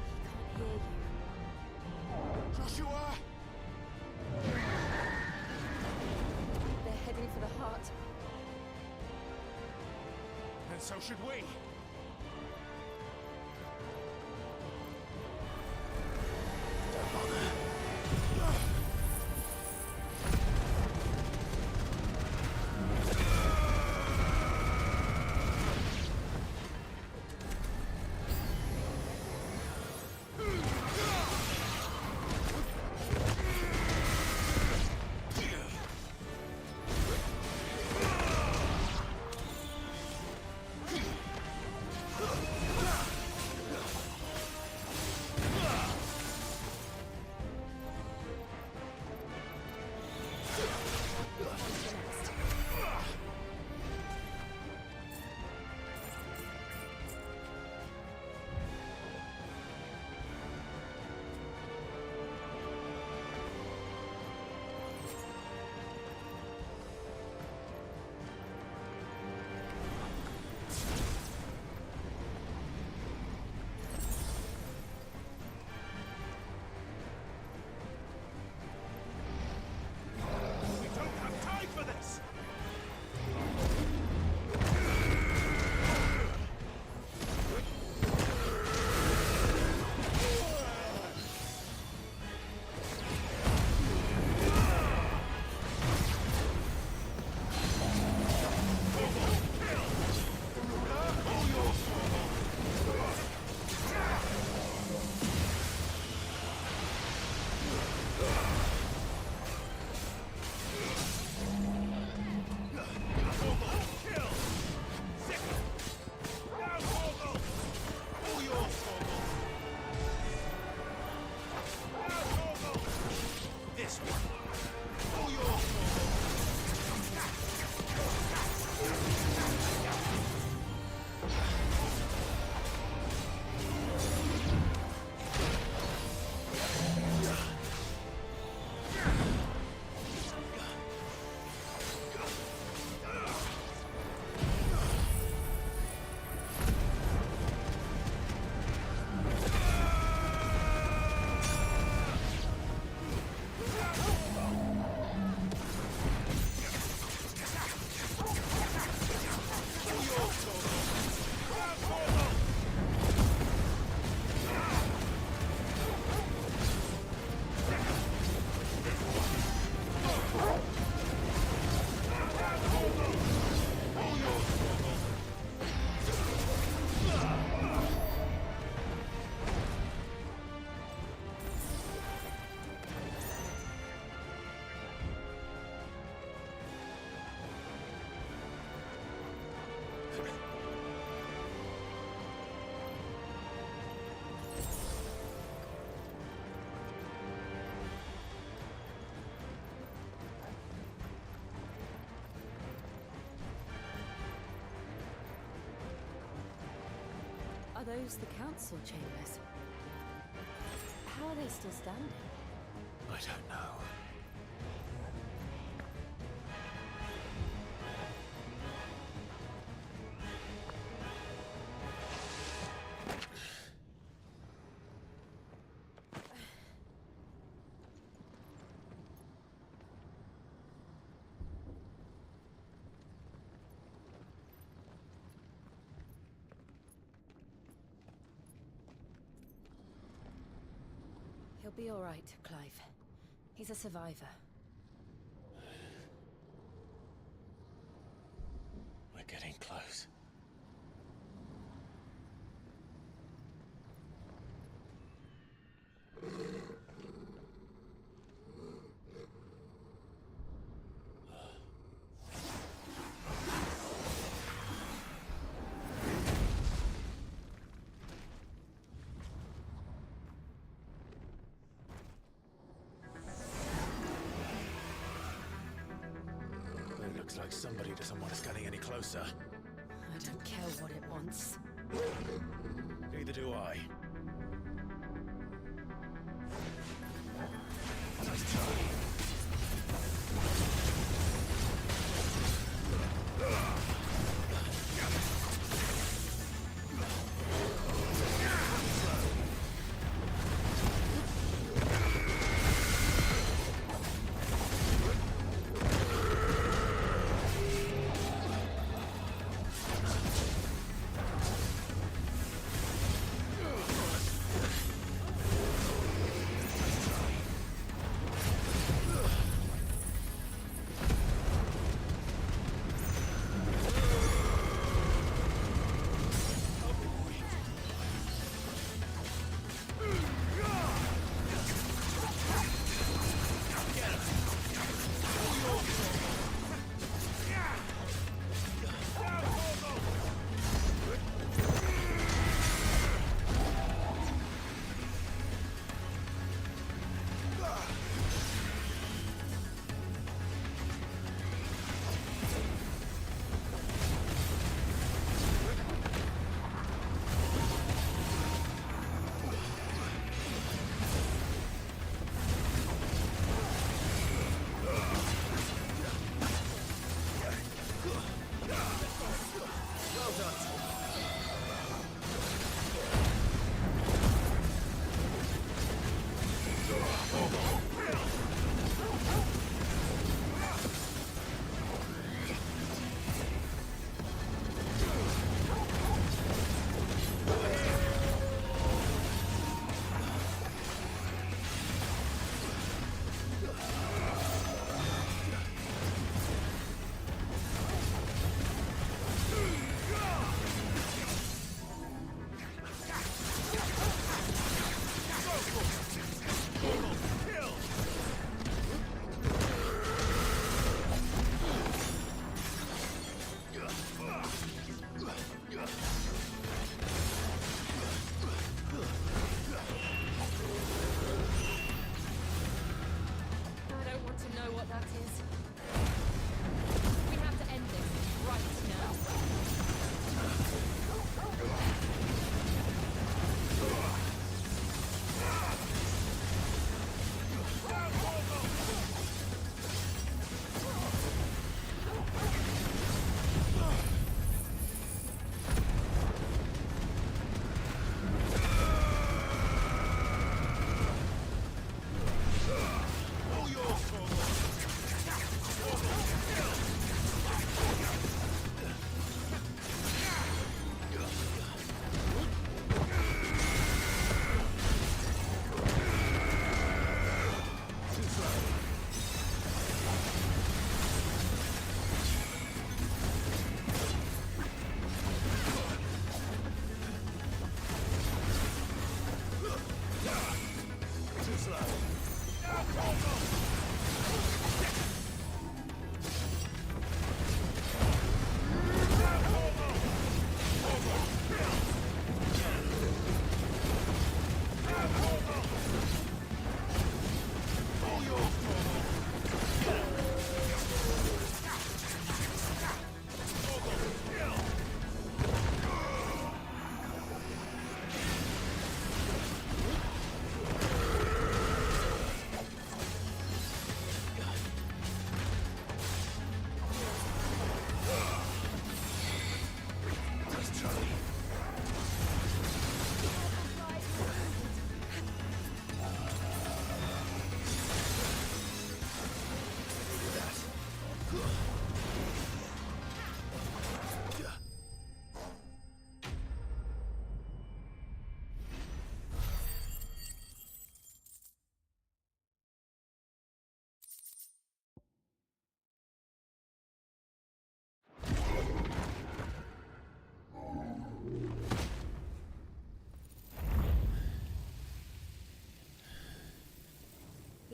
T: He can't hear you.
I: Joshua!
T: They're heading for the heart.
I: And so should we. Don't bother. We don't have time for this! This one. All yours.
T: Are those the council chambers? How are they still standing?
E: I don't know.
T: He'll be all right, Clive. He's a survivor.
E: We're getting close. It looks like somebody doesn't want us getting any closer.
T: I don't care what it wants.
E: Neither do I.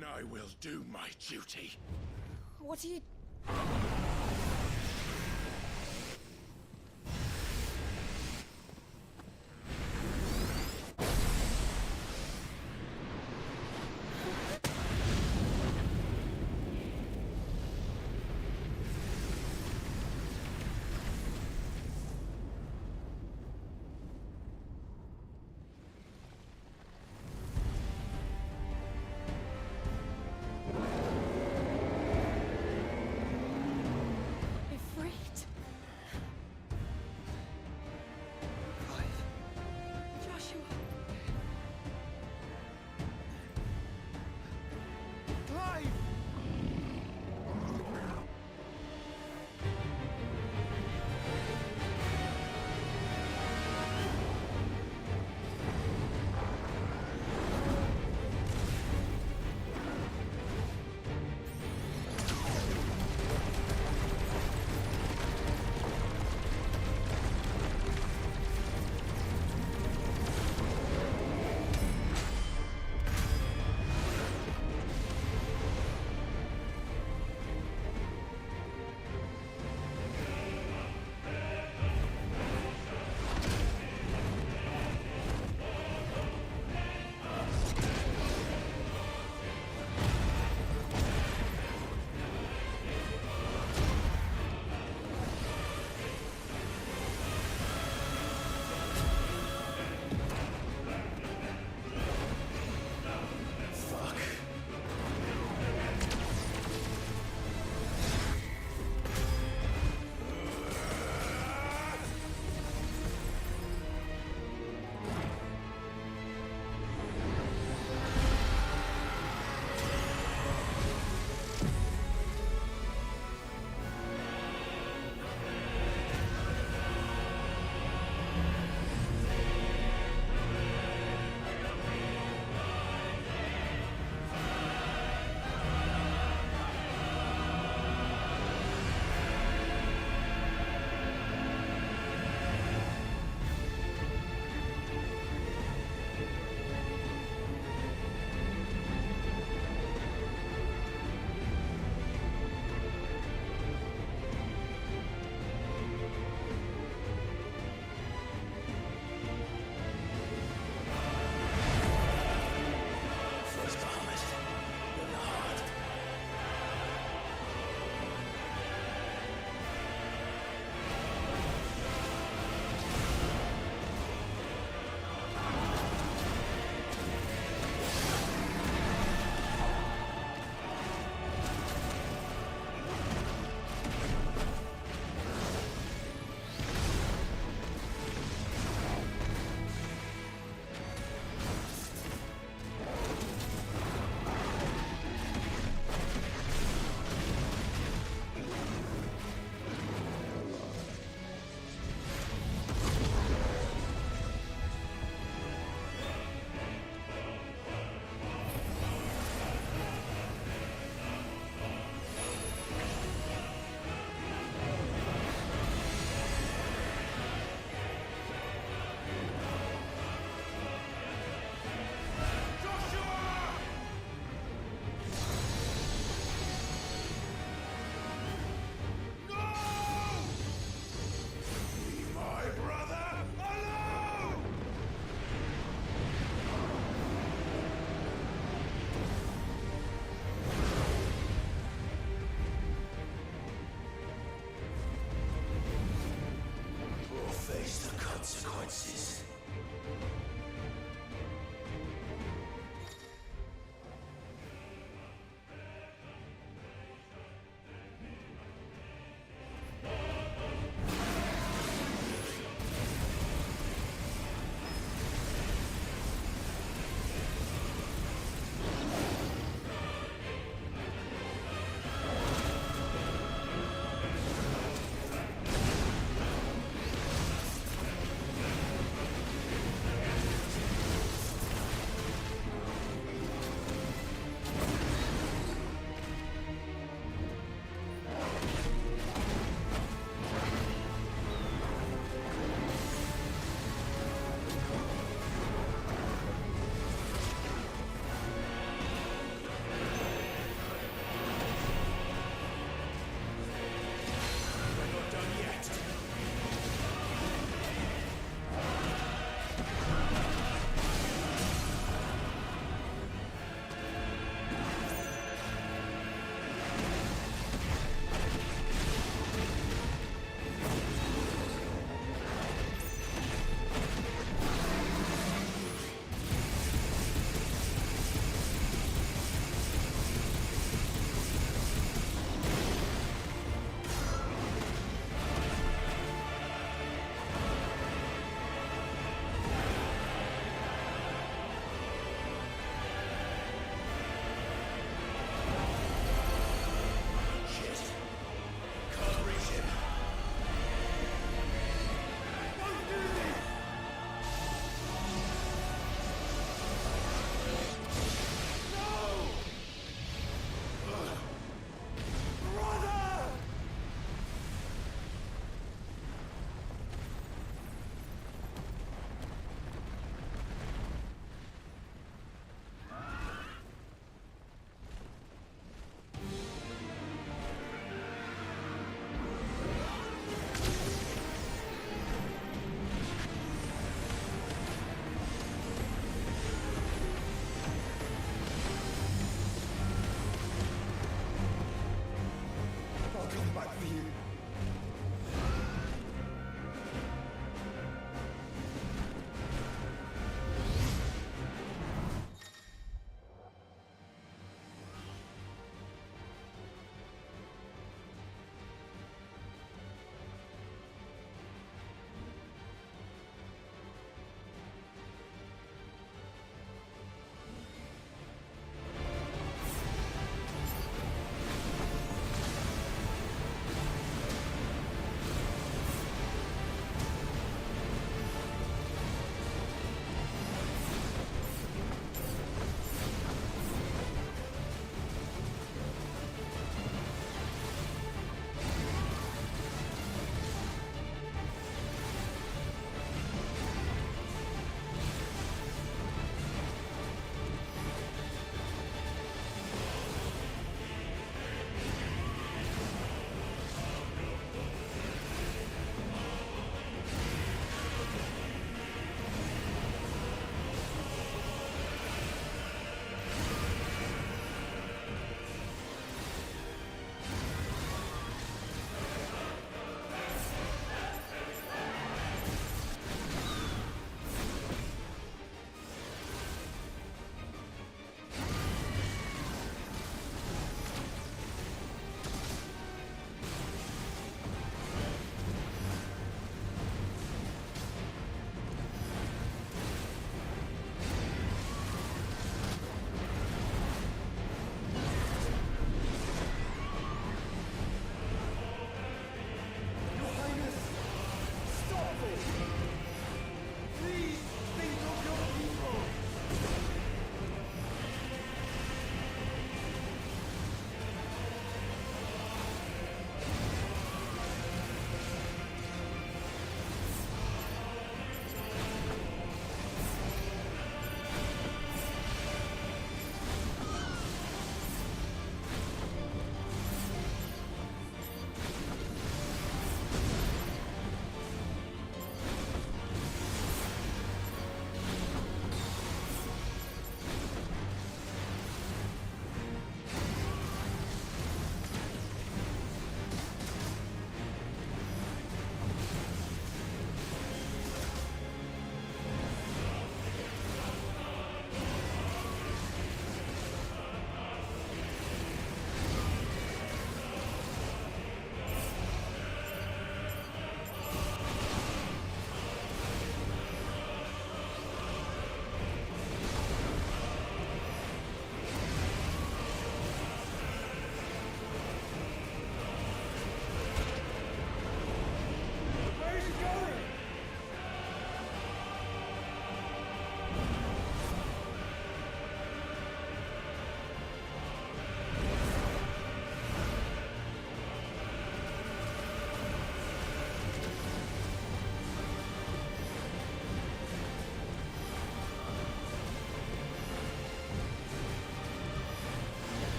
N: Then I will do my duty.
P: What are you...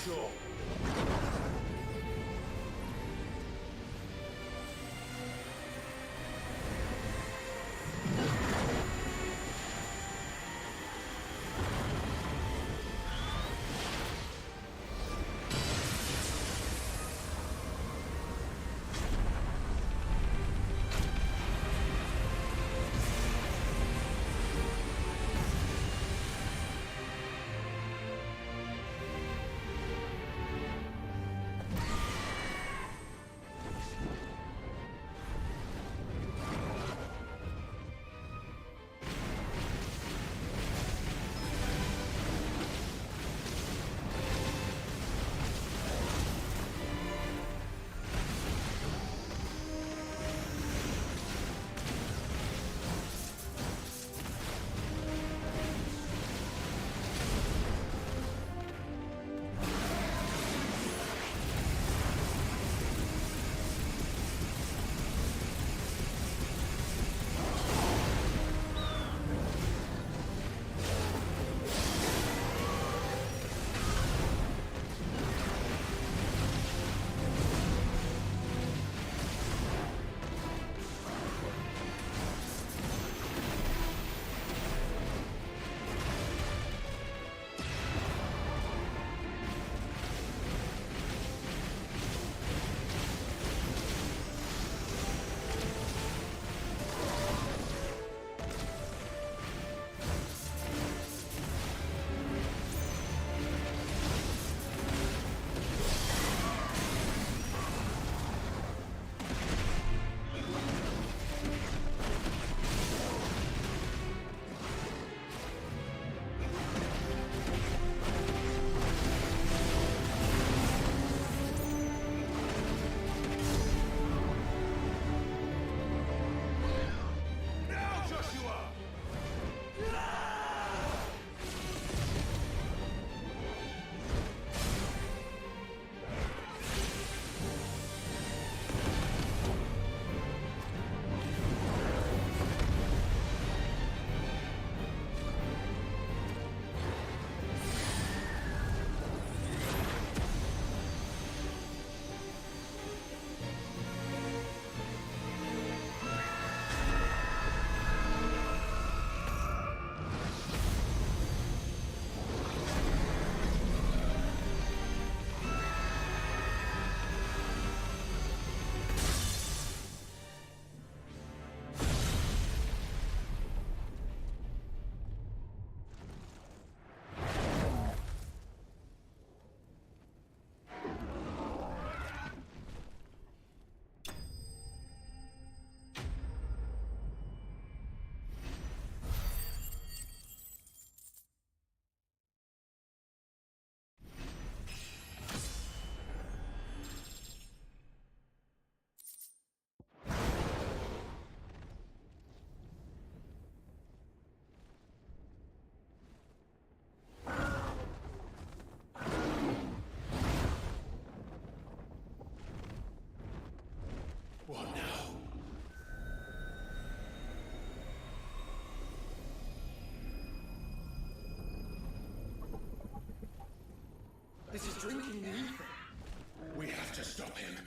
N: shore. What now?
A: This is drinking the ether.
N: We have to stop him.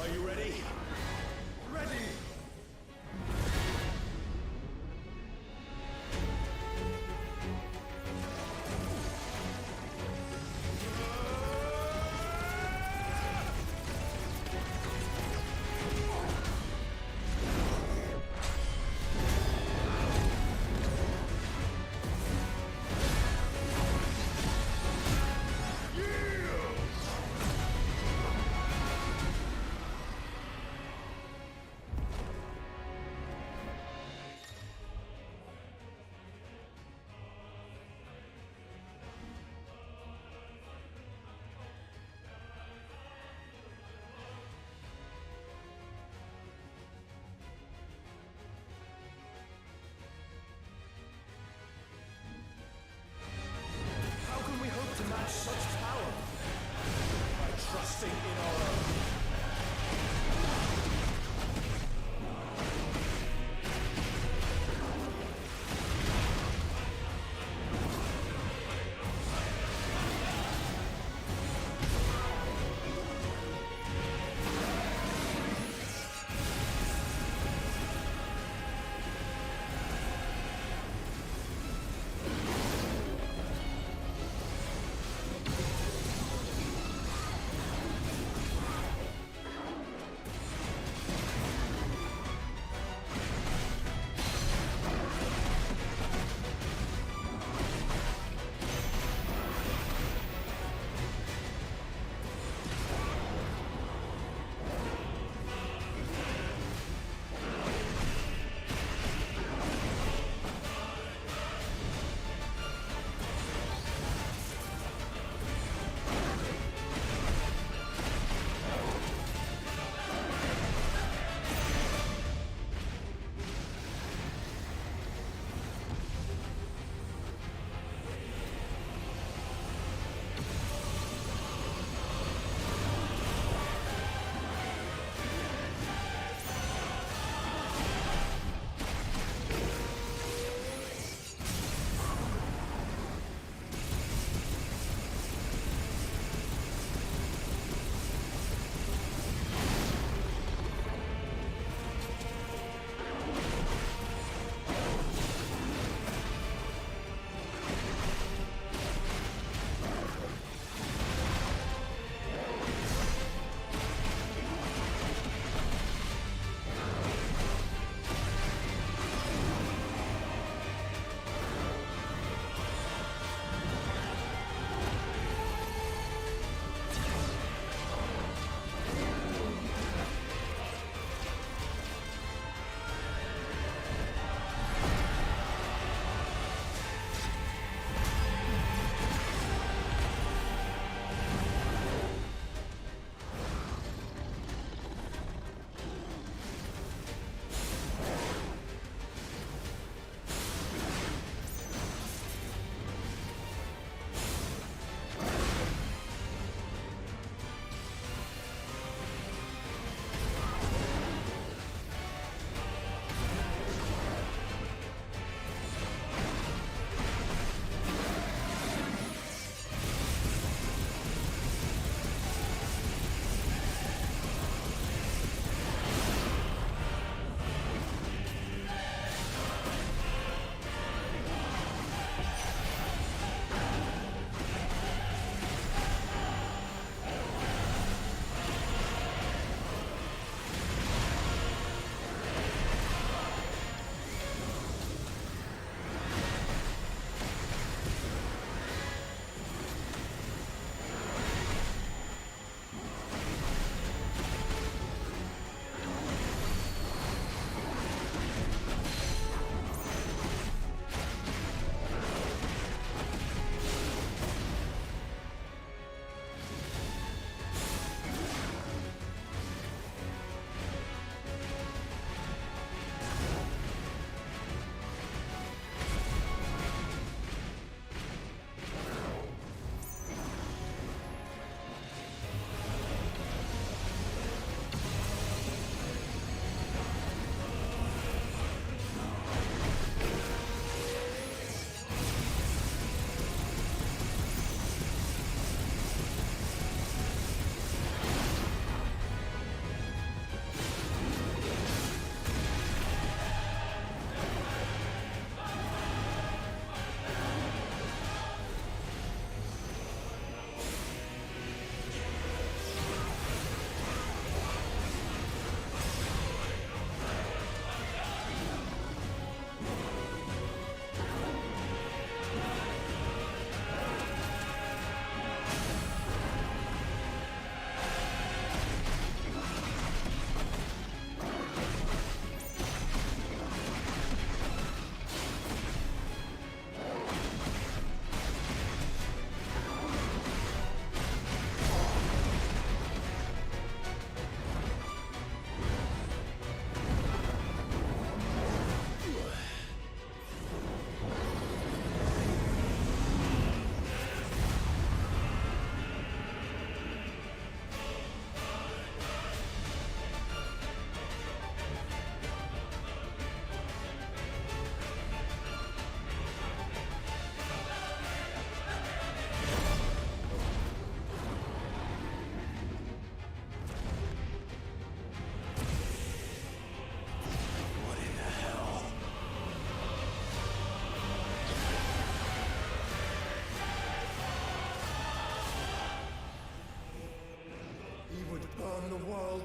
N: Are you ready? Ready!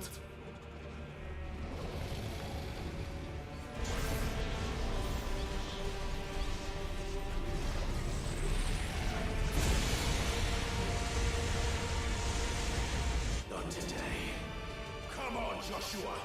N: Halt!
S: Not today.
N: Come on, Joshua!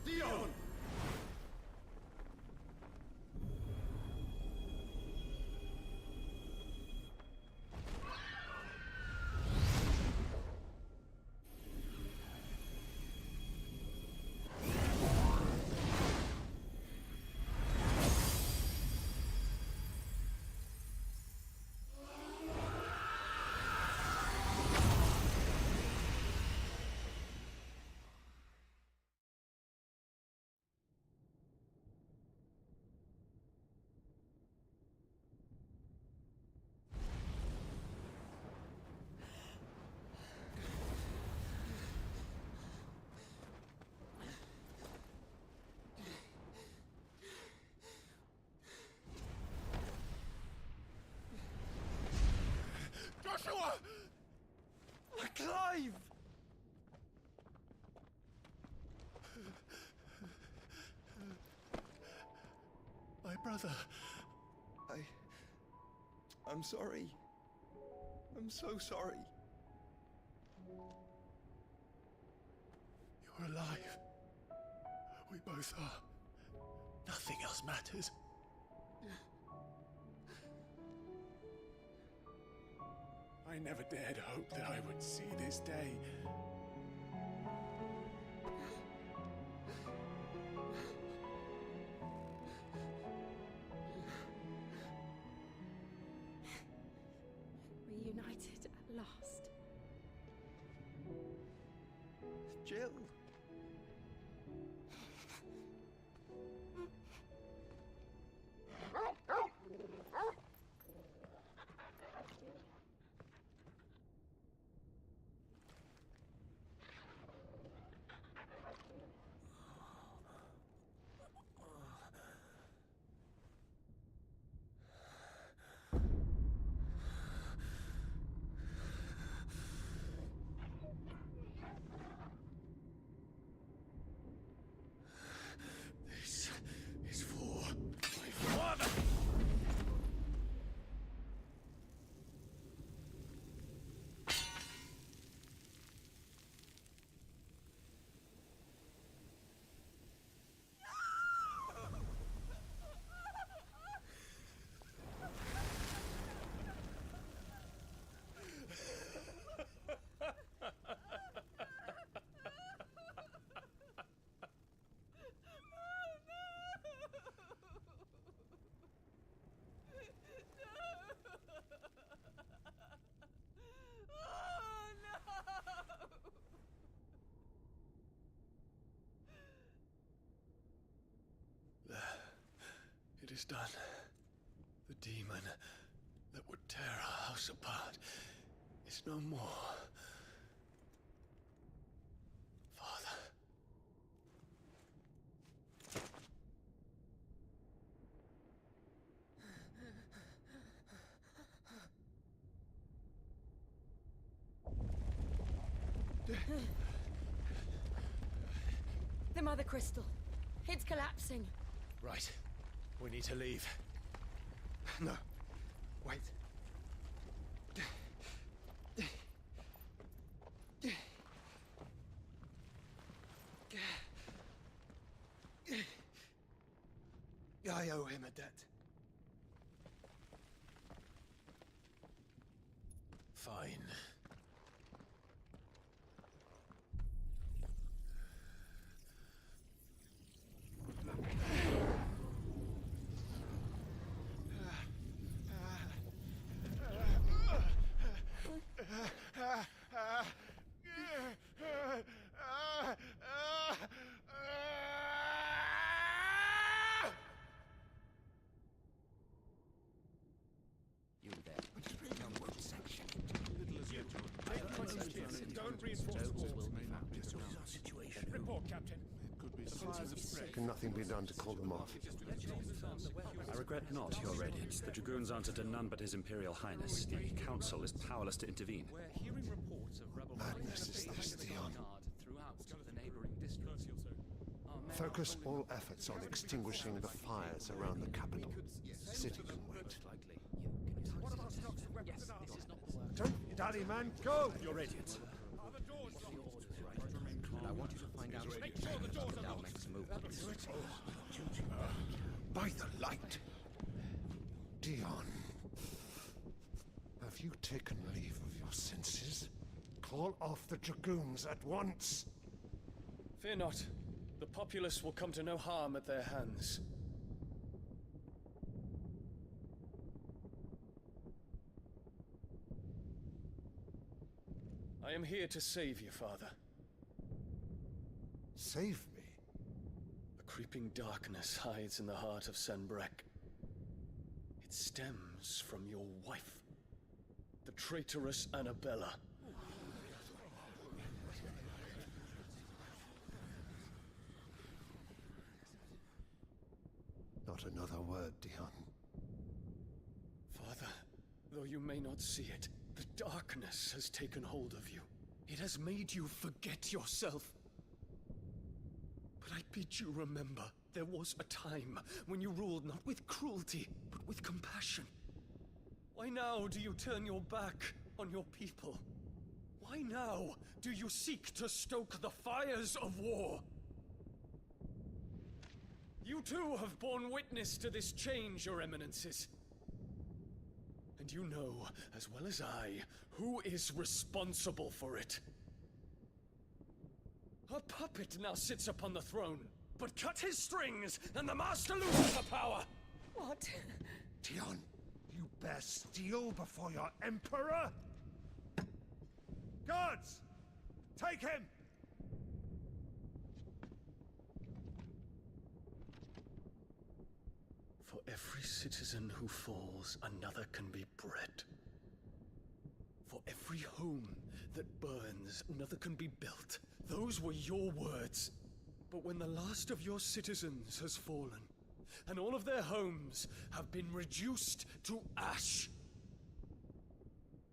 N: Dion! Joshua!
H: Clive!
N: My brother.
H: I'm sorry. I'm so sorry.
N: You're alive. We both are. Nothing else matters. I never dared hope that I would see this day.
T: Reunited at last.
H: Jill.
N: This is for my father.
H: It is done. The demon that would tear our house apart is no more. Father.
T: Mother Crystal. It's collapsing.
N: Right. We need to leave. No. Wait. I owe him a debt.
S: Fine.
B: You there. Don't reinforce the walls. Report, Captain.
F: Can nothing be done to call them off?
Q: I regret not, Your Radiance. The Dragoons answer to none but His Imperial Highness. The Council is powerless to intervene.
B: We're hearing reports of rebel
F: Madness is this, Dion.
B: throughout the neighboring districts.
F: Focus all efforts on extinguishing the fires around the capital. The city can wait. Don't dally, man, go!
Q: Your Radiance.
B: And I want you to find out. Make sure the doors are locked.
F: By the light! Dion, have you taken leave of your senses? Call off the Dragoons at once!
U: Fear not. The populace will come to no harm at their hands. I am here to save you, Father.
F: Save me?
U: A creeping darkness hides in the heart of Sanbreque. It stems from your wife, the traitorous Annabella.
F: Not another word, Dion.
U: Father, though you may not see it, the darkness has taken hold of you. It has made you forget yourself. But I bid you remember, there was a time when you ruled not with cruelty, but with compassion. Why now do you turn your back on your people? Why now do you seek to stoke the fires of war? You too have borne witness to this change, Your Eminences. And you know, as well as I, who is responsible for it. A puppet now sits upon the throne, but cut his strings, and the Master loses the power!
L: What?
F: Dion, you bear steel before your Emperor? Guards! Take him!
U: For every citizen who falls, another can be bred. For every home that burns, another can be built. Those were your words. But when the last of your citizens has fallen, and all of their homes have been reduced to ash,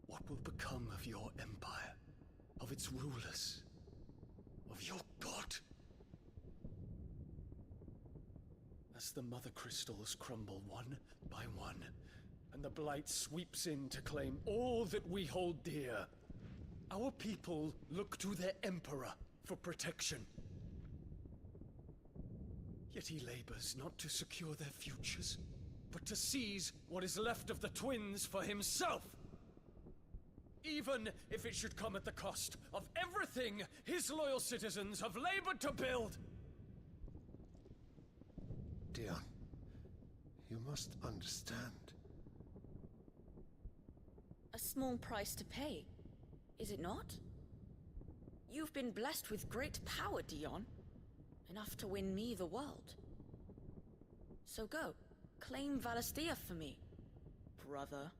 U: what will become of your empire, of its rulers, of your god? As the Mother Crystals crumble one by one, and the Blight sweeps in to claim all that we hold dear, our people look to their Emperor for protection. Yet he labors not to secure their futures, but to seize what is left of the twins for himself! Even if it should come at the cost of everything his loyal citizens have labored to build!
F: Dion, you must understand.
G: A small price to pay, is it not? You've been blessed with great power, Dion. Enough to win me the world. So go, claim Valisthea for me, brother.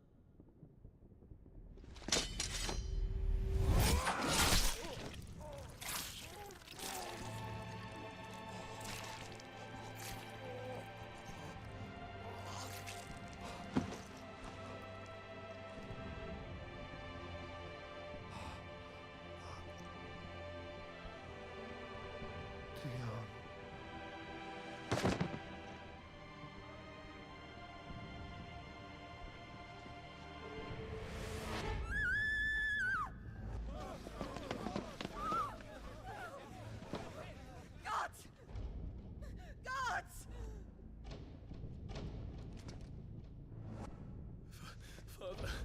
F: Dion.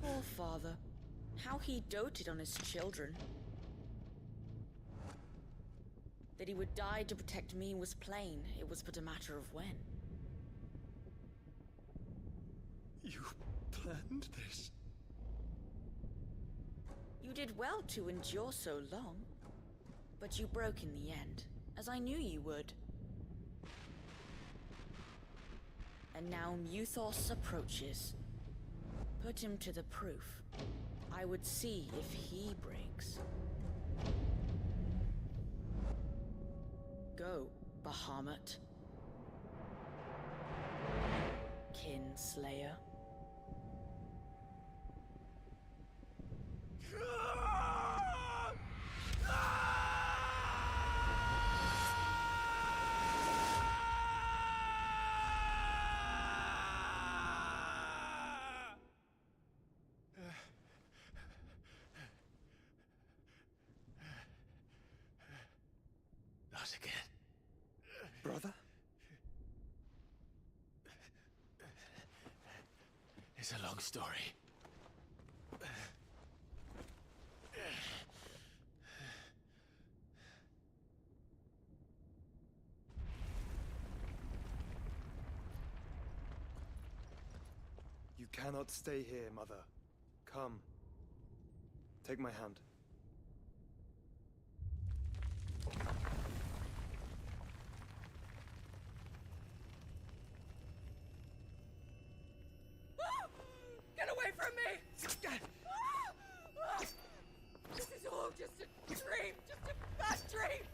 M: Poor father. How he doted on his children. That he would die to protect me was plain. It was but a matter of when.
N: You planned this?
M: You did well to endure so long. But you broke in the end, as I knew you would. And now Muthos approaches. Put him to the proof. I would see if he breaks. Go, Bahamut. Kinslayer.
E: Not again.
H: Brother?
E: It's a long story.
H: You cannot stay here, Mother. Come. Take my hand.
M: Get away from me! This is all just a dream! Just a bad dream!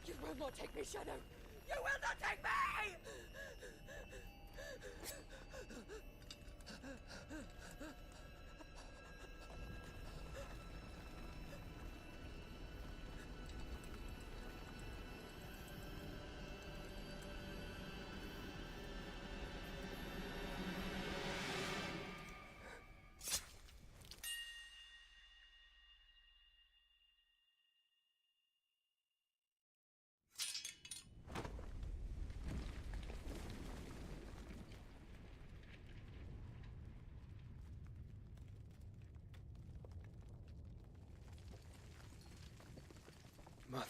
M: You will not take me, Shadow! You will not take me!
H: Mother.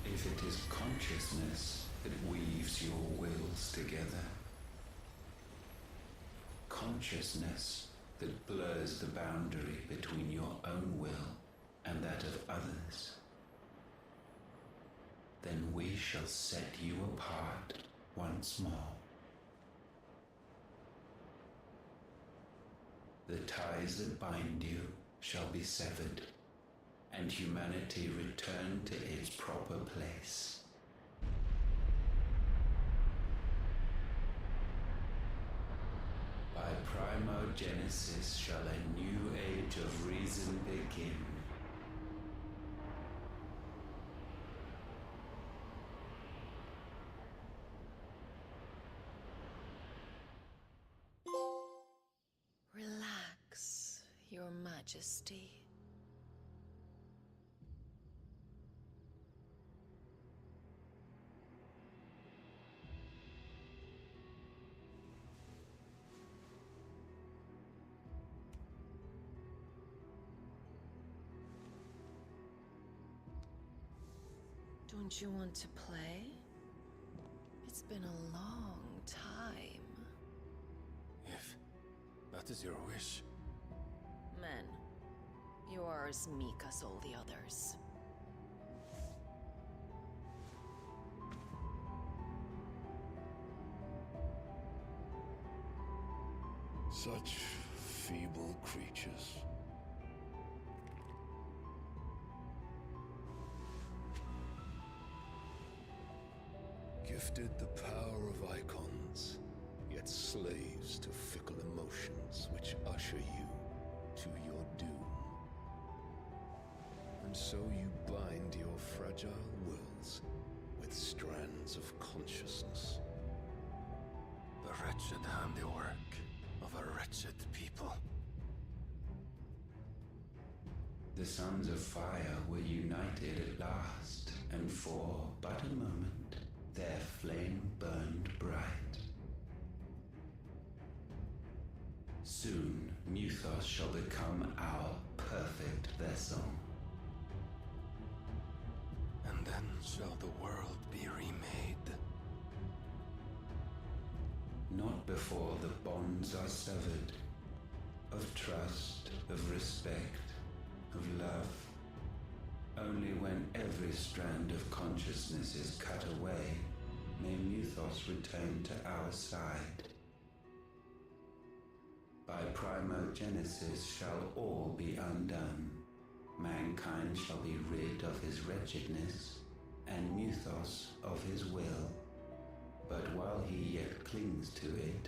V: If it is consciousness that weaves your wills together, consciousness that blurs the boundary between your own will and that of others, then we shall set you apart once more. The ties that bind you shall be severed, and humanity return to its proper place. By primogenesis shall a new age of reason begin.
C: Relax, Your Majesty. Don't you want to play? It's been a long time.
E: If that is your wish.
C: Men, you are as meek as all the others.
N: Such feeble creatures. Gifted the power of icons, yet slaves to fickle emotions which usher you to your doom. And so you bind your fragile wills with strands of consciousness. The wretched handiwork of a wretched people.
V: The Sons of Fire were united at last, and for but a moment, their flame burned bright. Soon, Muthos shall become our perfect vessel.
N: And then shall the world be remade.
V: Not before the bonds are severed, of trust, of respect, of love. Only when every strand of consciousness is cut away, may Muthos return to our side. By primogenesis shall all be undone. Mankind shall be rid of his wretchedness, and Muthos of his will. But while he yet clings to it,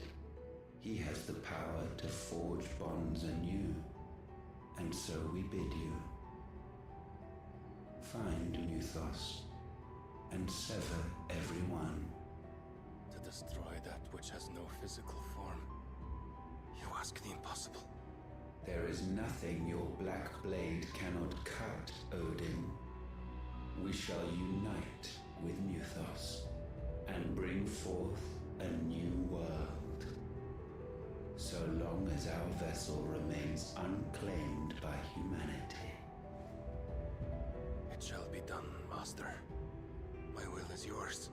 V: he has the power to forge bonds anew. And so we bid you. Find Muthos, and sever everyone.
N: To destroy that which has no physical form. You ask the impossible.
V: There is nothing your black blade cannot cut, Odin. We shall unite with Muthos, and bring forth a new world. So long as our vessel remains unclaimed by humanity.
N: It shall be done, Master. My will is yours.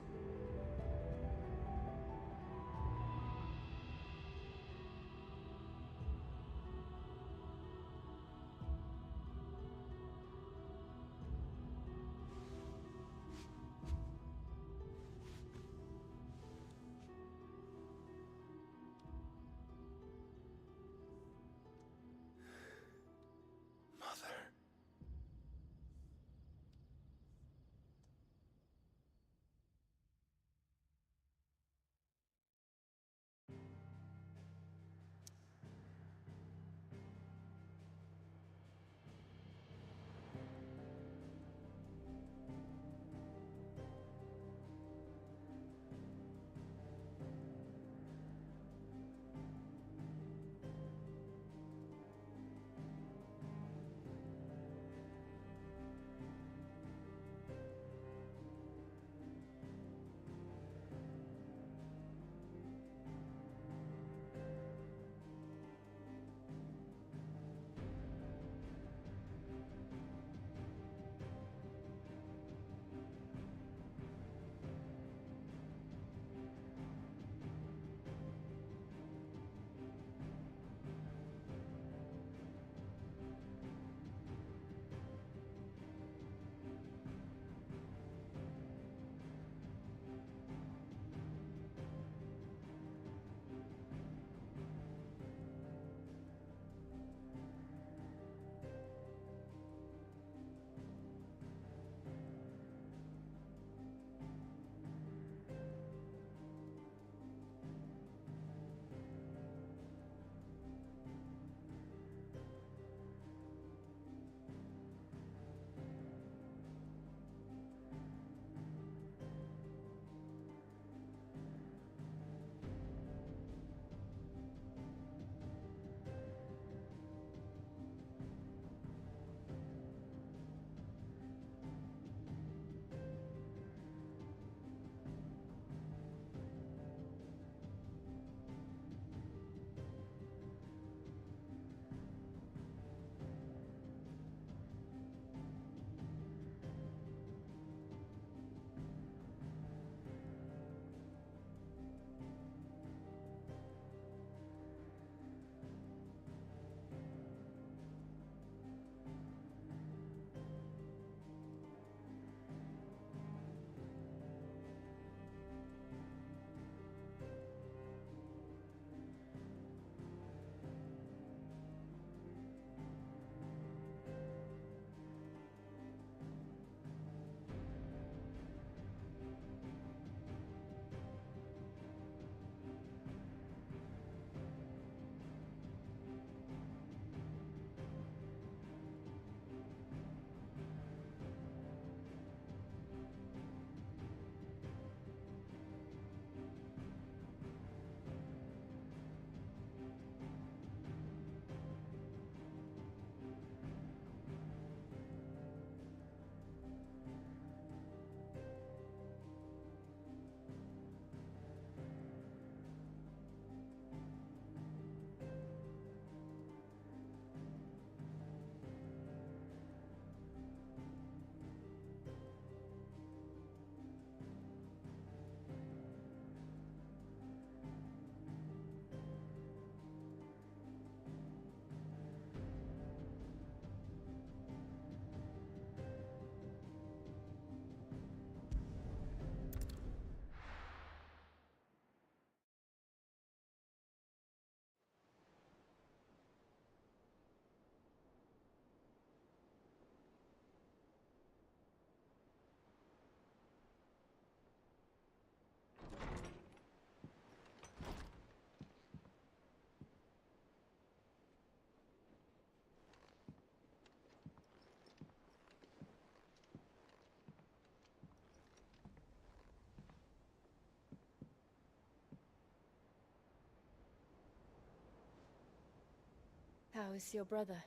O: How is your brother?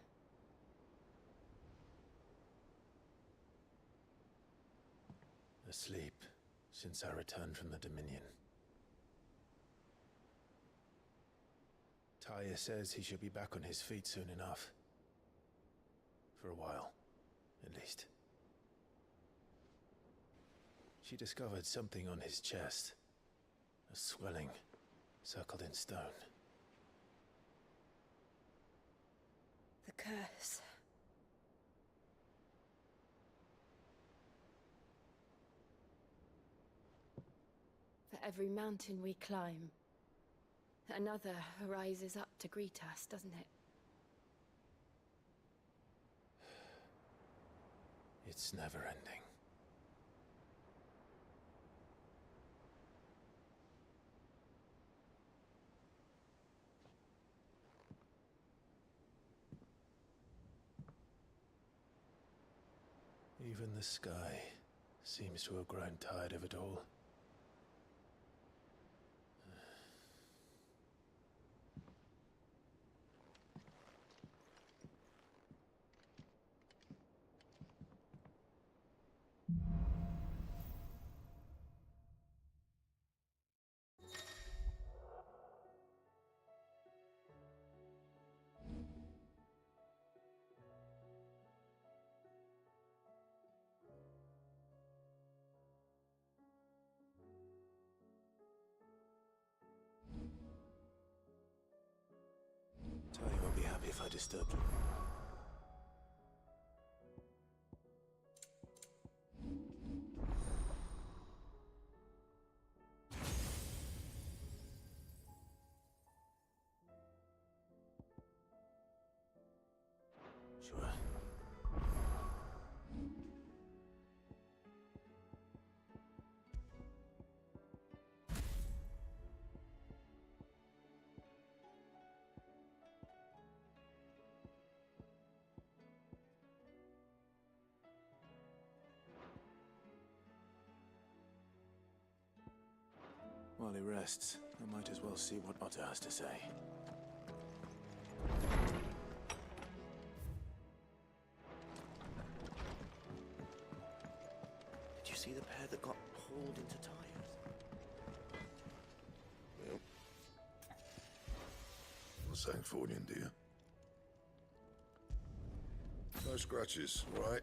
E: Asleep since I returned from the Dominion. Taya says he should be back on his feet soon enough. For a while, at least. She discovered something on his chest. A swelling, circled in stone.
L: The curse.
T: For every mountain we climb, another rises up to greet us, doesn't it?
E: It's never ending. Even the sky seems to have grown tired of it all. Tony won't be happy if I disturb you. Sure. While he rests, I might as well see what Otter has to say.
K: Did you see the pair that got hauled into tires?
N: Well, you're Sancfordian, do you? No scratches, right?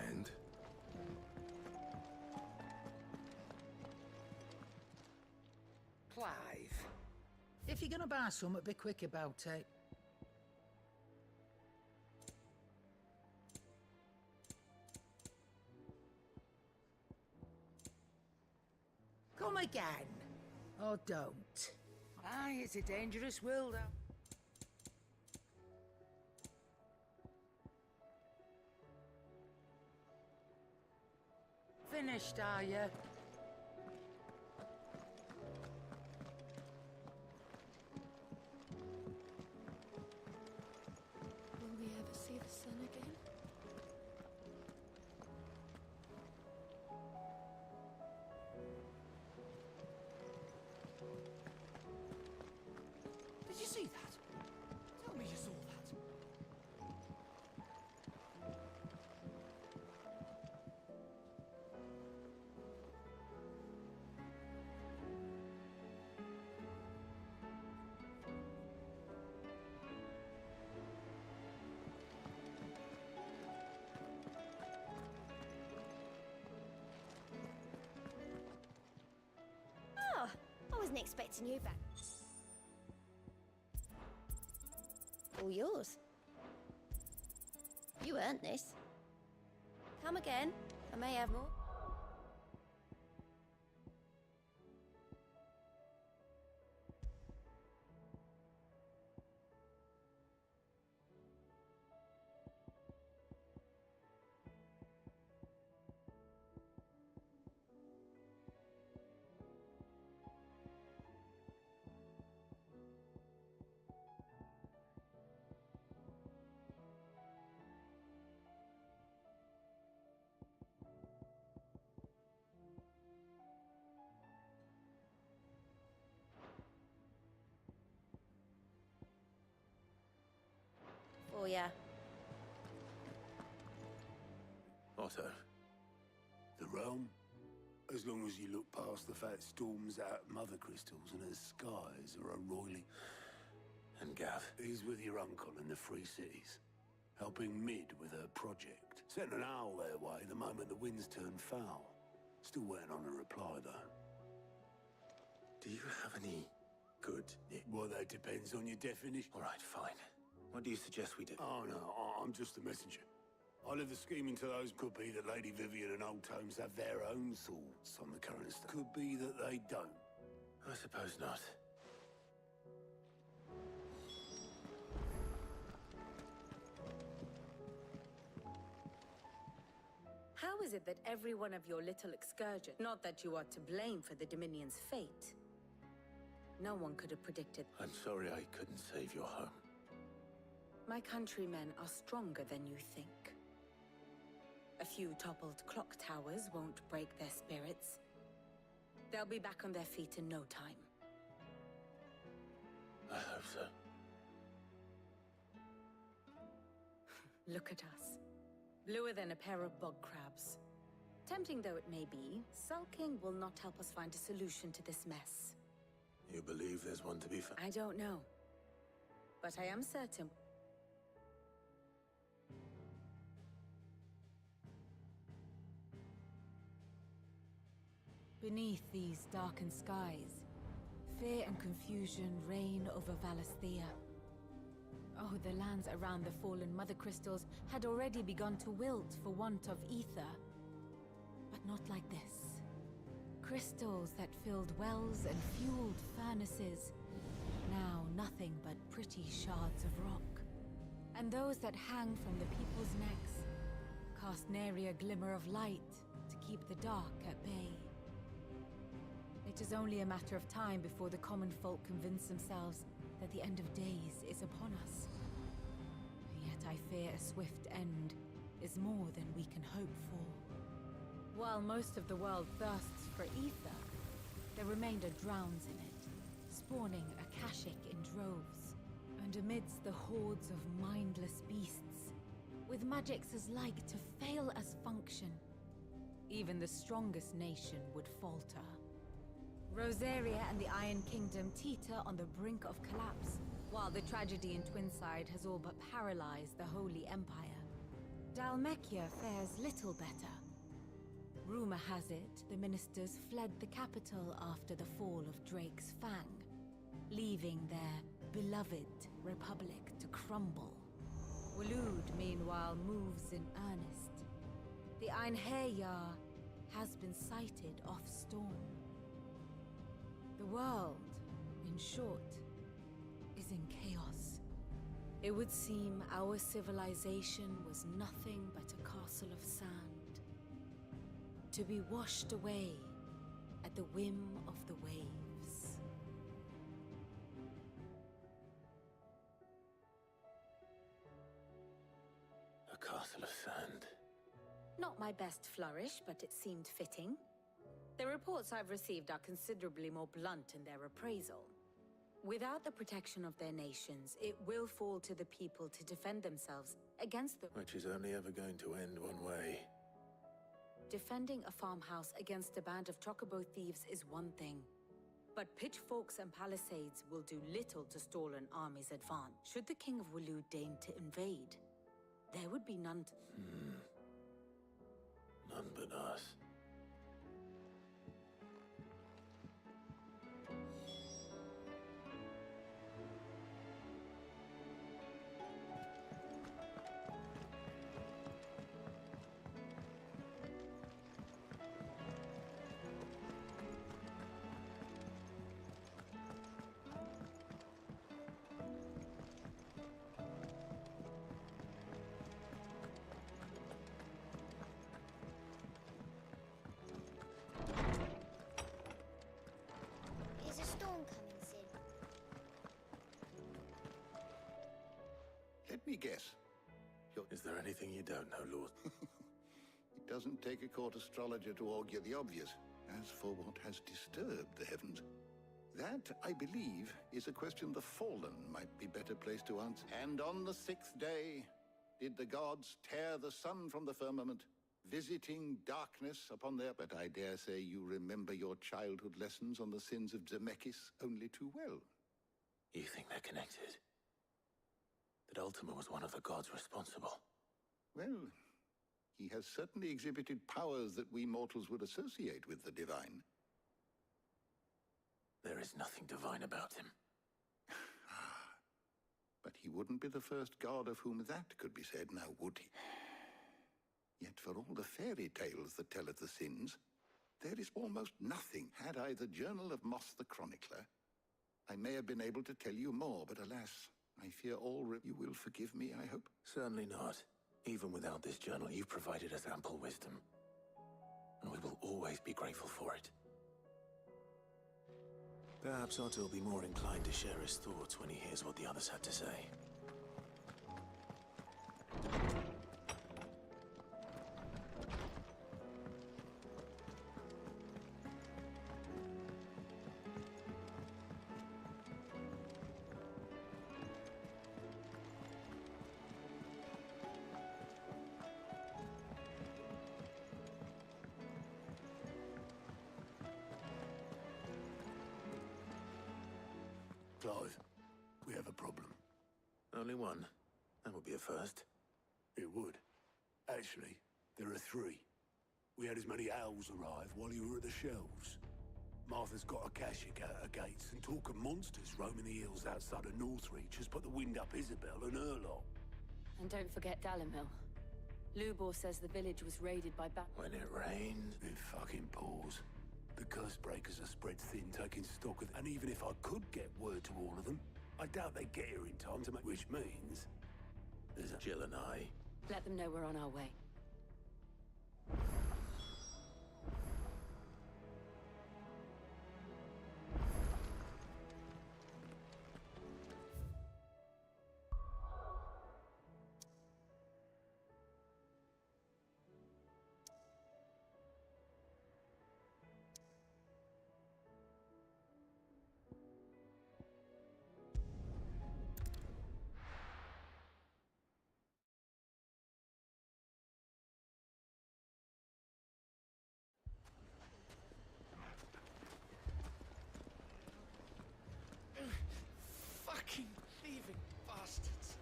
N: And?
R: Clive, if you're gonna buy something, be quick about it. Come again. Or don't. Aye, it's a dangerous world out. Finished, are you?
P: Will we ever see the sun again?
R: Did you see that? Tell me you saw that.
P: Oh, I wasn't expecting you back. All yours. You earned this. Come again. I may have more.
E: motto?
D: The realm? As long as you look past the fat storms out mother crystals and her skies are a roily.
E: And Gav?
D: He's with your uncle in the Free Cities, helping Mid with her project. Sent an owl their way the moment the winds turned foul. Still waiting on a reply, though.
E: Do you have any good...
D: Well, that depends on your definition.
E: All right, fine. What do you suggest we do?
D: Oh, no, I'm just a messenger. I leave the scheming to those. Could be that Lady Vivian and Old Tomes have their own thoughts on the current stuff. Could be that they don't.
E: I suppose not.
G: How is it that every one of your little excursions, not that you are to blame for the Dominion's fate, no one could have predicted?
E: I'm sorry I couldn't save your home.
G: My countrymen are stronger than you think. A few toppled clock towers won't break their spirits. They'll be back on their feet in no time.
E: I hope so.
G: Look at us. Bluer than a pair of bog crabs. Tempting though it may be, sulking will not help us find a solution to this mess.
E: You believe there's one to be found?
G: I don't know. But I am certain. Beneath these darkened skies, fear and confusion reign over Valisthea. Oh, the lands around the fallen Mother Crystals had already begun to wilt for want of ether. But not like this. Crystals that filled wells and fueled furnaces. Now nothing but pretty shards of rock. And those that hang from the people's necks cast nary a glimmer of light to keep the dark at bay. It is only a matter of time before the common folk convince themselves that the end of days is upon us. Yet I fear a swift end is more than we can hope for. While most of the world thirsts for ether, the remainder drowns in it, spawning Akashic in droves. And amidst the hordes of mindless beasts, with magics as like to fail as function, even the strongest nation would falter. Rosaria and the Iron Kingdom teeter on the brink of collapse, while the tragedy in Twinside has all but paralyzed the Holy Empire. Dhalmekia fares little better. Rumor has it the ministers fled the capital after the fall of Drake's Fang, leaving their beloved republic to crumble. Waloed, meanwhile, moves in earnest. The Einherjar has been sighted off-storm. The world, in short, is in chaos. It would seem our civilization was nothing but a castle of sand, to be washed away at the whim of the waves.
E: A castle of sand.
G: Not my best flourish, but it seemed fitting. The reports I've received are considerably more blunt in their appraisal. Without the protection of their nations, it will fall to the people to defend themselves against the...
E: Which is only ever going to end one way.
G: Defending a farmhouse against a band of chocobo thieves is one thing. But pitchforks and palisades will do little to stall an army's advance. Should the King of Waloed deign to invade, there would be none to...
E: None but us.
J: Is a storm coming soon?
W: Let me guess.
E: Is there anything you don't know, Lord?
W: It doesn't take a court astrologer to augur the obvious. As for what has disturbed the heavens, that, I believe, is a question the Fallen might be better placed to answer. And on the 6th day, did the gods tear the sun from the firmament, visiting darkness upon their... But I dare say you remember your childhood lessons on the sins of Zemeckis only too well.
E: You think they're connected? That Ultima was one of the gods responsible?
W: Well, he has certainly exhibited powers that we mortals would associate with the divine.
E: There is nothing divine about him.
W: But he wouldn't be the first god of whom that could be said, now would he? Yet for all the fairy tales that tell of the sins, there is almost nothing. Had I the Journal of Moss the Chronicler, I may have been able to tell you more, but alas, I fear you will forgive me, I hope?
E: Certainly not. Even without this journal, you've provided us ample wisdom. And we will always be grateful for it. Perhaps Otto will be more inclined to share his thoughts when he hears what the others had to say.
D: Clive, we have a problem.
E: Only one. That would be a first.
D: It would. Actually, there are three. We had as many owls arrive while you were at the shelves. Martha's got a cashier out her gates, and talk of monsters roaming the hills outside of Northreach has put the wind up Isabel and her lot.
C: And don't forget Dalimil. Lubor says the village was raided by
E: When it rained?
D: It fucking pours. The curse breakers are spread thin, taking stock of... And even if I could get word to all of them, I doubt they get here in time to make... Which means...
E: There's Jill and I.
C: Let them know we're on our way.
B: Fucking thieving bastards.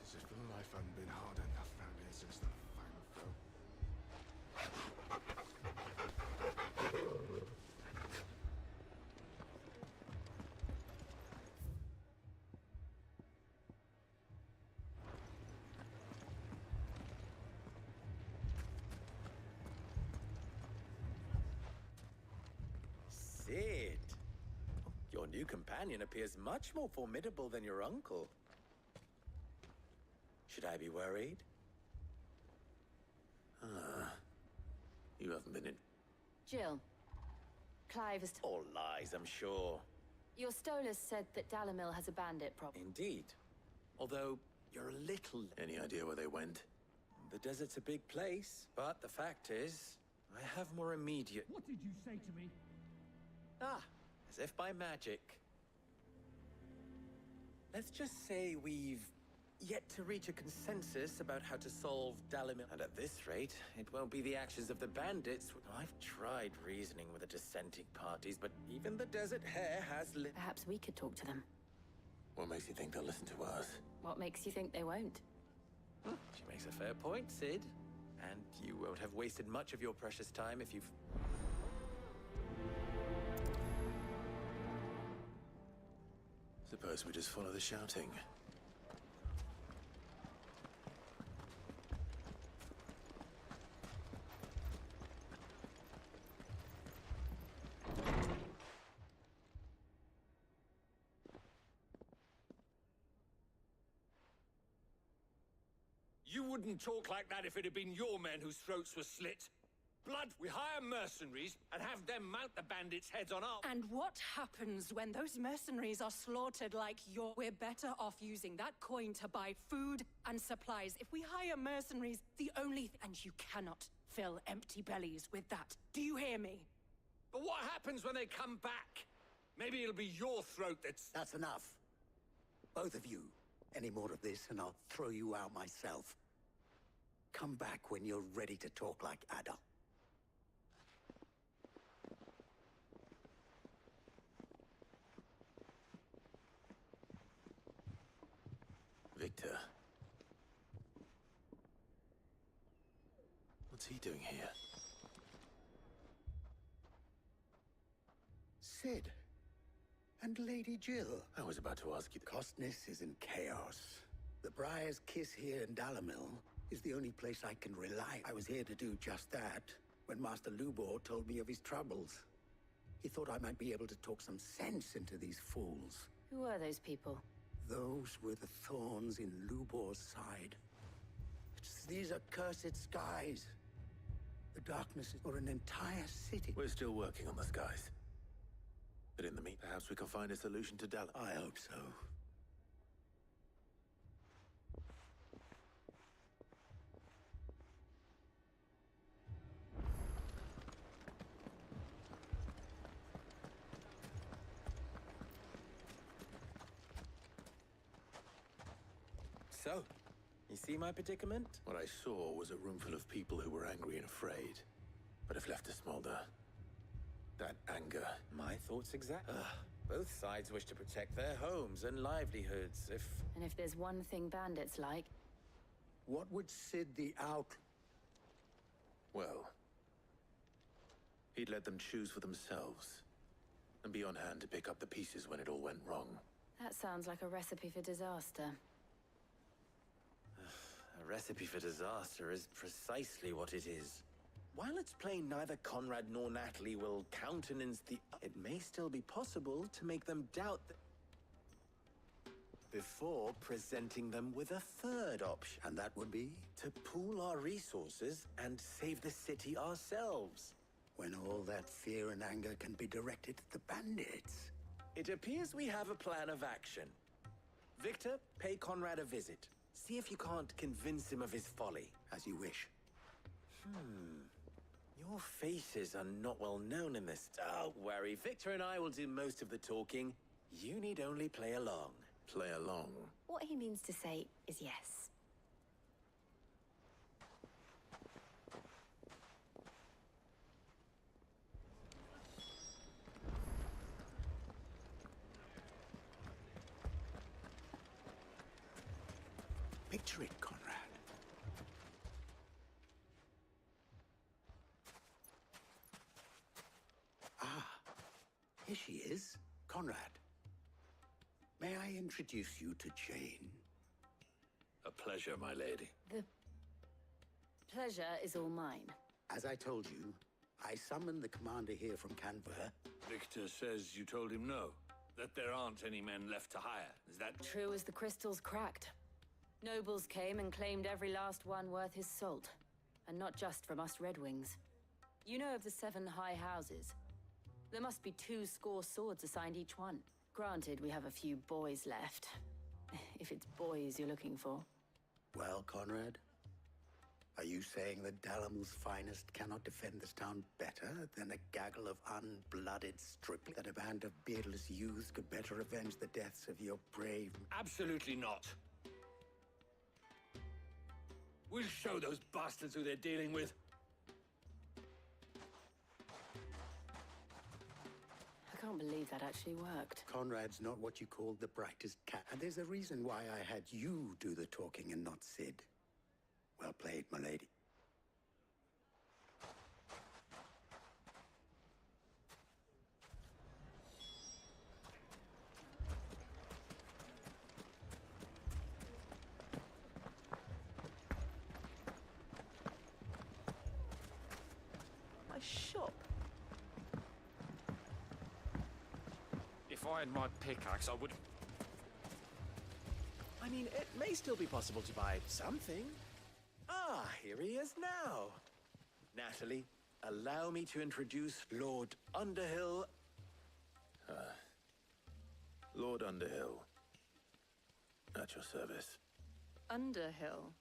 F: As if life hadn't been hard enough round here since the fang fell.
A: Sid! Your new companion appears much more formidable than your uncle. Should I be worried?
E: You haven't been in...
C: Jill. Clive has...
A: All lies, I'm sure.
C: Your Stolas said that Dalimil has a bandit problem.
A: Indeed. Although, you're a little...
E: Any idea where they went?
A: The desert's a big place, but the fact is, I have more immediate...
B: What did you say to me?
A: Ah, as if by magic. Let's just say we've yet to reach a consensus about how to solve Dalimil. And at this rate, it won't be the actions of the bandits. I've tried reasoning with the dissenting parties, but even the Desert Hare has
C: Perhaps we could talk to them.
E: What makes you think they'll listen to us?
C: What makes you think they won't?
A: She makes a fair point, Sid. And you won't have wasted much of your precious time if you've...
E: Suppose we just follow the shouting.
B: You wouldn't talk like that if it had been your men whose throats were slit. Blood, we hire mercenaries and have them mount the bandits' heads on our...
L: And what happens when those mercenaries are slaughtered like We're better off using that coin to buy food and supplies. If we hire mercenaries, the only... And you cannot fill empty bellies with that. Do you hear me?
B: But what happens when they come back? Maybe it'll be your throat that's...
K: That's enough. Both of you. Any more of this and I'll throw you out myself.
D: Come back when you're ready to talk like adult.
E: Victor. What's he doing here?
D: Sid. And Lady Jill.
E: I was about to ask you.
D: Costness is in chaos. The Briar's Kiss here in Dalamil is the only place I can rely. I was here to do just that when Master Lubor told me of his troubles. He thought I might be able to talk some sense into these fools.
C: Who are those people?
D: Those were the thorns in Lubor's side. These are cursed skies. The darkness for an entire city.
E: We're still working on the skies. But in the meantime, perhaps we can find a solution to Dallas.
D: I hope so.
A: So, you see my predicament?
E: What I saw was a room full of people who were angry and afraid, but if left to smolder, that anger...
A: My thoughts exactly. Both sides wish to protect their homes and livelihoods,
C: And if there's one thing bandits like...
D: What would Sid the Out...
E: Well... he'd let them choose for themselves, and be on hand to pick up the pieces when it all went wrong.
C: That sounds like a recipe for disaster.
A: A recipe for disaster is precisely what it is. While it's plain neither Conrad nor Natalie will countenance the... It may still be possible to make them doubt that... before presenting them with a third option.
D: And that would be?
A: To pool our resources and save the city ourselves.
D: When all that fear and anger can be directed at the bandits.
A: It appears we have a plan of action. Victor, pay Conrad a visit. See if you can't convince him of his folly.
D: As you wish.
A: Your faces are not well known in this. Don't worry, Victor and I will do most of the talking. You need only play along.
E: Play along?
T: What he means to say is yes.
D: Picture it, Conrad. Here she is, Conrad. May I introduce you to Jane?
E: A pleasure, my lady.
C: The pleasure is all mine.
D: As I told you, I summoned the commander here from Canberra.
I: Victor says you told him no, that there aren't any men left to hire. Is that
C: true as the crystals cracked? Nobles came and claimed every last one worth his salt. And not just from us Red Wings. You know of the 7 high houses. There must be 2 score swords assigned each one. Granted, we have a few boys left. If it's boys you're looking for.
D: Well, Conrad, are you saying that Dalamil's finest cannot defend this town better than a gaggle of unblooded striplings? That a band of beardless youths could better avenge the deaths of your brave...
I: Absolutely not. We'll show those bastards who they're dealing with.
C: I can't believe that actually worked.
D: Conrad's not what you call the brightest cat. And there's a reason why I had you do the talking and not Sid. Well played, my lady.
J: My shop.
Q: If I had my pickaxe, I would...
A: I mean, it may still be possible to buy something. Ah, here he is now. Natalie, allow me to introduce Lord Underhill.
E: Lord Underhill. At your service.
C: Underhill?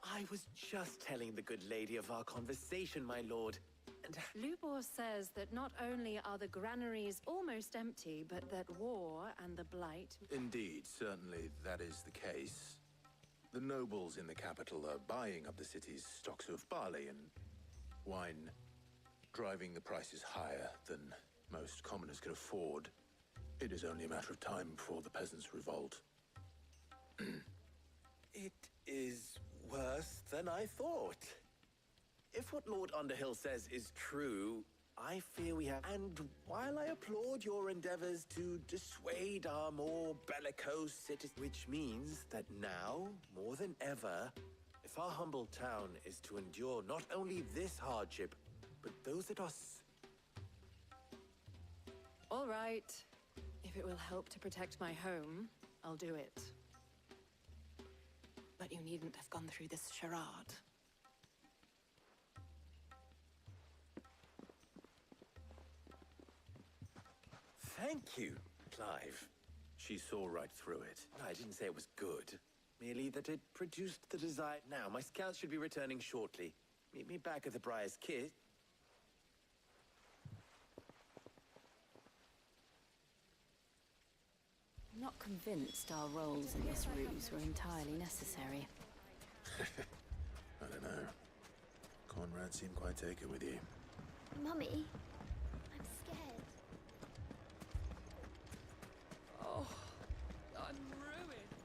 A: I was just telling the good lady of our conversation, my lord. And
L: Lubor says that not only are the granaries almost empty, but that war and the Blight...
E: Indeed, certainly that is the case. The nobles in the capital are buying up the city's stocks of barley and wine, driving the prices higher than most commoners can afford. It is only a matter of time before the peasants revolt.
A: It is worse than I thought. If what Lord Underhill says is true, I fear we have... And while I applaud your endeavors to dissuade our more bellicose citizens, which means that now, more than ever, if our humble town is to endure not only this hardship, but those that are...
C: All right. If it will help to protect my home, I'll do it. But you needn't have gone through this charade.
A: Thank you, Clive.
E: She saw right through it.
A: I didn't say it was good. Merely that it produced the desire. Now, my scouts should be returning shortly. Meet me back at the Briar's Kiss.
C: I'm not convinced our roles in this ruse were entirely necessary.
E: I don't know. Conrad seemed quite taken with you.
P: Mummy, I'm scared.
R: Oh, I'm ruined.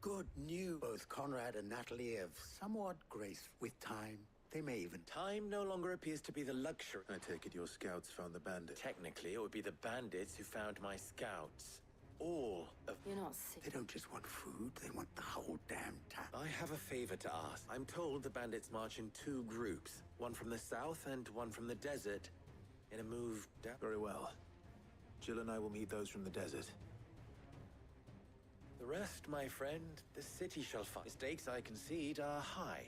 D: Good news. Both Conrad and Natalie have somewhat graced with time. They may even...
A: Time no longer appears to be the luxury.
E: I take it your scouts found the bandit.
A: Technically, it would be the bandits who found my scouts. All of...
C: You're not sick.
D: They don't just want food, they want the whole damn town.
A: I have a favor to ask. I'm told the bandits march in 2 groups. One from the south and one from the desert. In a move down...
E: Very well. Jill and I will meet those from the desert.
A: The rest, my friend, the city shall find. Stakes, I concede, are high.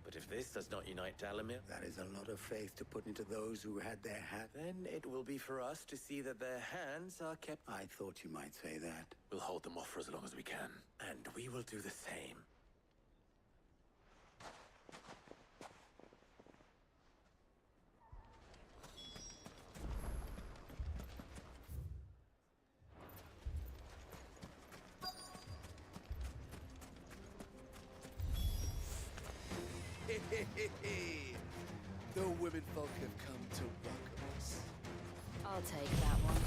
A: But if this does not unite Dalimir...
D: That is a lot of faith to put into those who had their hat.
A: Then it will be for us to see that their hands are kept...
D: I thought you might say that.
E: We'll hold them off for as long as we can.
A: And we will do the same.
K: The women folk have come to welcome us.
C: I'll take that one.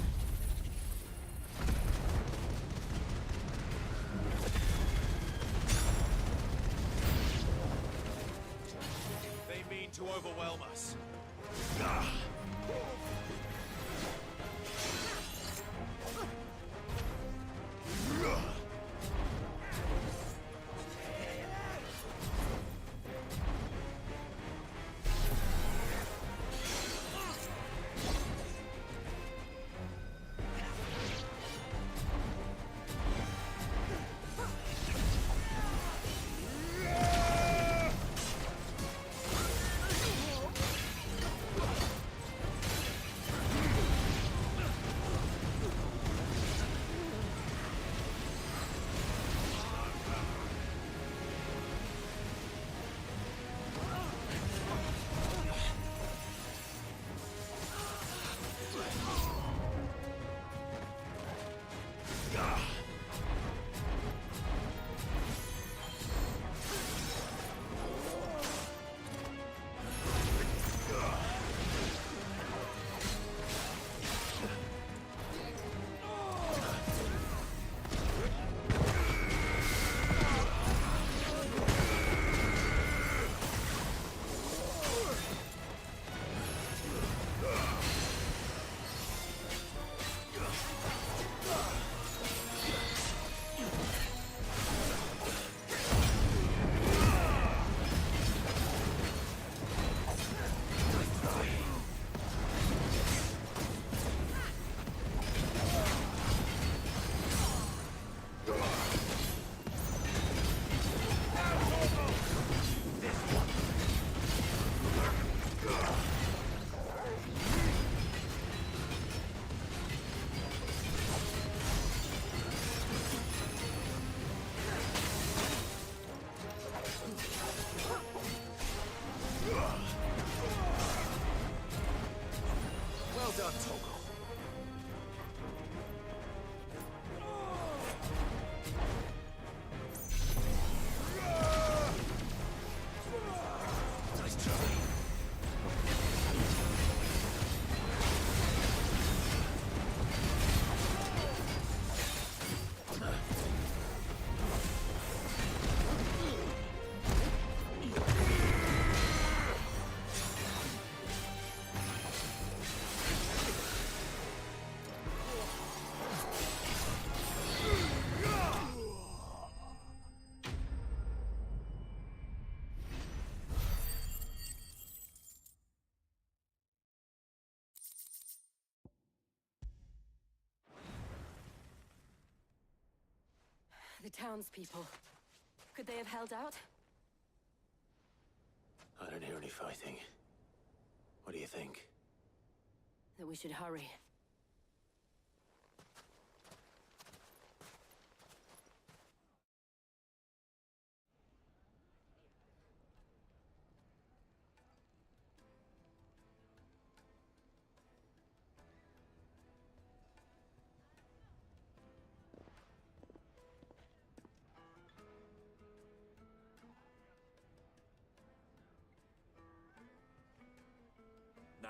B: They mean to overwhelm us.
K: Well done, Toggle.
C: townspeople. Could they have held out?
E: I don't hear any fighting. What do you think?
C: That we should hurry.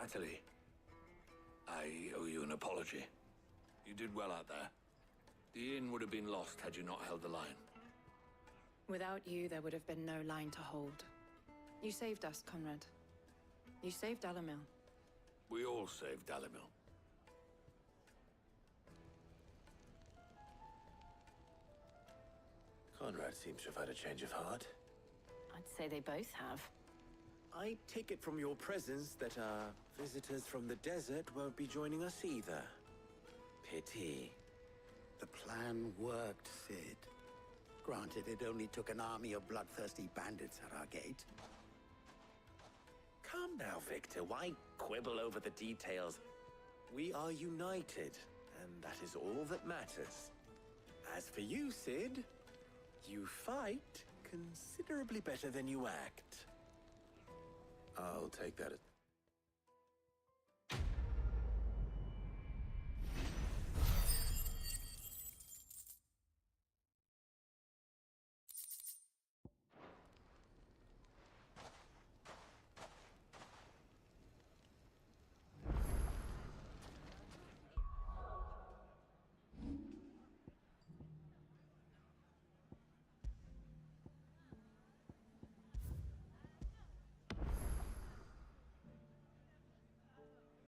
I: Natalie, I owe you an apology. You did well out there. The inn would have been lost had you not held the line.
L: Without you, there would have been no line to hold. You saved us, Conrad. You saved Dalimil.
I: We all saved Dalimil.
E: Conrad seems to have had a change of heart.
C: I'd say they both have.
A: I take it from your presence that our visitors from the desert won't be joining us either. Pity.
K: The plan worked, Sid. Granted, it only took an army of bloodthirsty bandits at our gate.
A: Come now, Victor. Why quibble over the details? We are united, and that is all that matters. As for you, Sid, you fight considerably better than you act.
E: I'll take that as